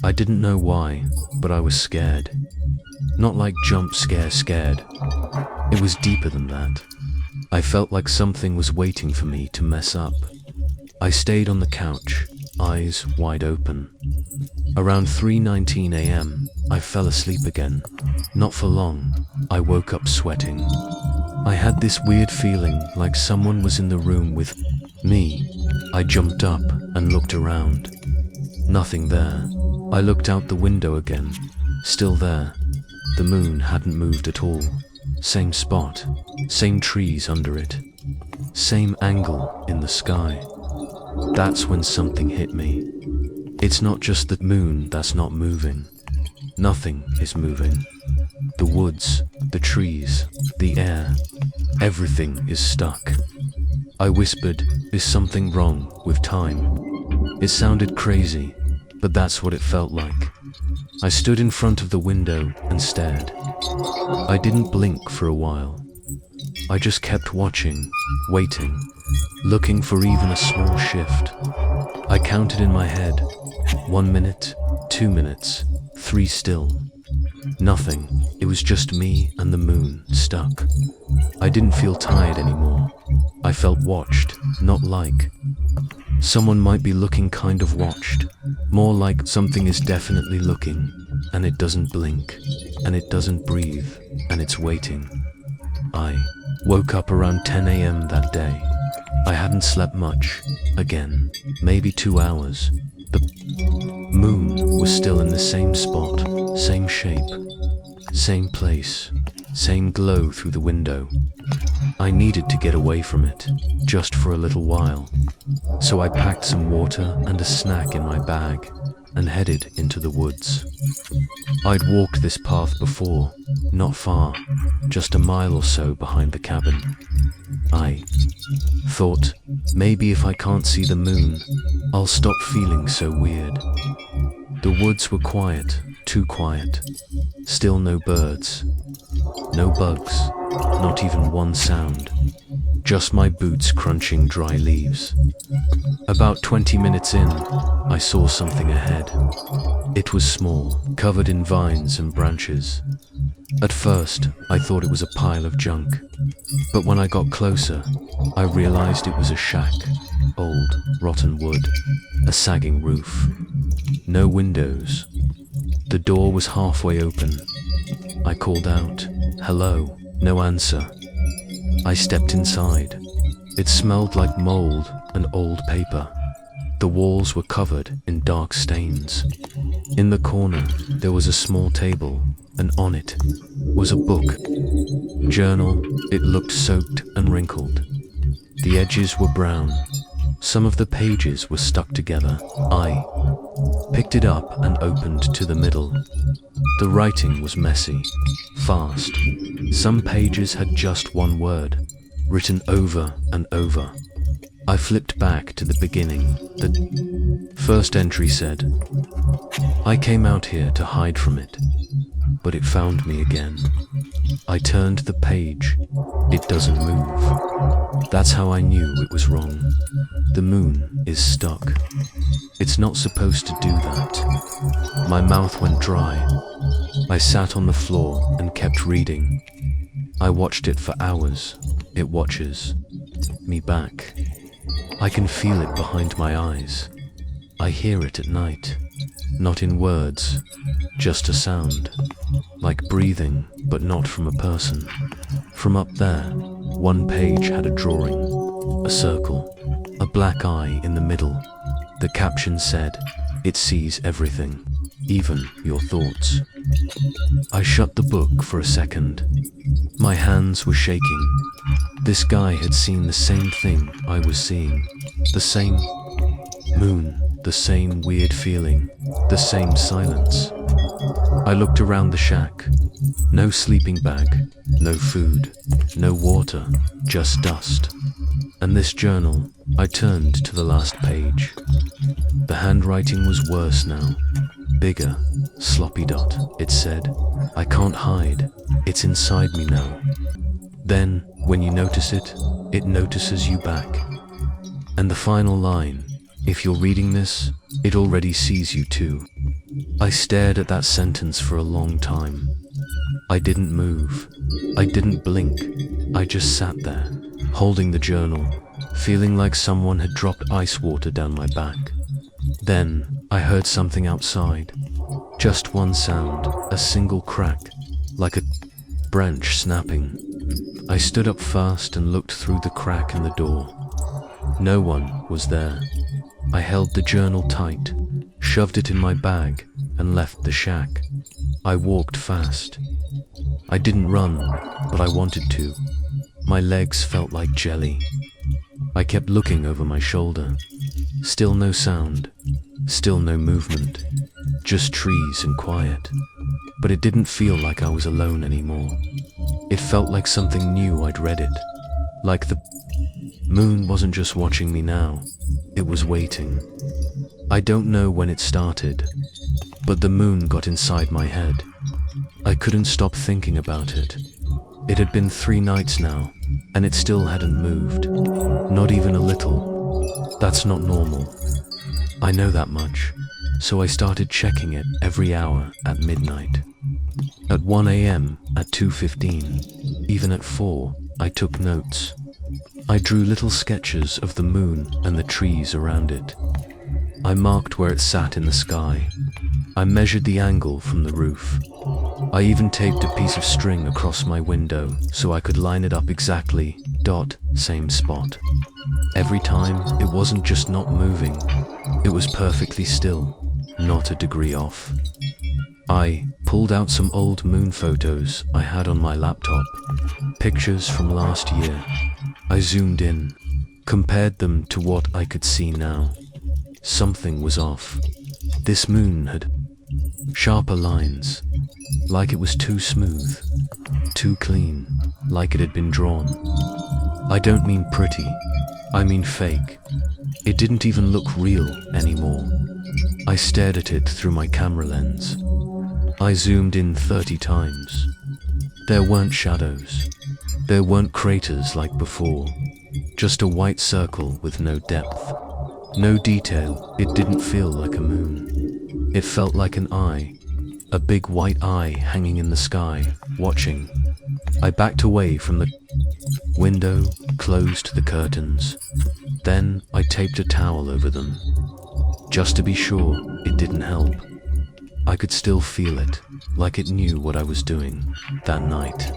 I didn't know why, but I was scared. Not like jump scare scared. It was deeper than that. I felt like something was waiting for me to mess up. I stayed on the couch, eyes wide open. Around 3:19 a.m., I fell asleep again. Not for long, I woke up sweating. I had this weird feeling like someone was in the room with me. I jumped up and looked around. Nothing there. I looked out the window again. Still there. The moon hadn't moved at all. Same spot, same trees under it, same angle in the sky. That's when something hit me. It's not just the moon that's not moving. Nothing is moving. The woods, the trees, the air, everything is stuck. I whispered, "Is something wrong with time?" It sounded crazy, but that's what it felt like. I stood in front of the window and stared. I didn't blink for a while. I just kept watching, waiting, looking for even a small shift. I counted in my head. 1 minute, 2 minutes, 3 still. Nothing. It was just me and the moon, stuck. I didn't feel tired anymore. I felt watched, not like someone might be looking, kind of watched. More like something is definitely looking, and it doesn't blink, and it doesn't breathe, and it's waiting. I woke up around 10 a.m. that day. I hadn't slept much. Again, maybe 2 hours. The moon was still in the same spot, same shape, same place, same glow through the window. I needed to get away from it, just for a little while. So I packed some water and a snack in my bag and headed into the woods. I'd walked this path before, not far, just a mile or so behind the cabin. I thought, maybe if I can't see the moon, I'll stop feeling so weird. The woods were quiet, too quiet. Still no birds, no bugs, not even one sound. Just my boots crunching dry leaves. About 20 minutes in, I saw something ahead. It was small, covered in vines and branches. At first, I thought it was a pile of junk. But when I got closer, I realized it was a shack. Old, rotten wood, a sagging roof. No windows. The door was halfway open. I called out, "Hello," no answer. I stepped inside. It smelled like mold and old paper. The walls were covered in dark stains. In the corner, there was a small table, and on it was a book. Journal. It looked soaked and wrinkled. The edges were brown. Some of the pages were stuck together. I picked it up and opened to the middle. The writing was messy, fast. Some pages had just one word, written over and over. I flipped back to the beginning. The first entry said, "I came out here to hide from it, but it found me again." I turned the page. It doesn't move. That's how I knew it was wrong. The moon is stuck. It's not supposed to do that. My mouth went dry. I sat on the floor and kept reading. I watched it for hours. It watches me back. I can feel it behind my eyes. I hear it at night. Not in words, just a sound. Like breathing, but not from a person. From up there, one page had a drawing, a circle, a black eye in the middle. The caption said, "It sees everything, even your thoughts." I shut the book for a second. My hands were shaking. This guy had seen the same thing I was seeing. The same moon, the same weird feeling, the same silence. I looked around the shack. No sleeping bag, no food, no water, just dust. And this journal, I turned to the last page. The handwriting was worse now. Bigger, sloppy dot, it said. "I can't hide, it's inside me now." Then, when you notice it, it notices you back. And the final line, "If you're reading this, it already sees you too." I stared at that sentence for a long time. I didn't move. I didn't blink. I just sat there, holding the journal, feeling like someone had dropped ice water down my back. Then, I heard something outside. Just one sound, a single crack, like a branch snapping. I stood up fast and looked through the crack in the door. No one was there. I held the journal tight, shoved it in my bag, and left the shack. I walked fast. I didn't run, but I wanted to. My legs felt like jelly. I kept looking over my shoulder. Still no sound, still no movement, just trees and quiet. But it didn't feel like I was alone anymore. It felt like something new. I'd read it. Like the moon wasn't just watching me now, it was waiting. I don't know when it started, but the moon got inside my head. I couldn't stop thinking about it. It had been 3 nights now, and it still hadn't moved. Not even a little. That's not normal. I know that much, so I started checking it every hour at midnight. At 1 a.m., at 2:15, even at 4, I took notes. I drew little sketches of the moon and the trees around it. I marked where it sat in the sky. I measured the angle from the roof. I even taped a piece of string across my window so I could line it up exactly, same spot. Every time, it wasn't just not moving. It was perfectly still, not a degree off. I pulled out some old moon photos I had on my laptop, pictures from last year. I zoomed in, compared them to what I could see now. Something was off. This moon had sharper lines, like it was too smooth, too clean, like it had been drawn. I don't mean pretty, I mean fake. It didn't even look real anymore. I stared at it through my camera lens. I zoomed in 30 times. There weren't shadows. There weren't craters like before. Just a white circle with no depth. No detail. It didn't feel like a moon. It felt like an eye. A big white eye hanging in the sky, watching. I backed away from the window, closed the curtains. Then I taped a towel over them. Just to be sure, it didn't help. I could still feel it, like it knew what I was doing that night.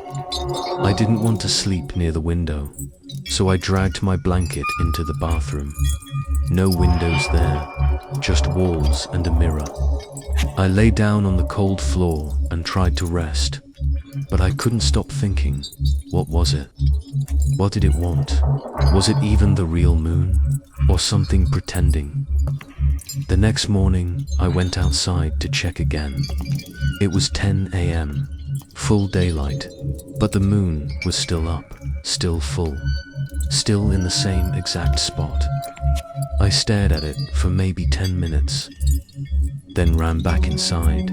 I didn't want to sleep near the window, so I dragged my blanket into the bathroom. No windows there, just walls and a mirror. I lay down on the cold floor and tried to rest, but I couldn't stop thinking. What was it? What did it want? Was it even the real moon, or something pretending? The next morning, I went outside to check again. It was 10 a.m., full daylight, but the moon was still up, still full, still in the same exact spot. I stared at it for maybe 10 minutes, then ran back inside.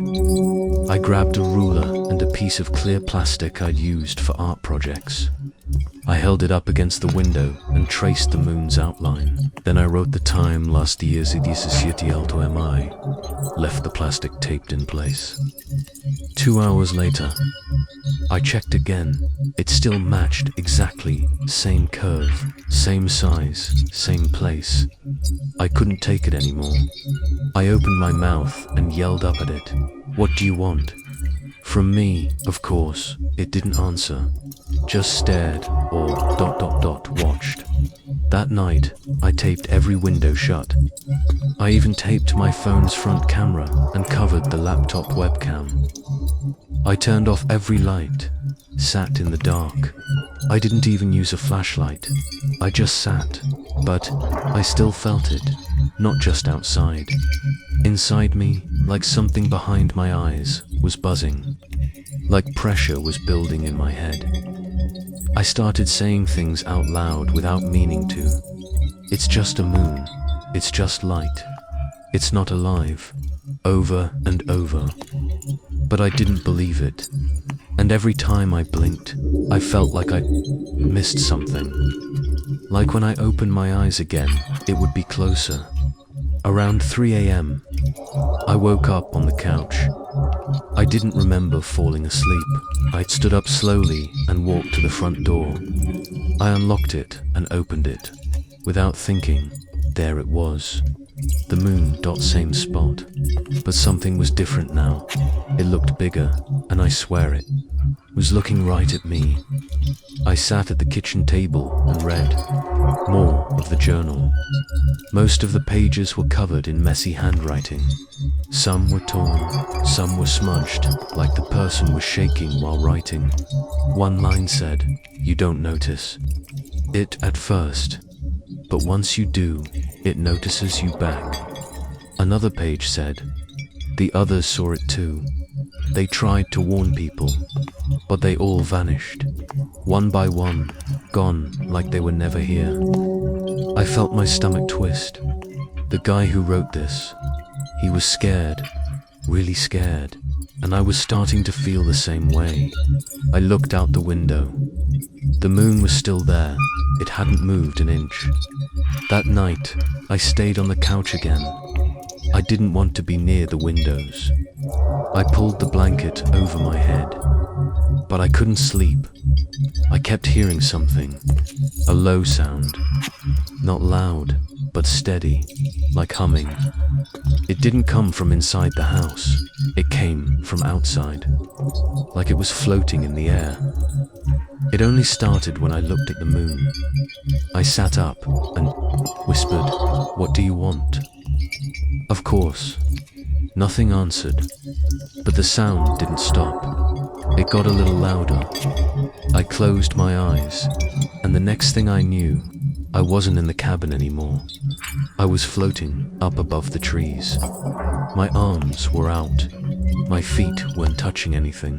I grabbed a ruler and a piece of clear plastic I'd used for art projects. I held it up against the window and traced the moon's outline. Then I wrote the time last year's 17 Alto MI, left the plastic taped in place. 2 hours later, I checked again. It still matched exactly, same curve, same size, same place. I couldn't take it anymore. I opened my mouth and yelled up at it. "What do you want?" From me, of course, it didn't answer, just stared or ... watched. That night, I taped every window shut. I even taped my phone's front camera and covered the laptop webcam. I turned off every light, sat in the dark. I didn't even use a flashlight. I just sat, but I still felt it, not just outside. Inside me, like something behind my eyes, was buzzing, like pressure was building in my head. I started saying things out loud without meaning to. It's just a moon. It's just light. It's not alive. Over and over. But I didn't believe it. And every time I blinked, I felt like I missed something. Like when I opened my eyes again, it would be closer. Around 3 a.m., I woke up on the couch. I didn't remember falling asleep. I stood up slowly and walked to the front door. I unlocked it and opened it. Without thinking, there it was. The moon, same spot. But something was different now. It looked bigger, and I swear it was looking right at me. I sat at the kitchen table and read more of the journal. Most of the pages were covered in messy handwriting. Some were torn, some were smudged, like the person was shaking while writing. One line said, "You don't notice it at first, but once you do, it notices you back." Another page said, "The others saw it too. They tried to warn people, but they all vanished. One by one, gone like they were never here." I felt my stomach twist. The guy who wrote this, he was scared, really scared, and I was starting to feel the same way. I looked out the window. The moon was still there. It hadn't moved an inch. That night, I stayed on the couch again. I didn't want to be near the windows. I pulled the blanket over my head, but I couldn't sleep. I kept hearing something, a low sound, not loud, but steady, like humming. It didn't come from inside the house. It came from outside, like it was floating in the air. It only started when I looked at the moon. I sat up and whispered, "What do you want?" Of course, nothing answered, but the sound didn't stop. It got a little louder. I closed my eyes, and the next thing I knew, I wasn't in the cabin anymore. I was floating up above the trees. My arms were out. My feet weren't touching anything.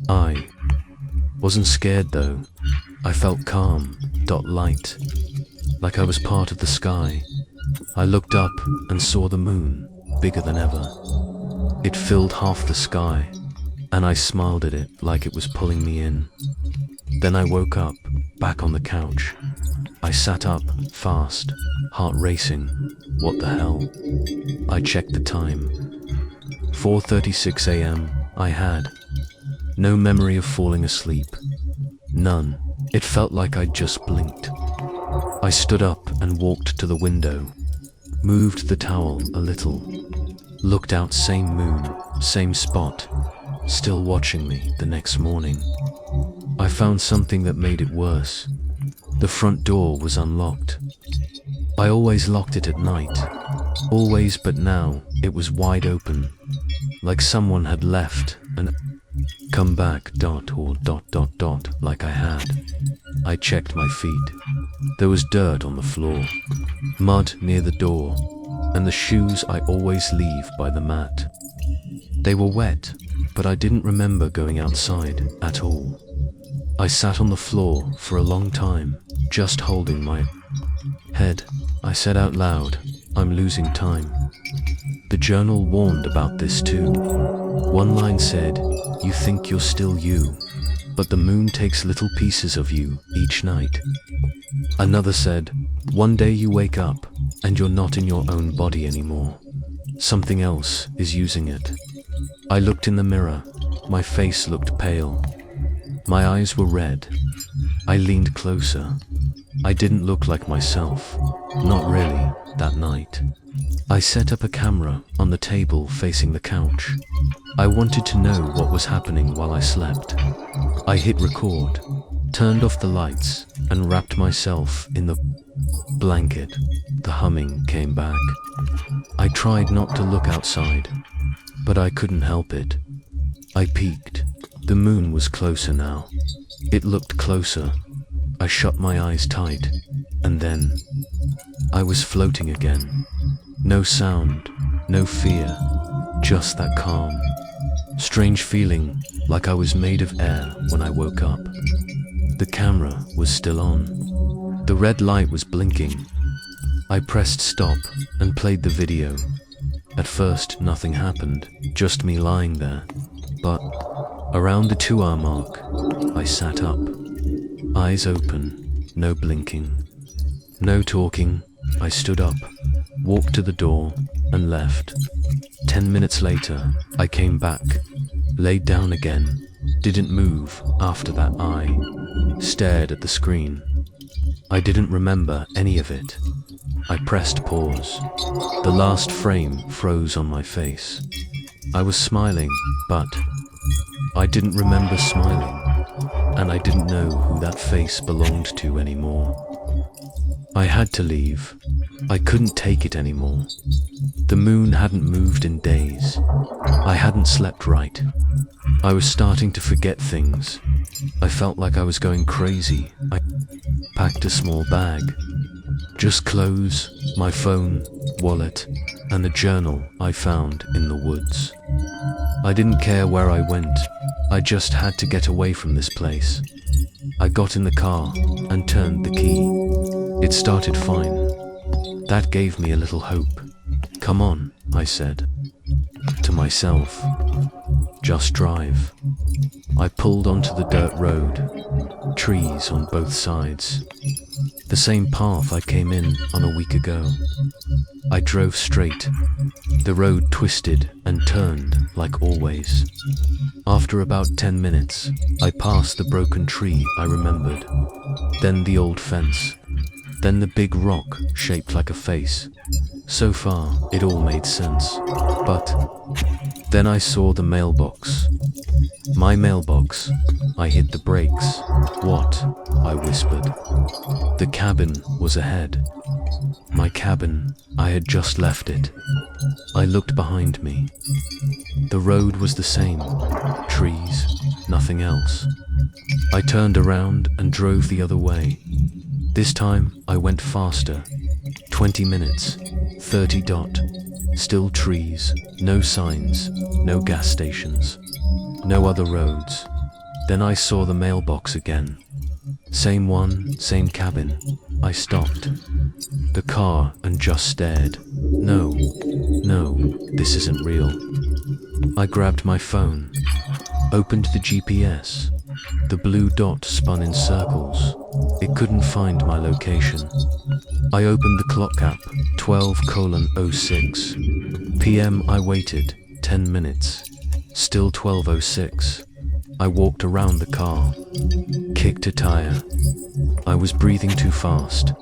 I wasn't scared though. I felt calm, light, like I was part of the sky. I looked up and saw the moon, bigger than ever. It filled half the sky, and I smiled at it like it was pulling me in. Then I woke up, back on the couch. I sat up, fast, heart racing. What the hell? I checked the time. 4:36 a.m. I had no memory of falling asleep. None. It felt like I'd just blinked. I stood up and walked to the window, moved the towel a little, looked out, same moon, same spot, still watching me the next morning. I found something that made it worse. The front door was unlocked. I always locked it at night, always, but now it was wide open, like someone had left and come back, like I had. I checked my feet. There was dirt on the floor, mud near the door, and the shoes I always leave by the mat. They were wet, but I didn't remember going outside at all. I sat on the floor for a long time, just holding my head. I said out loud, "I'm losing time." The journal warned about this too. One line said, "You think you're still you, but the moon takes little pieces of you each night." Another said, "One day you wake up and you're not in your own body anymore. Something else is using it." I looked in the mirror. My face looked pale. My eyes were red. I leaned closer. I didn't look like myself. Not really, that night. I set up a camera on the table facing the couch. I wanted to know what was happening while I slept. I hit record, turned off the lights, and wrapped myself in the blanket. The humming came back. I tried not to look outside, but I couldn't help it. I peeked. The moon was closer now. It looked closer. I shut my eyes tight, and then I was floating again. No sound, no fear, just that calm, strange feeling like I was made of air when I woke up. The camera was still on. The red light was blinking. I pressed stop and played the video. At first, nothing happened, just me lying there. But around the 2-hour mark, I sat up. Eyes open, no blinking, no talking. I stood up, walked to the door, and left. 10 minutes later, I came back, laid down again, didn't move after that. I stared at the screen. I didn't remember any of it. I pressed pause. The last frame froze on my face. I was smiling, but I didn't remember smiling, and I didn't know who that face belonged to anymore. I had to leave. I couldn't take it anymore. The moon hadn't moved in days. I hadn't slept right. I was starting to forget things. I felt like I was going crazy. I packed a small bag. Just clothes, my phone, wallet, and a journal I found in the woods. I didn't care where I went. I just had to get away from this place. I got in the car and turned the key. It started fine. That gave me a little hope. "Come on," I said to myself. "Just drive." I pulled onto the dirt road. Trees on both sides. The same path I came in on a week ago. I drove straight. The road twisted and turned like always. After about 10 minutes, I passed the broken tree I remembered. Then the old fence. Then the big rock shaped like a face. So far, it all made sense. But then I saw the mailbox. My mailbox. I hit the brakes. "What?" I whispered. The cabin was ahead. My cabin. I had just left it. I looked behind me. The road was the same. Trees, nothing else. I turned around and drove the other way. This time I went faster. 20 minutes, 30 dot. Still trees, no signs, no gas stations, no other roads. Then I saw the mailbox again. Same one, same cabin. I stopped the car and just stared. No, this isn't real. I grabbed my phone, opened the GPS. The blue dot spun in circles. It couldn't find my location. I opened the clock app, 12:06 p.m. I waited 10 minutes. Still 12:06. I walked around the car, kicked a tire. I was breathing too fast.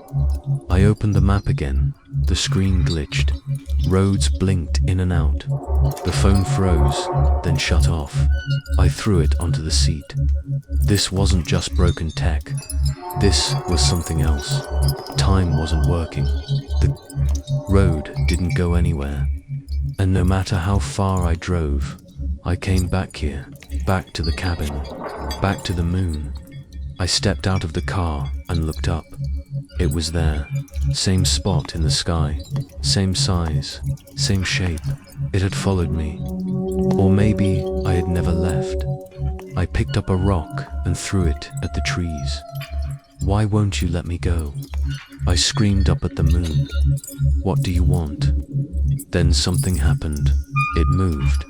I opened the map again. The screen glitched. Roads blinked in and out. The phone froze, then shut off. I threw it onto the seat. This wasn't just broken tech. This was something else. Time wasn't working. The road didn't go anywhere. And no matter how far I drove, I came back here, back to the cabin, back to the moon. I stepped out of the car and looked up. It was there, same spot in the sky, same size, same shape. It had followed me. Or maybe I had never left. I picked up a rock and threw it at the trees. "Why won't you let me go?" I screamed up at the moon. "What do you want?" Then something happened. It moved.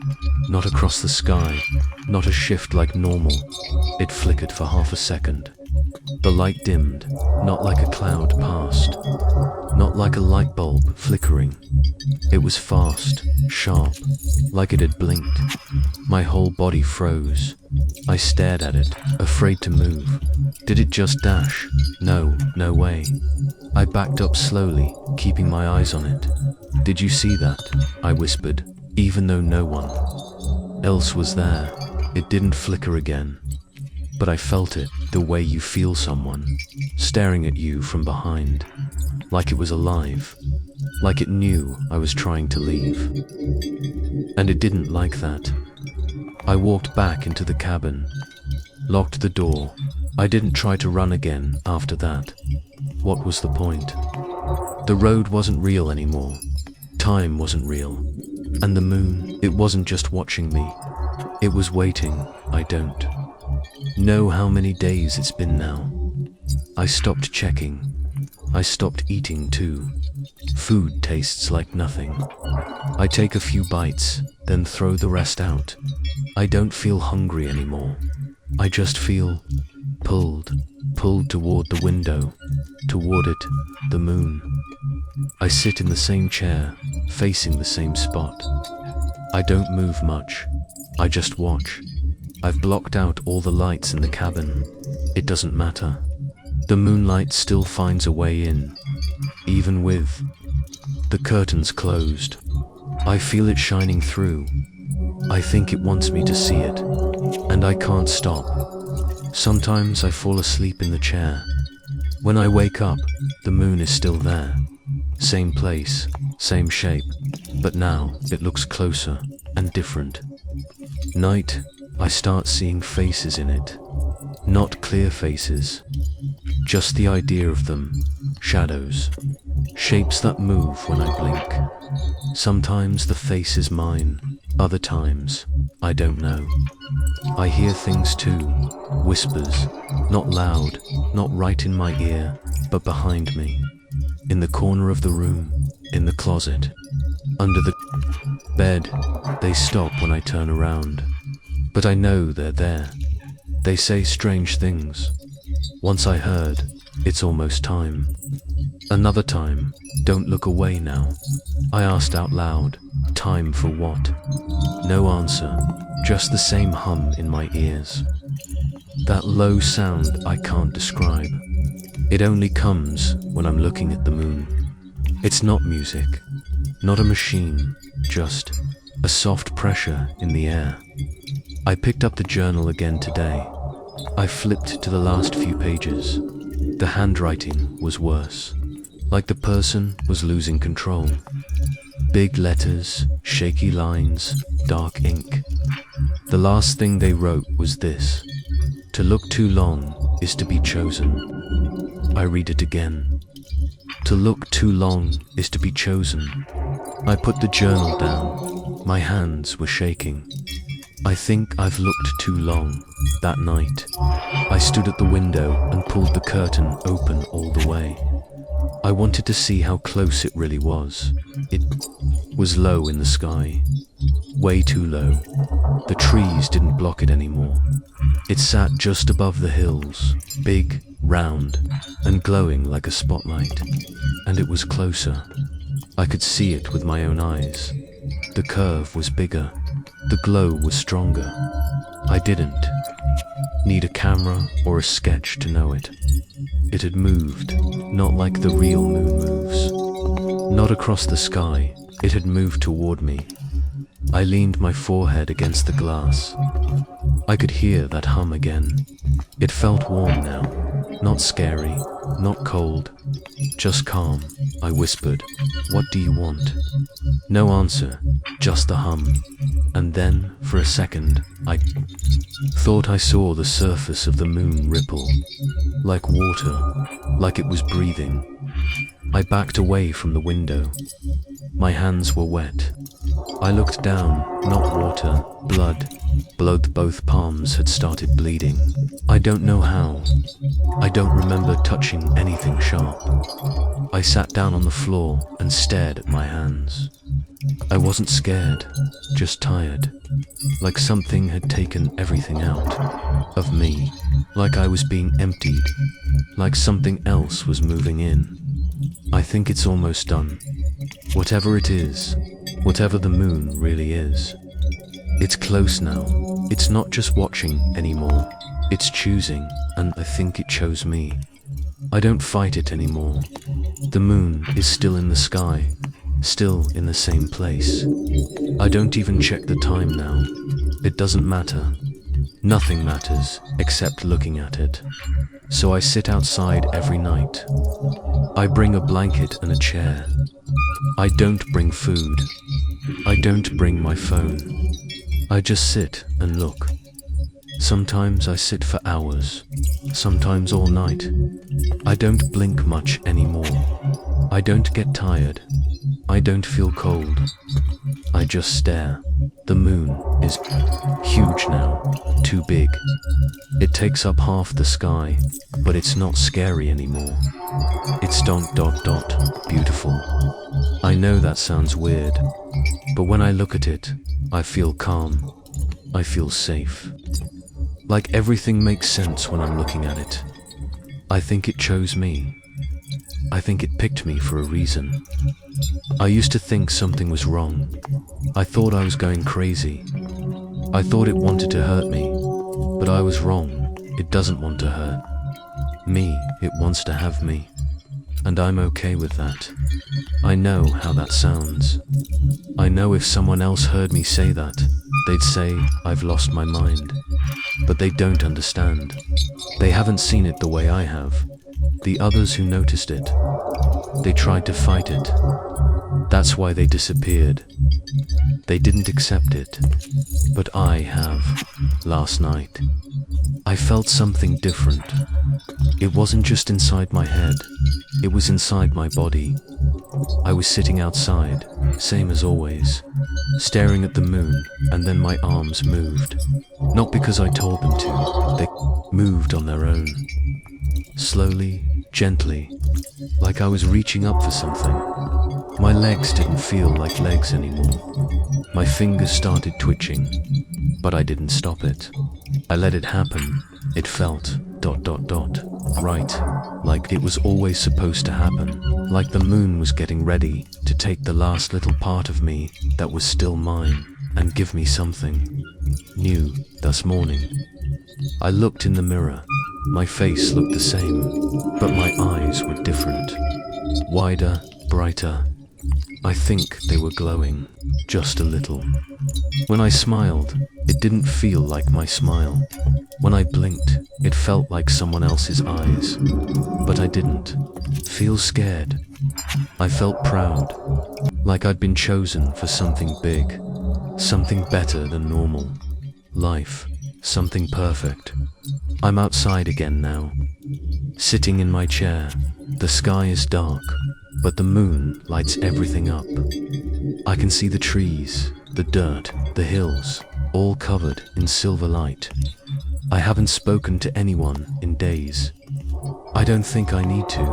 not across the sky, not a shift like normal. It flickered for half a second. The light dimmed, not like a cloud passed, not like a light bulb flickering. It was fast, sharp, like it had blinked. My whole body froze. I stared at it, afraid to move. Did it just dash? No, no way. I backed up slowly, keeping my eyes on it. Did you see that? I whispered, even though no one else was there. It didn't flicker again. But I felt it, the way you feel someone staring at you from behind, like it was alive, like it knew I was trying to leave. And it didn't like that. I walked back into the cabin, locked the door. I didn't try to run again after that. What was the point? The road wasn't real anymore. Time wasn't real. And the moon, it wasn't just watching me. It was waiting. I don't know how many days it's been now. I stopped checking. I stopped eating too. Food tastes like nothing. I take a few bites, then throw the rest out. I don't feel hungry anymore. I just feel pulled toward the window, toward it, the moon. I sit in the same chair, facing the same spot. I don't move much. I just watch. I've blocked out all the lights in the cabin. It doesn't matter. The moonlight still finds a way in, even with the curtains closed. I feel it shining through. I think it wants me to see it, and I can't stop. Sometimes I fall asleep in the chair. When I wake up, the moon is still there. Same place, same shape, but now it looks closer and different. Night, I start seeing faces in it. Not clear faces, just the idea of them, shadows, shapes that move when I blink. Sometimes the face is mine, other times, I don't know. I hear things too, whispers, not loud, not right in my ear, but behind me. In the corner of the room, in the closet, under the bed. They stop when I turn around. But I know they're there. They say strange things. Once I heard, it's almost time. Another time, don't look away now. I asked out loud, time for what? No answer, just the same hum in my ears. That low sound I can't describe. It only comes when I'm looking at the moon. It's not music, not a machine, just a soft pressure in the air. I picked up the journal again today. I flipped to the last few pages. The handwriting was worse, like the person was losing control. Big letters, shaky lines, dark ink. The last thing they wrote was this: to look too long is to be chosen. I read it again. To look too long is to be chosen. I put the journal down. My hands were shaking. I think I've looked too long. That night, I stood at the window and pulled the curtain open all the way. I wanted to see how close it really was. It was low in the sky, way too low. The trees didn't block it anymore. It sat just above the hills, big, round, and glowing like a spotlight. And it was closer. I could see it with my own eyes. The curve was bigger. The glow was stronger. I didn't need a camera or a sketch to know it. It had moved, not like the real moon moves. Not across the sky, it had moved toward me. I leaned my forehead against the glass. I could hear that hum again. It felt warm now, not scary, not cold, just calm. I whispered, "What do you want?" No answer, just the hum. And then, for a second, I thought I saw the surface of the moon ripple, like water, like it was breathing. I backed away from the window. My hands were wet. I looked down, not water, blood. Blood. Both palms had started bleeding. I don't know how. I don't remember touching anything sharp. I sat down on the floor and stared at my hands. I wasn't scared, just tired. Like something had taken everything out of me. Like I was being emptied. Like something else was moving in. I think it's almost done. Whatever it is, whatever the moon really is. It's close now. It's not just watching anymore. It's choosing, and I think it chose me. I don't fight it anymore. The moon is still in the sky, still in the same place. I don't even check the time now. It doesn't matter. Nothing matters except looking at it. So I sit outside every night. I bring a blanket and a chair. I don't bring food. I don't bring my phone. I just sit and look. Sometimes I sit for hours, sometimes all night. I don't blink much anymore. I don't get tired. I don't feel cold. I just stare. The moon is huge now, too big. It takes up half the sky, but it's not scary anymore. It's ... beautiful. I know that sounds weird, but when I look at it, I feel calm. I feel safe. Like everything makes sense when I'm looking at it. I think it chose me. I think it picked me for a reason. I used to think something was wrong. I thought I was going crazy. I thought it wanted to hurt me, but I was wrong. It doesn't want to hurt me. It wants to have me. And I'm okay with that. I know how that sounds. I know if someone else heard me say that, they'd say I've lost my mind. But they don't understand. They haven't seen it the way I have. The others who noticed it, they tried to fight it. That's why they disappeared. They didn't accept it. But I have. Last night, I felt something different. It wasn't just inside my head. It was inside my body. I was sitting outside, same as always, staring at the moon, and then my arms moved. Not because I told them to, they moved on their own. Slowly, gently, like I was reaching up for something. My legs didn't feel like legs anymore. My fingers started twitching, but I didn't stop it. I let it happen. It felt ... right, like it was always supposed to happen, like the moon was getting ready to take the last little part of me that was still mine and give me something new this morning. I looked in the mirror. My face looked the same, but my eyes were different. Wider, brighter. I think they were glowing, just a little. When I smiled, it didn't feel like my smile. When I blinked, it felt like someone else's eyes. But I didn't feel scared. I felt proud, like I'd been chosen for something big, something better than normal. Life, something perfect. I'm outside again now, sitting in my chair. The sky is dark, but the moon lights everything up. I can see the trees, the dirt, the hills, all covered in silver light. I haven't spoken to anyone in days. I don't think I need to.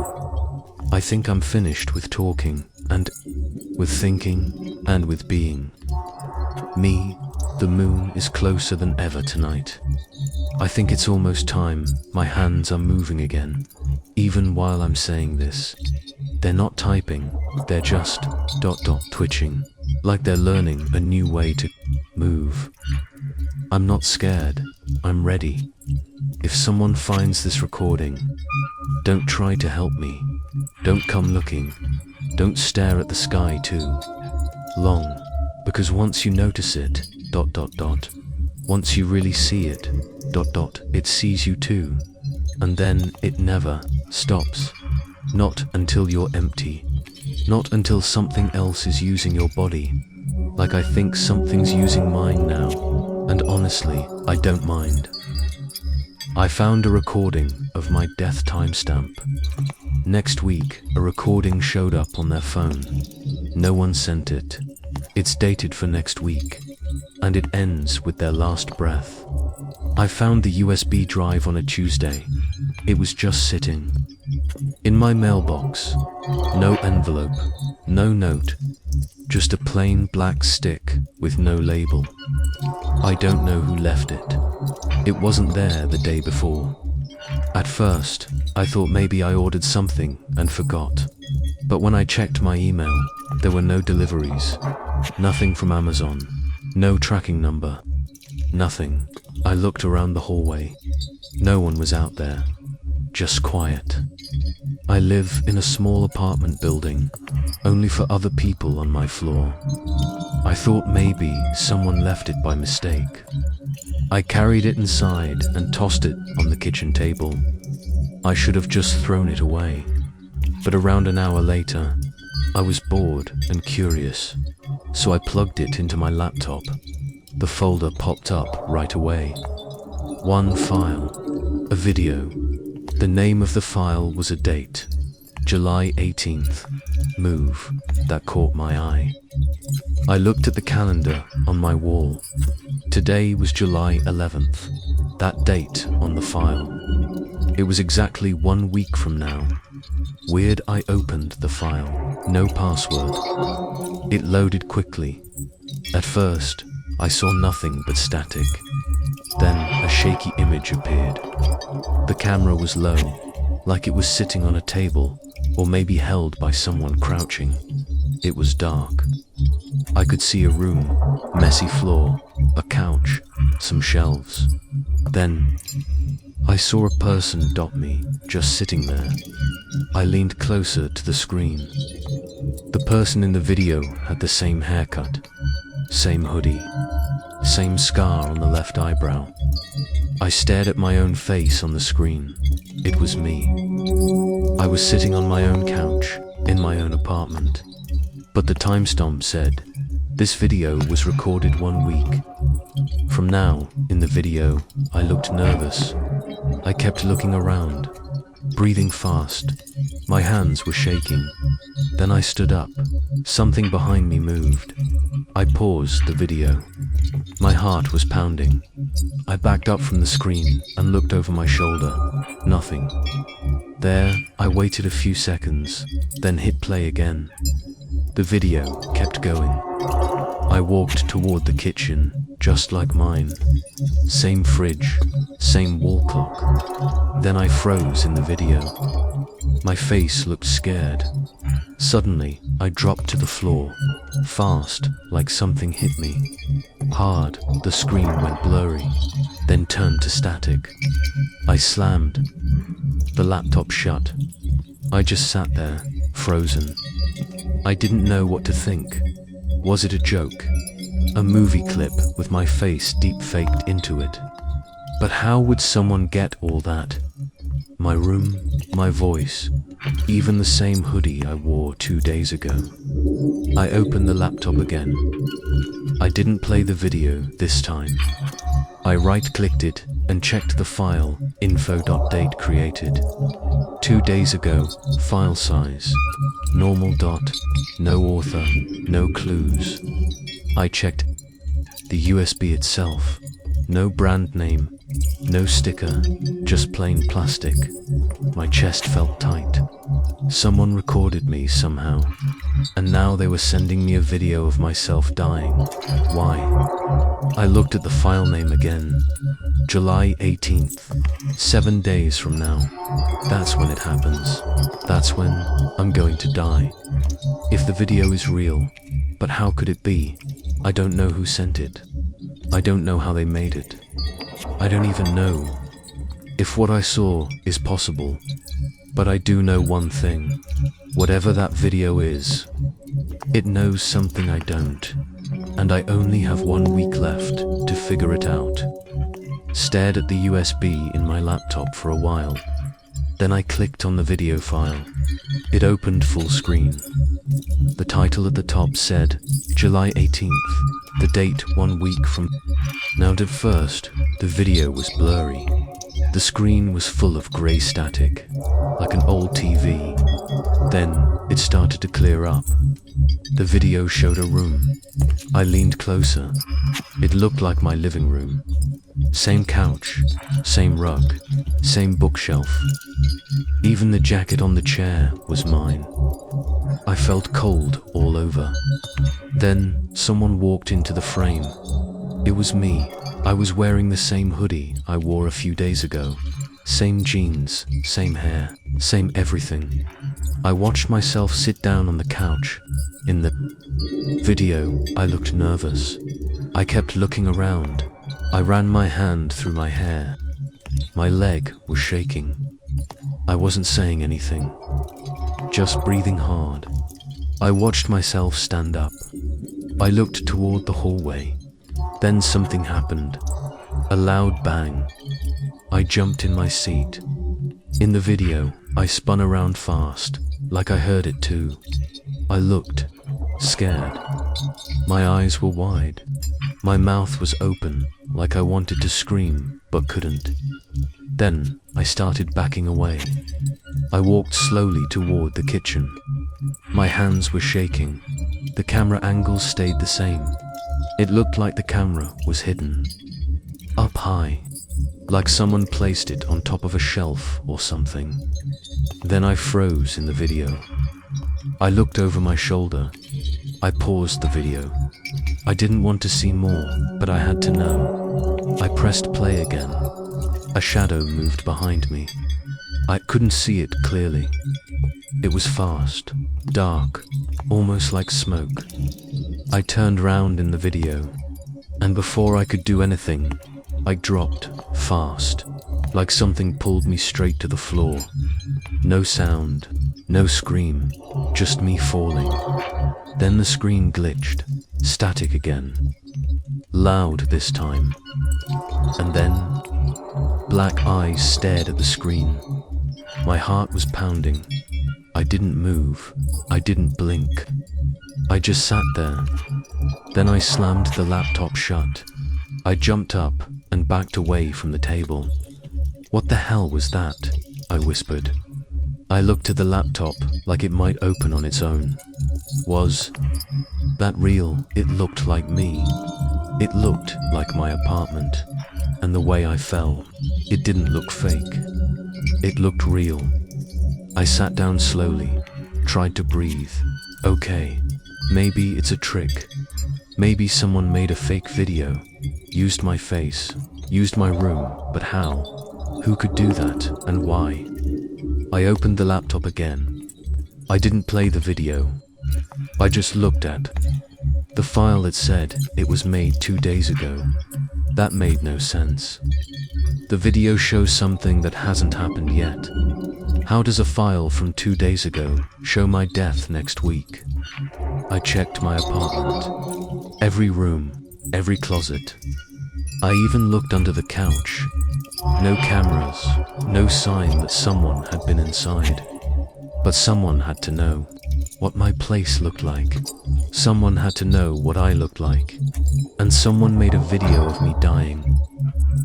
I think I'm finished with talking, and with thinking, and with being. Me, the moon is closer than ever tonight. I think it's almost time. My hands are moving again, even while I'm saying this. They're not typing, they're just ... twitching, like they're learning a new way to move. I'm not scared, I'm ready. If someone finds this recording, don't try to help me. Don't come looking. Don't stare at the sky too long, because once you notice it ... once you really see it ... it sees you too. And then it never stops. Not until you're empty. Not until something else is using your body. Like I think something's using mine now. And honestly, I don't mind. I found a recording of my death timestamp. Next week, a recording showed up on their phone. No one sent it. It's dated for next week, and it ends with their last breath. I found the USB drive on a Tuesday. It was just sitting in my mailbox. No envelope, no note, Just a plain black stick with no label. I don't know who left it. It wasn't there the day before. At first, I thought maybe I ordered something and forgot. But when I checked my email, there were no deliveries. Nothing from Amazon. No tracking number. Nothing. I looked around the hallway. No one was out there. Just quiet. I live in a small apartment building, only for other people on my floor. I thought maybe someone left it by mistake. I carried it inside and tossed it on the kitchen table. I should have just thrown it away. But around an hour later, I was bored and curious, so I plugged it into my laptop. The folder popped up right away. One file, a video. The name of the file was a date, July 18th, move, that caught my eye. I looked at the calendar on my wall. Today was July 11th, that date on the file. It was exactly 1 week from now. Weird, I opened the file, no password. It loaded quickly. At first, I saw nothing but static. Then a shaky image appeared. The camera was low, like it was sitting on a table, or maybe held by someone crouching. It was dark. I could see a room, messy floor, a couch, some shelves. Then, I saw a person dot me, just sitting there. I leaned closer to the screen. The person in the video had the same haircut, same hoodie, same scar on the left eyebrow. I stared at my own face on the screen. It was me. I was sitting on my own couch, in my own apartment. But the timestamp said, this video was recorded 1 week. From now, in the video, I looked nervous. I kept looking around, breathing fast. My hands were shaking. Then I stood up. Something behind me moved. I paused the video. My heart was pounding. I backed up from the screen and looked over my shoulder. Nothing. There, I waited a few seconds, then hit play again. The video kept going. I walked toward the kitchen, just like mine. Same fridge, same wall clock. Then I froze in the video. My face looked scared. Suddenly, I dropped to the floor, fast, like something hit me. Hard, the screen went blurry, then turned to static. I slammed the laptop shut. I just sat there, frozen. I didn't know what to think. Was it a joke? A movie clip with my face deep-faked into it? But how would someone get all that? My room, my voice, even the same hoodie I wore 2 days ago. I opened the laptop again. I didn't play the video this time. I right-clicked it and checked the file, info.date created. 2 days ago, file size, normal dot, no author, no clues. I checked the USB itself, no brand name, no sticker, just plain plastic. My chest felt tight. Someone recorded me somehow, and now they were sending me a video of myself dying. Why? I looked at the file name again. July 18th, 7 days from now. That's when it happens. That's when I'm going to die. If the video is real, but how could it be? I don't know who sent it. I don't know how they made it. I don't even know if what I saw is possible. But I do know one thing. Whatever that video is, it knows something I don't. And I only have 1 week left to figure it out. Stared at the USB in my laptop for a while. Then I clicked on the video file. It opened full screen. The title at the top said, July 18th, the date 1 week from now. At first, the video was blurry. The screen was full of grey static, like an old TV. Then, it started to clear up. The video showed a room. I leaned closer. It looked like my living room. Same couch, same rug, same bookshelf. Even the jacket on the chair was mine. I felt cold all over. Then someone walked into the frame. It was me. I was wearing the same hoodie I wore a few days ago. Same jeans, same hair, same everything. I watched myself sit down on the couch. In the video, I looked nervous. I kept looking around. I ran my hand through my hair. My leg was shaking. I wasn't saying anything, just breathing hard. I watched myself stand up. I looked toward the hallway. Then something happened. A loud bang. I jumped in my seat. In the video, I spun around fast, like I heard it too. I looked, scared. My eyes were wide. My mouth was open, like I wanted to scream, but couldn't. Then I started backing away. I walked slowly toward the kitchen. My hands were shaking. The camera angles stayed the same. It looked like the camera was hidden. Up high, like someone placed it on top of a shelf or something. Then I froze in the video. I looked over my shoulder. I paused the video. I didn't want to see more, but I had to know. I pressed play again. A shadow moved behind me. I couldn't see it clearly. It was fast, dark, almost like smoke. I turned round in the video, and before I could do anything, I dropped fast, like something pulled me straight to the floor. No sound, no scream, just me falling. Then the screen glitched, static again, loud this time. And then, black eyes stared at the screen. My heart was pounding. I didn't move. I didn't blink. I just sat there. Then I slammed the laptop shut. I jumped up and backed away from the table. "What the hell was that?" I whispered. I looked at the laptop like it might open on its own. Was that real? It looked like me. It looked like my apartment. And the way I fell, it didn't look fake. It looked real. I sat down slowly, tried to breathe. Okay, maybe it's a trick. Maybe someone made a fake video, used my face, used my room, but how? Who could do that, and why? I opened the laptop again. I didn't play the video. I just looked at the file that said it was made 2 days ago. That made no sense. The video shows something that hasn't happened yet. How does a file from 2 days ago show my death next week? I checked my apartment. Every room, every closet. I even looked under the couch. No cameras, no sign that someone had been inside. But someone had to know what my place looked like. Someone had to know what I looked like. And someone made a video of me dying.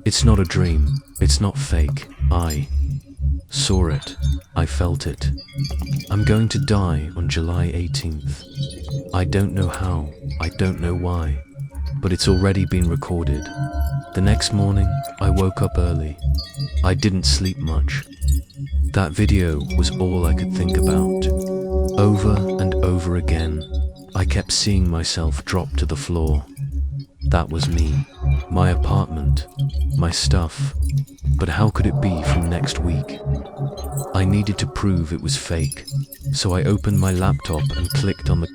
It's not a dream. It's not fake. I saw it. I felt it. I'm going to die on July 18th. I don't know how. I don't know why. But it's already been recorded. The next morning, I woke up early. I didn't sleep much. That video was all I could think about. Over and over again, I kept seeing myself drop to the floor. That was me, my apartment, my stuff. But how could it be from next week? I needed to prove it was fake, so I opened my laptop and clicked on the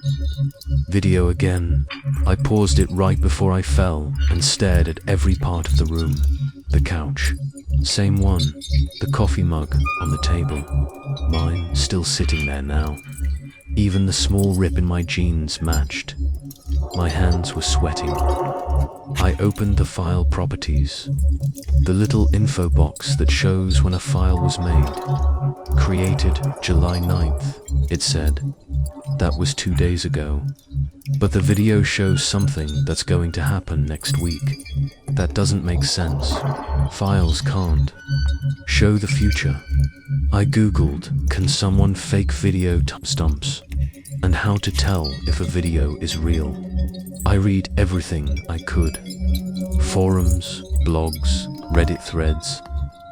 video again. I paused it right before I fell and stared at every part of the room. The couch, same one. The coffee mug on the table, mine still sitting there now. Even the small rip in my jeans matched. My hands were sweating. I opened the file properties. The little info box that shows when a file was made. Created July 9th, it said. That was 2 days ago. But the video shows something that's going to happen next week. That doesn't make sense. Files can't show the future. I googled, can someone fake video timestamps? And how to tell if a video is real. I read everything I could. Forums, blogs, Reddit threads.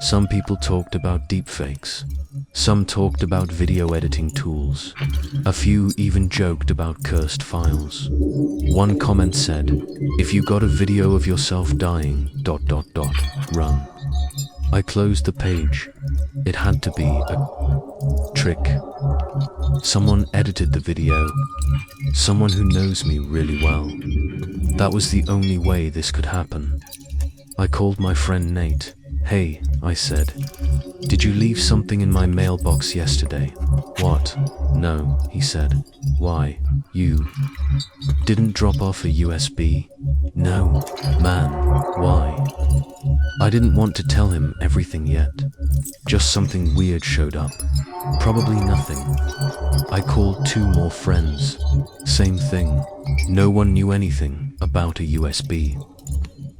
Some people talked about deepfakes. Some talked about video editing tools. A few even joked about cursed files. One comment said, "If you got a video of yourself dying, ... run." I closed the page. It had to be a trick. Someone edited the video. Someone who knows me really well. That was the only way this could happen. I called my friend Nate. "Hey," I said, "did you leave something in my mailbox yesterday?" "What?" "No," he said. "Why? You didn't drop off a USB?" "No, man, why?" I didn't want to tell him everything yet. Just something weird showed up. Probably nothing. I called 2 more friends. Same thing. No one knew anything about a USB.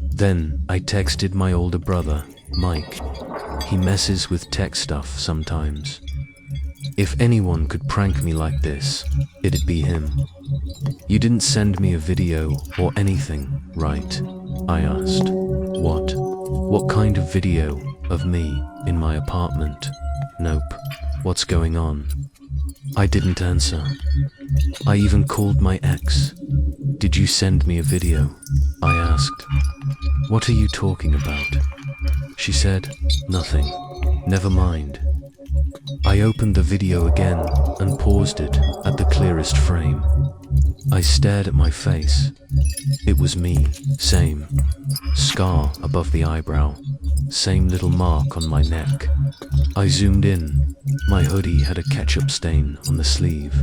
Then I texted my older brother, Mike. He messes with tech stuff sometimes. If anyone could prank me like this, it'd be him. "You didn't send me a video or anything, right?" I asked. "What? What kind of video of me in my apartment?" "Nope. What's going on?" I didn't answer. I even called my ex. "Did you send me a video?" I asked. "What are you talking about?" She said, "Nothing. Never mind." I opened the video again and paused it at the clearest frame. I stared at my face. It was me, same. Scar above the eyebrow, same little mark on my neck. I zoomed in. My hoodie had a ketchup stain on the sleeve.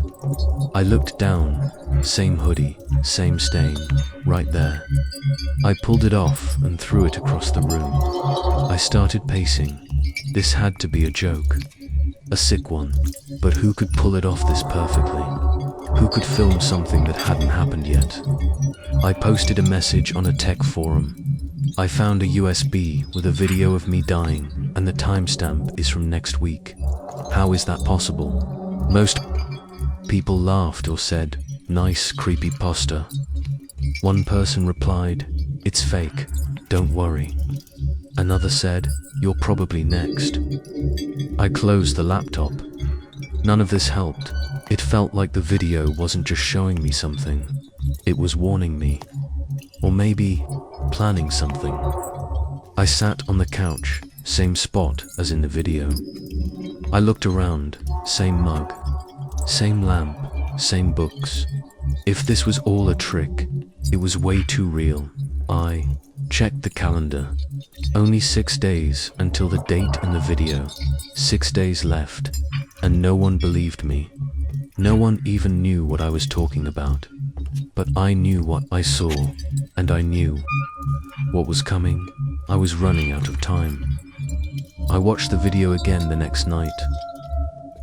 I looked down, same hoodie, same stain, right there. I pulled it off and threw it across the room. I started pacing. This had to be a joke. A sick one, but who could pull it off this perfectly? Who could film something that hadn't happened yet? I posted a message on a tech forum. I found a USB with a video of me dying, and the timestamp is from next week. How is that possible? Most people laughed or said, "Nice creepypasta." One person replied, "It's fake, don't worry." Another said, "You're probably next." I closed the laptop. None of this helped. It felt like the video wasn't just showing me something. It was warning me. Or maybe planning something. I sat on the couch, same spot as in the video. I looked around, same mug, same lamp, same books. If this was all a trick, it was way too real. I checked the calendar. Only 6 days until the date in the video. 6 days left, and no one believed me. No one even knew what I was talking about. But I knew what I saw, and I knew what was coming. I was running out of time. I watched the video again the next night.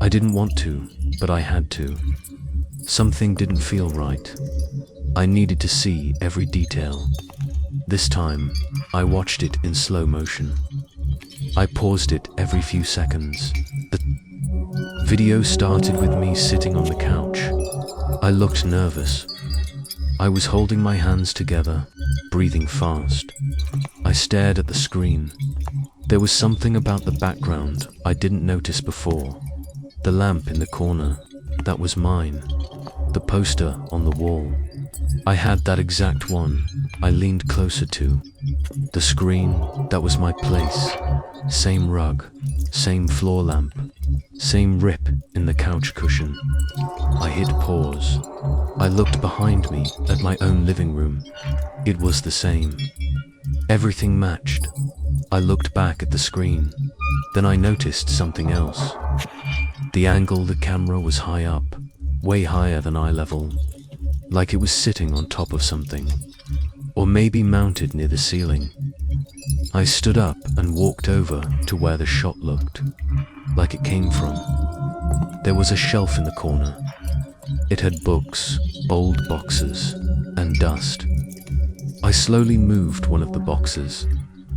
I didn't want to, but I had to. Something didn't feel right. I needed to see every detail. This time, I watched it in slow motion. I paused it every few seconds. The video started with me sitting on the couch. I looked nervous. I was holding my hands together, breathing fast. I stared at the screen. There was something about the background I didn't notice before. The lamp in the corner, that was mine. The poster on the wall. I had that exact one I leaned closer to. The screen, that was my place. Same rug, same floor lamp, same rip in the couch cushion. I hit pause. I looked behind me at my own living room. It was the same. Everything matched. I looked back at the screen. Then I noticed something else. The angle the camera was high up, way higher than eye level. Like it was sitting on top of something, or maybe mounted near the ceiling. I stood up and walked over to where the shot looked like it came from. There was a shelf in the corner. It had books, old boxes, and dust. I slowly moved one of the boxes,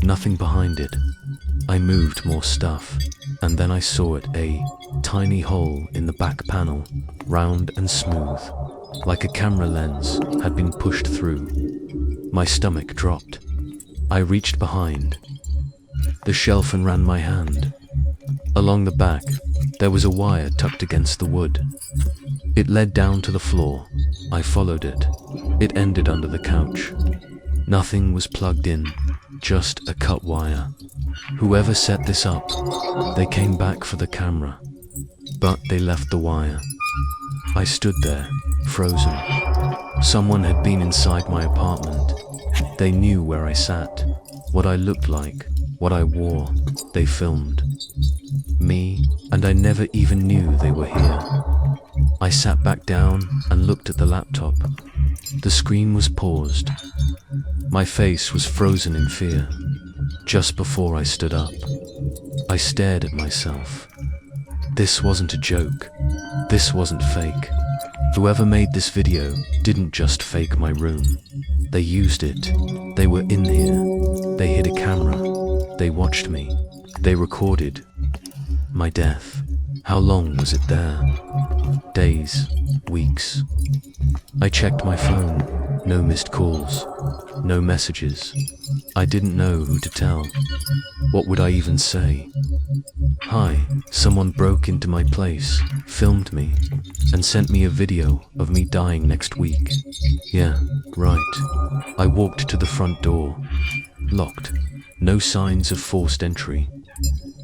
nothing behind it. I moved more stuff, and then I saw it, a tiny hole in the back panel, round and smooth, like a camera lens had been pushed through. My stomach dropped. I reached behind the shelf and ran my hand. Along the back, there was a wire tucked against the wood. It led down to the floor. I followed it. It ended under the couch. Nothing was plugged in, just a cut wire. Whoever set this up, they came back for the camera, but they left the wire. I stood there, frozen. Someone had been inside my apartment. They knew where I sat, what I looked like, what I wore. They filmed me, and I never even knew they were here. I sat back down and looked at the laptop. The screen was paused. My face was frozen in fear. Just before I stood up, I stared at myself. This wasn't a joke. This wasn't fake. Whoever made this video didn't just fake my room. They used it. They were in here. They hid a camera. They watched me. They recorded my death. How long was it there? Days, weeks. I checked my phone. No missed calls. No messages. I didn't know who to tell. What would I even say? Hi, someone broke into my place, filmed me, and sent me a video of me dying next week. Yeah, right. I walked to the front door. Locked. No signs of forced entry.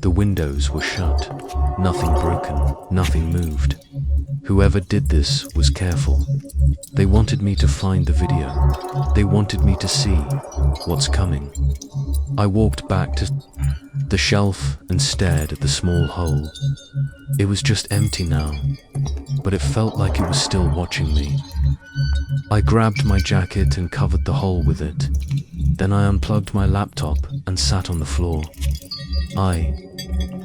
The windows were shut. Nothing broken. Nothing moved. Whoever did this was careful. They wanted me to find the video. They wanted me to see what's coming. I walked back to the shelf and stared at the small hole. It was just empty now, but it felt like it was still watching me. I grabbed my jacket and covered the hole with it. Then I unplugged my laptop and sat on the floor. I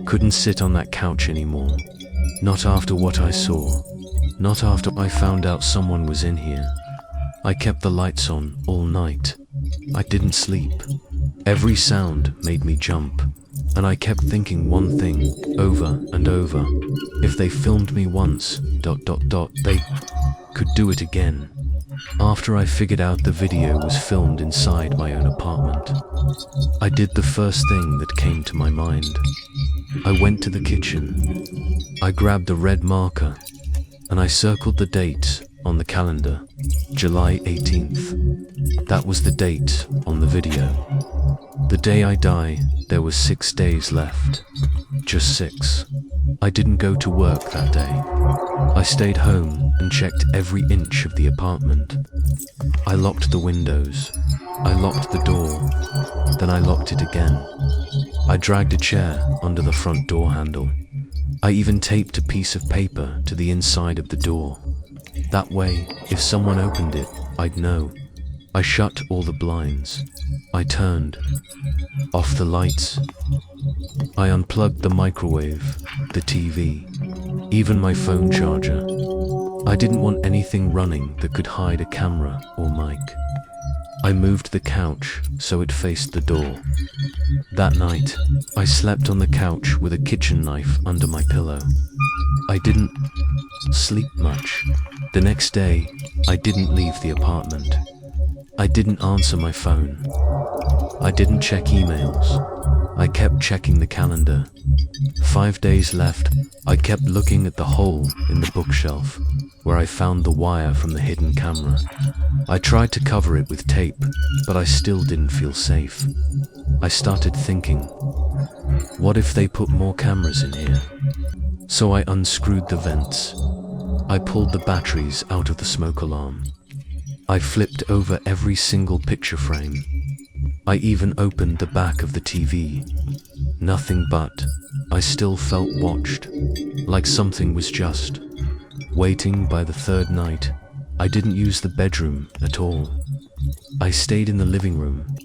couldn't sit on that couch anymore. Not after what I saw. Not after I found out someone was in here. I kept the lights on all night. I didn't sleep. Every sound made me jump. And I kept thinking one thing over and over. If they filmed me once, they could do it again. After I figured out the video was filmed inside my own apartment, I did the first thing that came to my mind. I went to the kitchen. I grabbed a red marker and I circled the date on the calendar, July 18th. That was the date on the video. The day I die, there was 6 days left. Just 6. I didn't go to work that day. I stayed home and checked every inch of the apartment. I locked the windows. I locked the door. Then I locked it again. I dragged a chair under the front door handle. I even taped a piece of paper to the inside of the door. That way, if someone opened it, I'd know. I shut all the blinds. I turned off the lights. I unplugged the microwave, the TV, even my phone charger. I didn't want anything running that could hide a camera or mic. I moved the couch so it faced the door. That night, I slept on the couch with a kitchen knife under my pillow. I didn't sleep much. The next day, I didn't leave the apartment. I didn't answer my phone. I didn't check emails. I kept checking the calendar. 5 days left. I kept looking at the hole in the bookshelf where I found the wire from the hidden camera. I tried to cover it with tape, but I still didn't feel safe. I started thinking, what if they put more cameras in here? So I unscrewed the vents. I pulled the batteries out of the smoke alarm. I flipped over every single picture frame. I even opened the back of the TV. Nothing but I still felt watched, like something was just waiting. By the third night, I didn't use the bedroom at all. I stayed in the living room.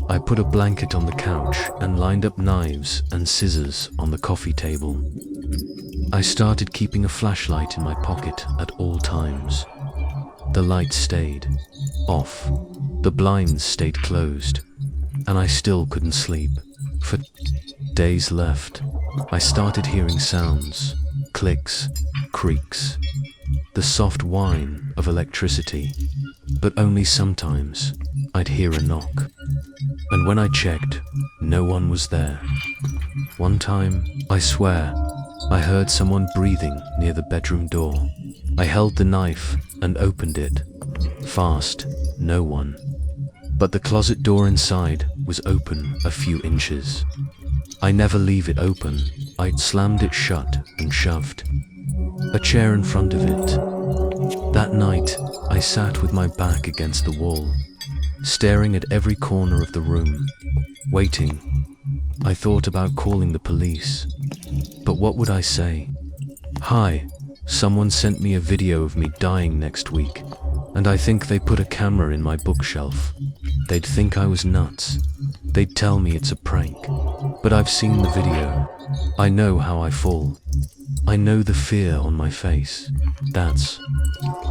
I put a blanket on the couch and lined up knives and scissors on the coffee table. I started keeping a flashlight in my pocket at all times. The light stayed off. The blinds stayed closed. And I still couldn't sleep. For days left, I started hearing sounds, clicks, creaks, the soft whine of electricity. But only sometimes I'd hear a knock. And when I checked, no one was there. One time, I swear, I heard someone breathing near the bedroom door. I held the knife and opened it. Fast, no one. But the closet door inside was open a few inches. I never leave it open. I slammed it shut and shoved a chair in front of it. That night, I sat with my back against the wall, staring at every corner of the room, waiting. I thought about calling the police, but what would I say? Hi, someone sent me a video of me dying next week, and I think they put a camera in my bookshelf. They'd think I was nuts. They'd tell me it's a prank, but I've seen the video. I know how I fall. I know the fear on my face. That's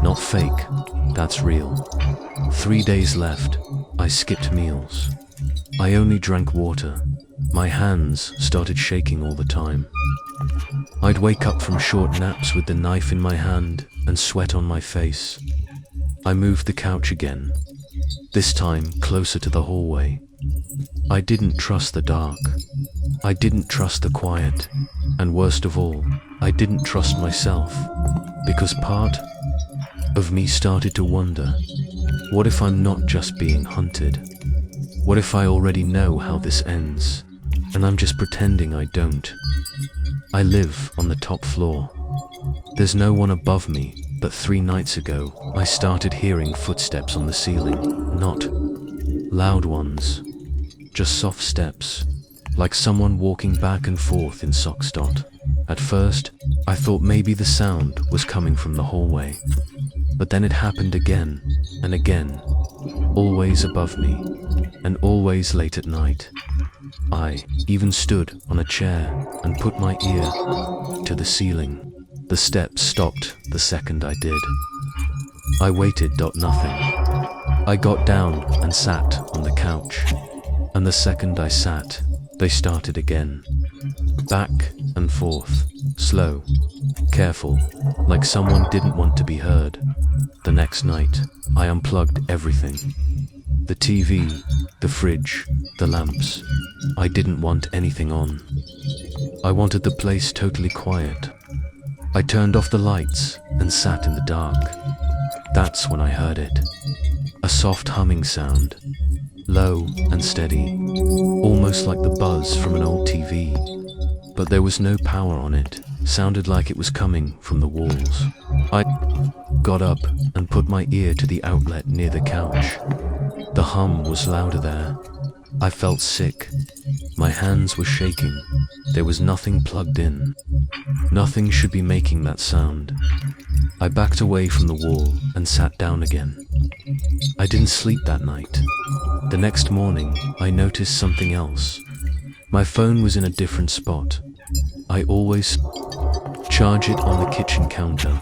not fake, that's real. 3 days left. I skipped meals. I only drank water. My hands started shaking all the time. I'd wake up from short naps with the knife in my hand and sweat on my face. I moved the couch again, this time closer to the hallway. I didn't trust the dark. I didn't trust the quiet. And worst of all, I didn't trust myself, because part of me started to wonder, what if I'm not just being hunted? What if I already know how this ends, and I'm just pretending I don't? I live on the top floor. There's no one above me, but 3 nights ago, I started hearing footsteps on the ceiling. Not loud ones, just soft steps, like someone walking back and forth in Sockstot. At first, I thought maybe the sound was coming from the hallway, but then it happened again and again, always above me, and always late at night. I even stood on a chair and put my ear to the ceiling. The steps stopped the second I did. I waited, nothing. I got down and sat on the couch, and the second I sat, they started again. Back and forth, slow, careful, like someone didn't want to be heard. The next night, I unplugged everything. The TV, the fridge, the lamps. I didn't want anything on. I wanted the place totally quiet. I turned off the lights and sat in the dark. That's when I heard it. A soft humming sound, low and steady, almost like the buzz from an old TV. But there was no power on it. Sounded like it was coming from the walls. I got up and put my ear to the outlet near the couch. The hum was louder there. I felt sick. My hands were shaking. There was nothing plugged in. Nothing should be making that sound. I backed away from the wall and sat down again. I didn't sleep that night. The next morning, I noticed something else. My phone was in a different spot. I always charge it on the kitchen counter.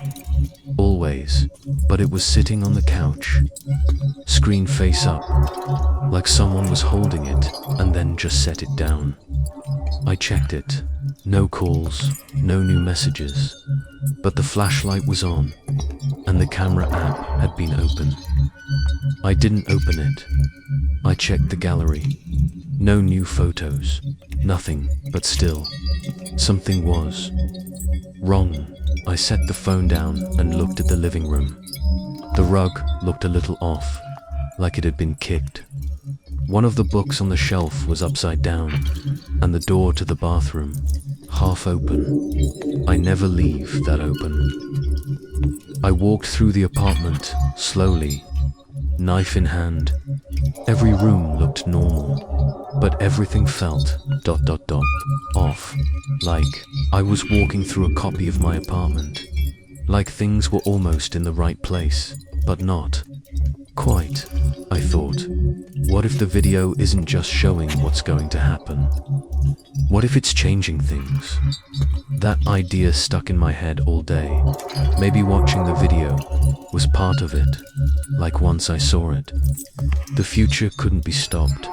Always. But it was sitting on the couch, screen face up, like someone was holding it and then just set it down. I checked it. No calls, no new messages. But the flashlight was on, and the camera app had been open. I didn't open it. I checked the gallery. No new photos. Nothing, but still, something was wrong. I set the phone down and looked at the living room. The rug looked a little off, like it had been kicked. One of the books on the shelf was upside down, and the door to the bathroom, half open. I never leave that open. I walked through the apartment, slowly, knife in hand. Every room looked normal, but everything felt ... off. Like I was walking through a copy of my apartment. Like things were almost in the right place, but not quite. I thought, what if the video isn't just showing what's going to happen? What if it's changing things? That idea stuck in my head all day. Maybe watching the video was part of it, like once I saw it. The future couldn't be stopped,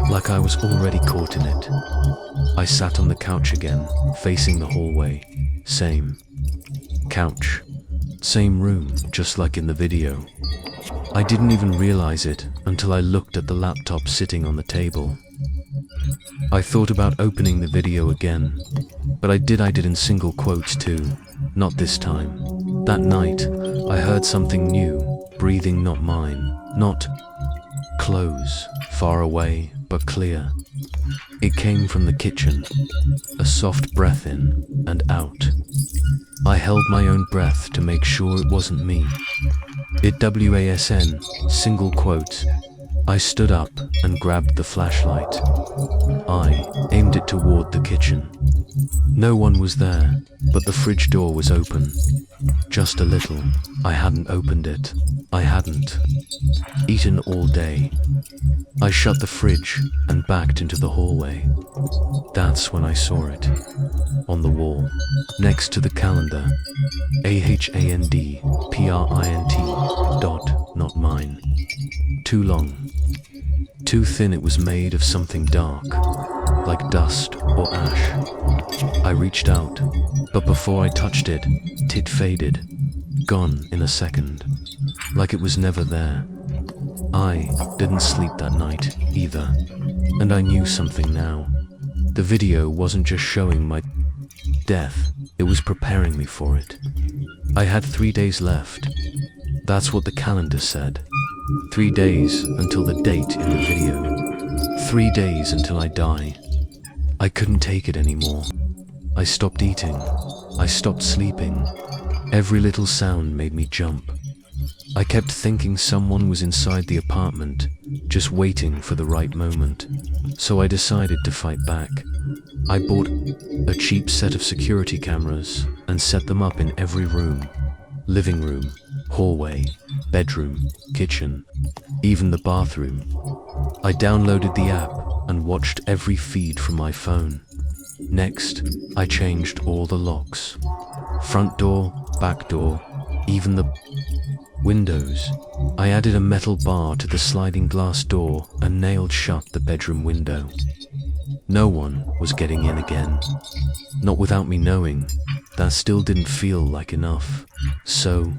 like I was already caught in it. I sat on the couch again, facing the hallway. Same couch, same room, just like in the video. I didn't even realize it until I looked at the laptop sitting on the table. I thought about opening the video again, but I did in single quotes too. Not this time. That night, I heard something new, breathing not mine, not close, far away, but clear. It came from the kitchen, a soft breath in and out. I held my own breath to make sure it wasn't me. It WASN, single quote. I stood up and grabbed the flashlight. I aimed it toward the kitchen. No one was there, but the fridge door was open. Just a little. I hadn't opened it. I hadn't eaten all day. I shut the fridge and backed into the hallway. That's when I saw it. On the wall, next to the calendar. AHANDPRINT. Dot, not mine. Too long. Too thin. It was made of something dark, like dust or ash. I reached out, but before I touched it, it faded, gone in a second, like it was never there. I didn't sleep that night either, and I knew something now. The video wasn't just showing my death, it was preparing me for it. I had 3 days left. That's what the calendar said. 3 days until the date in the video. 3 days until I die. I couldn't take it anymore. I stopped eating. I stopped sleeping. Every little sound made me jump. I kept thinking someone was inside the apartment, just waiting for the right moment. So I decided to fight back. I bought a cheap set of security cameras and set them up in every room. Living room, hallway, bedroom, kitchen, even the bathroom. I downloaded the app and watched every feed from my phone. Next, I changed all the locks. Front door, back door, even the windows. I added a metal bar to the sliding glass door and nailed shut the bedroom window. No one was getting in again. Not without me knowing. That still didn't feel like enough. So,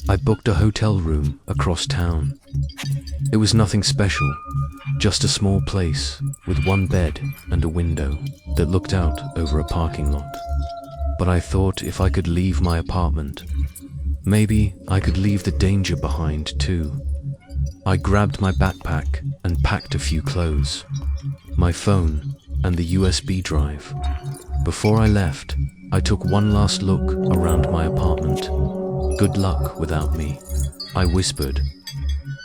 I booked a hotel room across town. It was nothing special, just a small place with one bed and a window that looked out over a parking lot. But I thought if I could leave my apartment, maybe I could leave the danger behind too. I grabbed my backpack and packed a few clothes, my phone and the USB drive. Before I left, I took one last look around my apartment. Good luck without me, I whispered.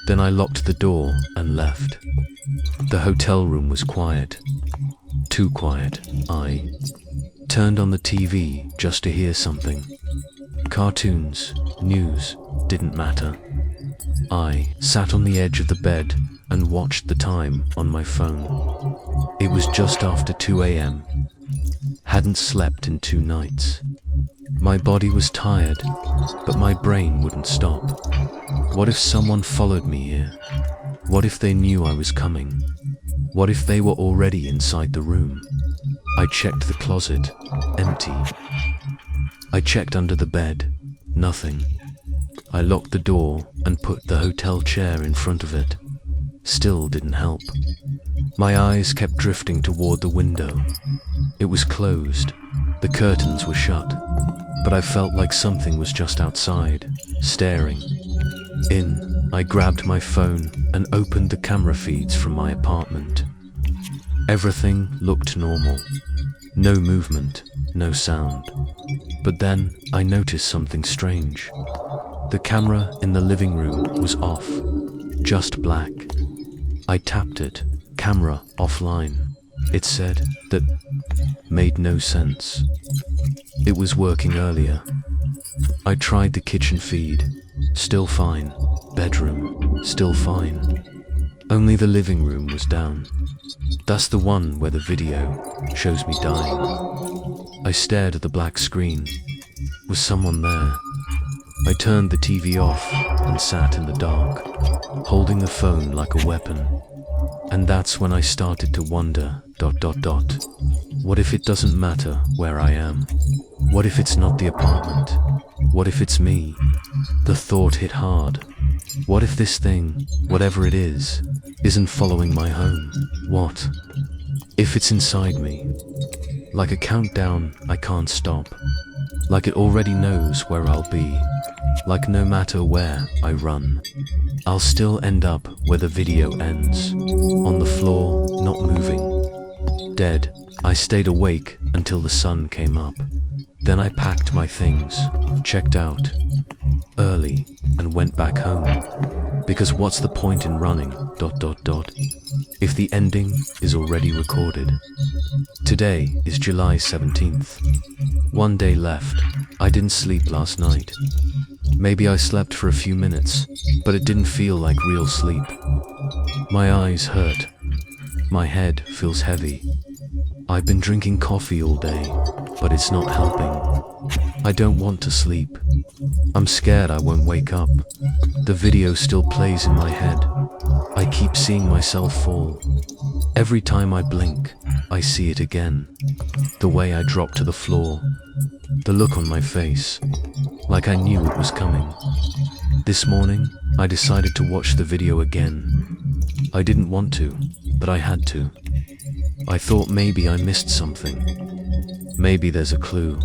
Then I locked the door and left. The hotel room was quiet. Too quiet. I turned on the TV just to hear something. Cartoons, news, didn't matter. I sat on the edge of the bed and watched the time on my phone. It was just after 2 a.m. Hadn't slept in 2 nights. My body was tired, but my brain wouldn't stop. What if someone followed me here? What if they knew I was coming? What if they were already inside the room? I checked the closet, empty. I checked under the bed, nothing. I locked the door and put the hotel chair in front of it. Still didn't help. My eyes kept drifting toward the window. It was closed. The curtains were shut. But I felt like something was just outside, staring. In, I grabbed my phone and opened the camera feeds from my apartment. Everything looked normal. No movement, no sound. But then I noticed something strange. The camera in the living room was off, just black. I tapped it, camera offline. It said that made no sense. It was working earlier. I tried the kitchen feed, still fine. Bedroom, still fine. Only the living room was down. That's the one where the video shows me dying. I stared at the black screen. Was someone there? I turned the TV off and sat in the dark, holding the phone like a weapon. And that's when I started to wonder, ... What if it doesn't matter where I am? What if it's not the apartment? What if it's me? The thought hit hard. What if this thing, whatever it is, isn't following my home? What if it's inside me? Like a countdown I can't stop. Like it already knows where I'll be. Like no matter where I run, I'll still end up where the video ends. On the floor, not moving. Dead. I stayed awake until the sun came up. Then I packed my things, checked out early, and went back home. Because what's the point in running, if the ending is already recorded? Today is July 17th. One day left. I didn't sleep last night. Maybe I slept for a few minutes, but it didn't feel like real sleep. My eyes hurt. My head feels heavy. I've been drinking coffee all day, but it's not helping. I don't want to sleep. I'm scared I won't wake up. The video still plays in my head. I keep seeing myself fall. Every time I blink, I see it again. The way I drop to the floor. The look on my face. Like I knew it was coming. This morning, I decided to watch the video again. I didn't want to, but I had to. I thought maybe I missed something. Maybe there's a clue.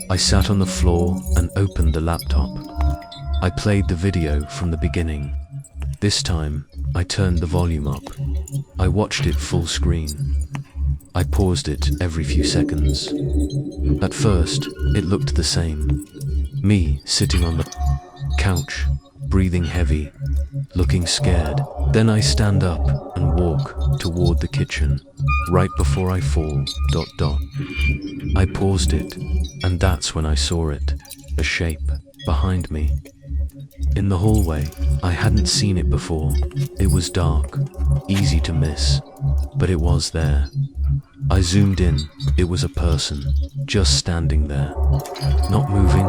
I sat on the floor and opened the laptop. I played the video from the beginning. This time, I turned the volume up. I watched it full screen. I paused it every few seconds. At first, it looked the same. Me sitting on the couch, breathing heavy, looking scared. Then I stand up and walk toward the kitchen, right before I fall, I paused it, and that's when I saw it, a shape, behind me. In the hallway, I hadn't seen it before. It was dark, easy to miss, but it was there. I zoomed in. It was a person, just standing there. Not moving,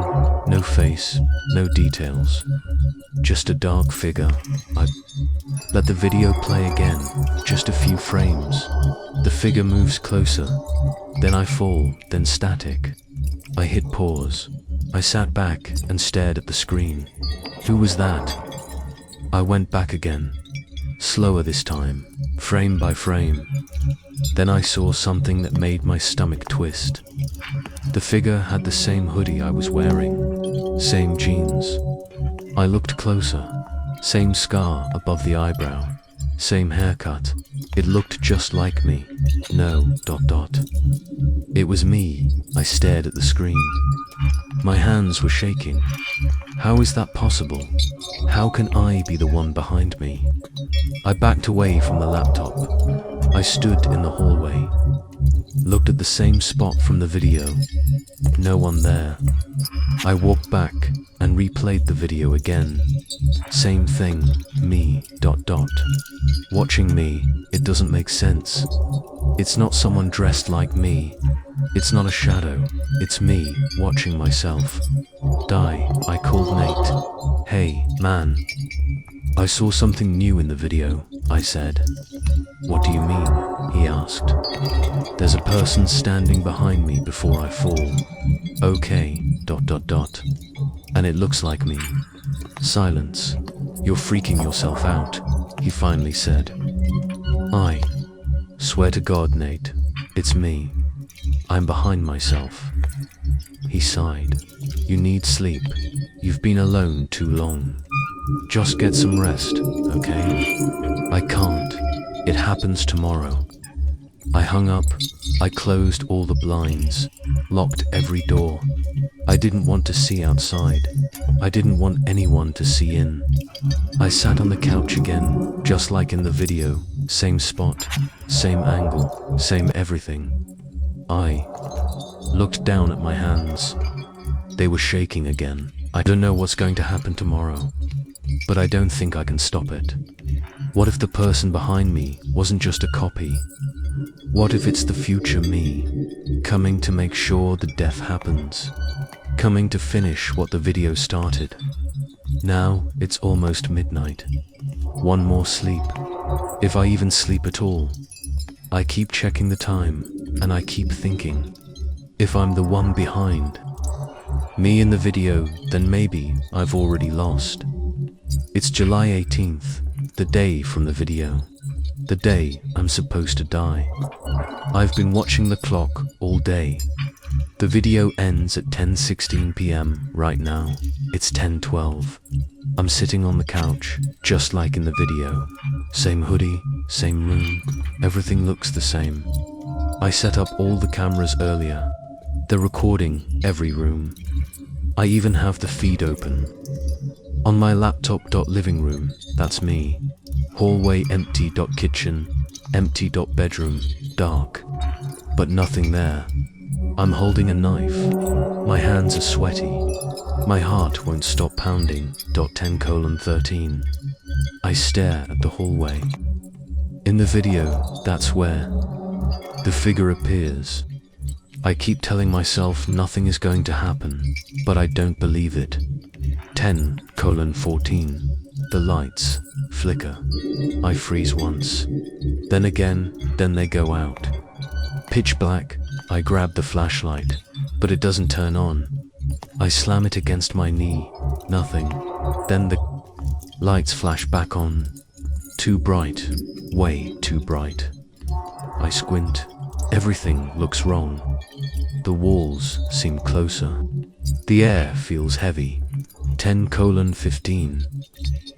no face, no details. Just a dark figure. I let the video play again, just a few frames. The figure moves closer. Then I fall, then static. I hit pause. I sat back and stared at the screen. Who was that? I went back again. Slower this time, frame by frame. Then I saw something that made my stomach twist. The figure had the same hoodie I was wearing, same jeans. I looked closer, same scar above the eyebrow, same haircut. It looked just like me. No, It was me. I stared at the screen. My hands were shaking. How is that possible? How can I be the one behind me? I backed away from the laptop. I stood in the hallway, looked at the same spot from the video. No one there. I walked back and replayed the video again. Same thing, me, Watching me, it doesn't make sense. It's not someone dressed like me. It's not a shadow. It's me, watching myself. I called Nate. Hey, man. I saw something new in the video, I said. What do you mean? He asked. There's a person standing behind me before I fall. Okay, And it looks like me. Silence. You're freaking yourself out, he finally said. I swear to God, Nate, it's me. I'm behind myself. He sighed. You need sleep. You've been alone too long. Just get some rest, okay? I can't. It happens tomorrow. I hung up. I closed all the blinds, locked every door. I didn't want to see outside. I didn't want anyone to see in. I sat on the couch again, just like in the video. Same spot, same angle, same everything. I looked down at my hands. They were shaking again. I don't know what's going to happen tomorrow, but I don't think I can stop it. What if the person behind me wasn't just a copy? What if it's the future me, coming to make sure the death happens, coming to finish what the video started? Now it's almost midnight. One more sleep, if I even sleep at all. I keep checking the time, and I keep thinking, if I'm the one behind me in the video, then maybe I've already lost. It's July 18th, the day from the video. The day I'm supposed to die. I've been watching the clock all day. The video ends at 10:16 p.m. right now. It's 10:12. I'm sitting on the couch, just like in the video. Same hoodie, same room, everything looks the same. I set up all the cameras earlier. They're recording every room. I even have the feed open. On my laptop. Living room, that's me. Hallway empty. Kitchen, empty. Bedroom, dark. But nothing there. I'm holding a knife. My hands are sweaty. My heart won't stop pounding. 10:13. I stare at the hallway. In the video, that's where the figure appears. I keep telling myself nothing is going to happen, but I don't believe it. 10:14. The lights flicker. I freeze once. Then again, then they go out. Pitch black. I grab the flashlight, but it doesn't turn on. I slam it against my knee. Nothing. Then the lights flash back on. Too bright. Way too bright. I squint. Everything looks wrong. The walls seem closer. The air feels heavy. 10:15.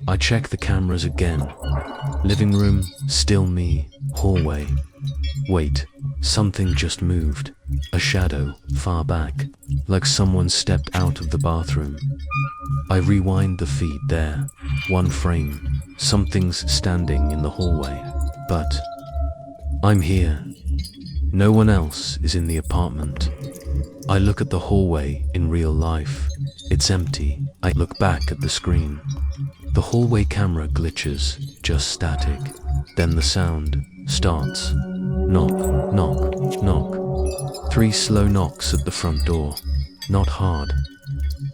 I check the cameras again. Living room, still me. Hallway. Wait, something just moved. A shadow, far back, like someone stepped out of the bathroom. I rewind the feed there. One frame. Something's standing in the hallway. But I'm here. No one else is in the apartment. I look at the hallway in real life. It's empty. I look back at the screen. The hallway camera glitches, just static. Then the sound starts. Knock, knock, knock. 3 slow knocks at the front door. Not hard,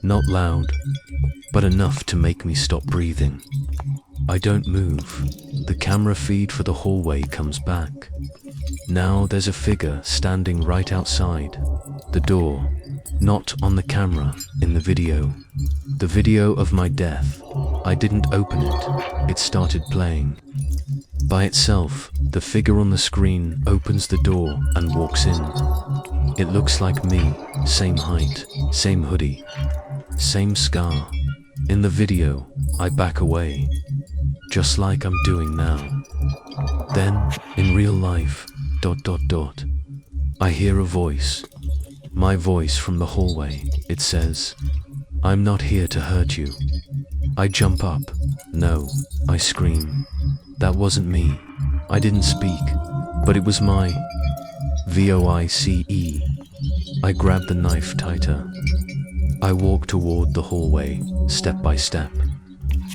not loud, but enough to make me stop breathing. I don't move. The camera feed for the hallway comes back. Now there's a figure standing right outside the door, not on the camera, in the video. The video of my death. I didn't open it. It started playing. By itself, the figure on the screen opens the door and walks in. It looks like me, same height, same hoodie, same scar. In the video, I back away, just like I'm doing now. Then, in real life, ... I hear a voice. My voice from the hallway. It says, "I'm not here to hurt you." I jump up. No, I scream. That wasn't me. I didn't speak, but it was my voice. I grab the knife tighter. I walk toward the hallway, step by step.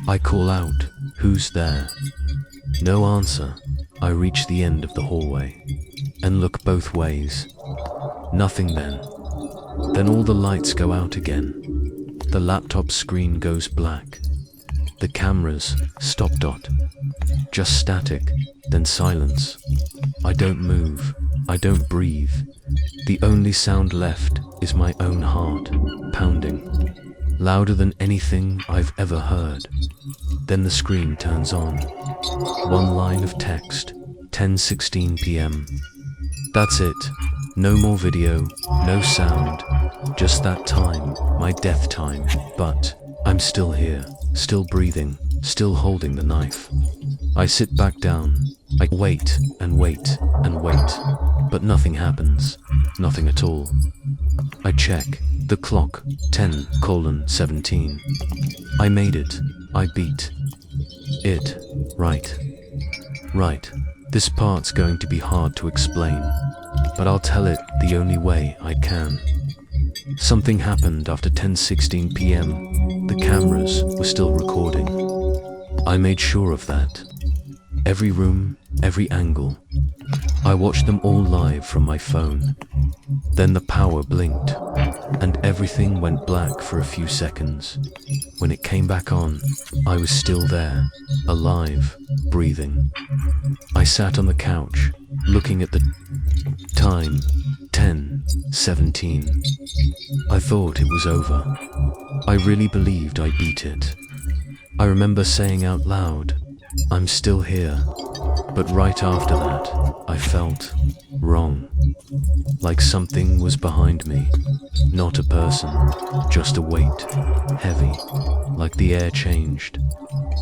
I call out, "Who's there?" No answer. I reach the end of the hallway and look both ways. Nothing then. Then all the lights go out again. The laptop screen goes black. The cameras stop. Just static, then silence. I don't move. I don't breathe. The only sound left is my own heart, pounding, louder than anything I've ever heard. Then the screen turns on. One line of text, 10:16 p.m. That's it. No more video, no sound. Just that time, my death time. But I'm still here, still breathing, still holding the knife. I sit back down. I wait and wait and wait, but nothing happens. Nothing at all. I check the clock, 10:17. I made it. I beat it. Right. This part's going to be hard to explain, but I'll tell it the only way I can. Something happened after 10:16 p.m. The cameras were still recording. I made sure of that. Every room, every angle. I watched them all live from my phone. Then the power blinked, and everything went black for a few seconds. When it came back on, I was still there, alive, breathing. I sat on the couch, looking at the time, 10:17. I thought it was over. I really believed I beat it. I remember saying out loud, "I'm still here." But right after that, I felt wrong. Like something was behind me. Not a person, just a weight. Heavy, like the air changed.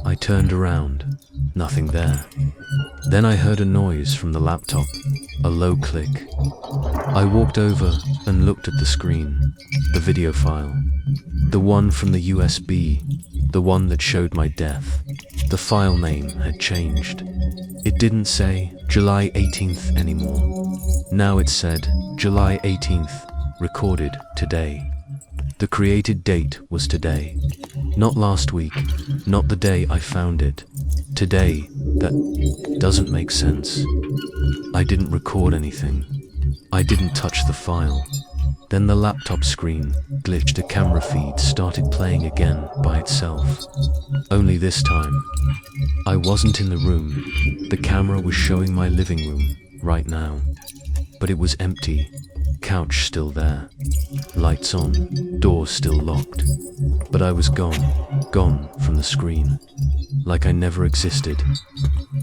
I turned around, nothing there. Then I heard a noise from the laptop, a low click. I walked over and looked at the screen, the video file. The one from the USB, the one that showed my death. The file name had changed. It didn't say July 18th anymore. Now it said July 18th, recorded today. The created date was today. Not last week, not the day I found it. Today, that doesn't make sense. I didn't record anything. I didn't touch the file. Then the laptop screen glitched, a camera feed started playing again by itself. Only this time, I wasn't in the room. The camera was showing my living room right now. But it was empty. Couch still there. Lights on. Door still locked. But I was gone from the screen. Like I never existed.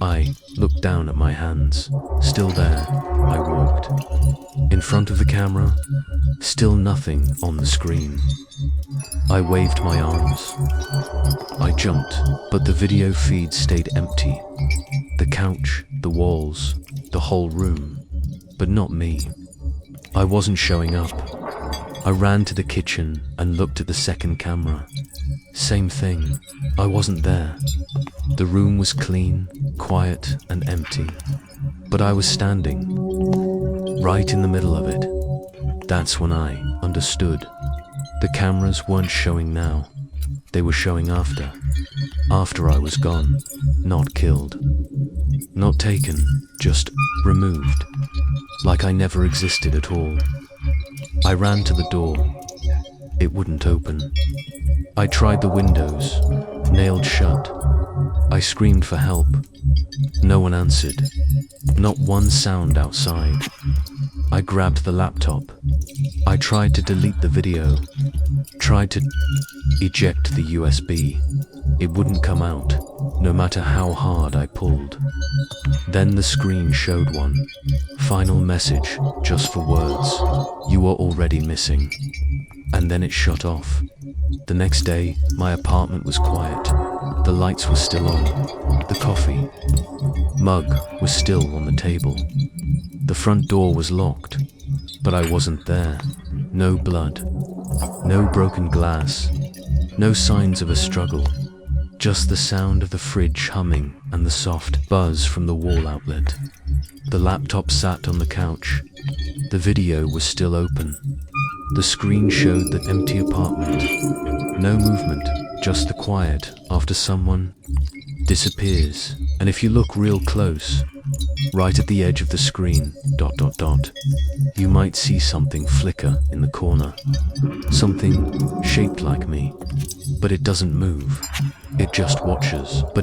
I looked down at my hands. Still there. I walked. In front of the camera. Still nothing on the screen. I waved my arms. I jumped, but the video feed stayed empty. The couch, the walls, the whole room. But not me. I wasn't showing up. I ran to the kitchen and looked at the second camera. Same thing. I wasn't there. The room was clean, quiet, and empty. But I was standing, right in the middle of it. That's when I understood. The cameras weren't showing now. They were showing after. After I was gone. Not killed. Not taken, just removed. Like I never existed at all. I ran to the door. It wouldn't open. I tried the windows, nailed shut. I screamed for help. No one answered. Not one sound outside. I grabbed the laptop. I tried to delete the video. Tried to eject the USB. It wouldn't come out, no matter how hard I pulled. Then the screen showed one final message, just for words. You are already missing. And then it shut off. The next day, my apartment was quiet. The lights were still on. The coffee mug was still on the table. The front door was locked, but I wasn't there. No blood. No broken glass. No signs of a struggle. Just the sound of the fridge humming and the soft buzz from the wall outlet. The laptop sat on the couch. The video was still open. The screen showed the empty apartment. No movement, just the quiet after someone disappears. And if you look real close, right at the edge of the screen, ... you might see something flicker in the corner. Something shaped like me. But it doesn't move. It just watches. But it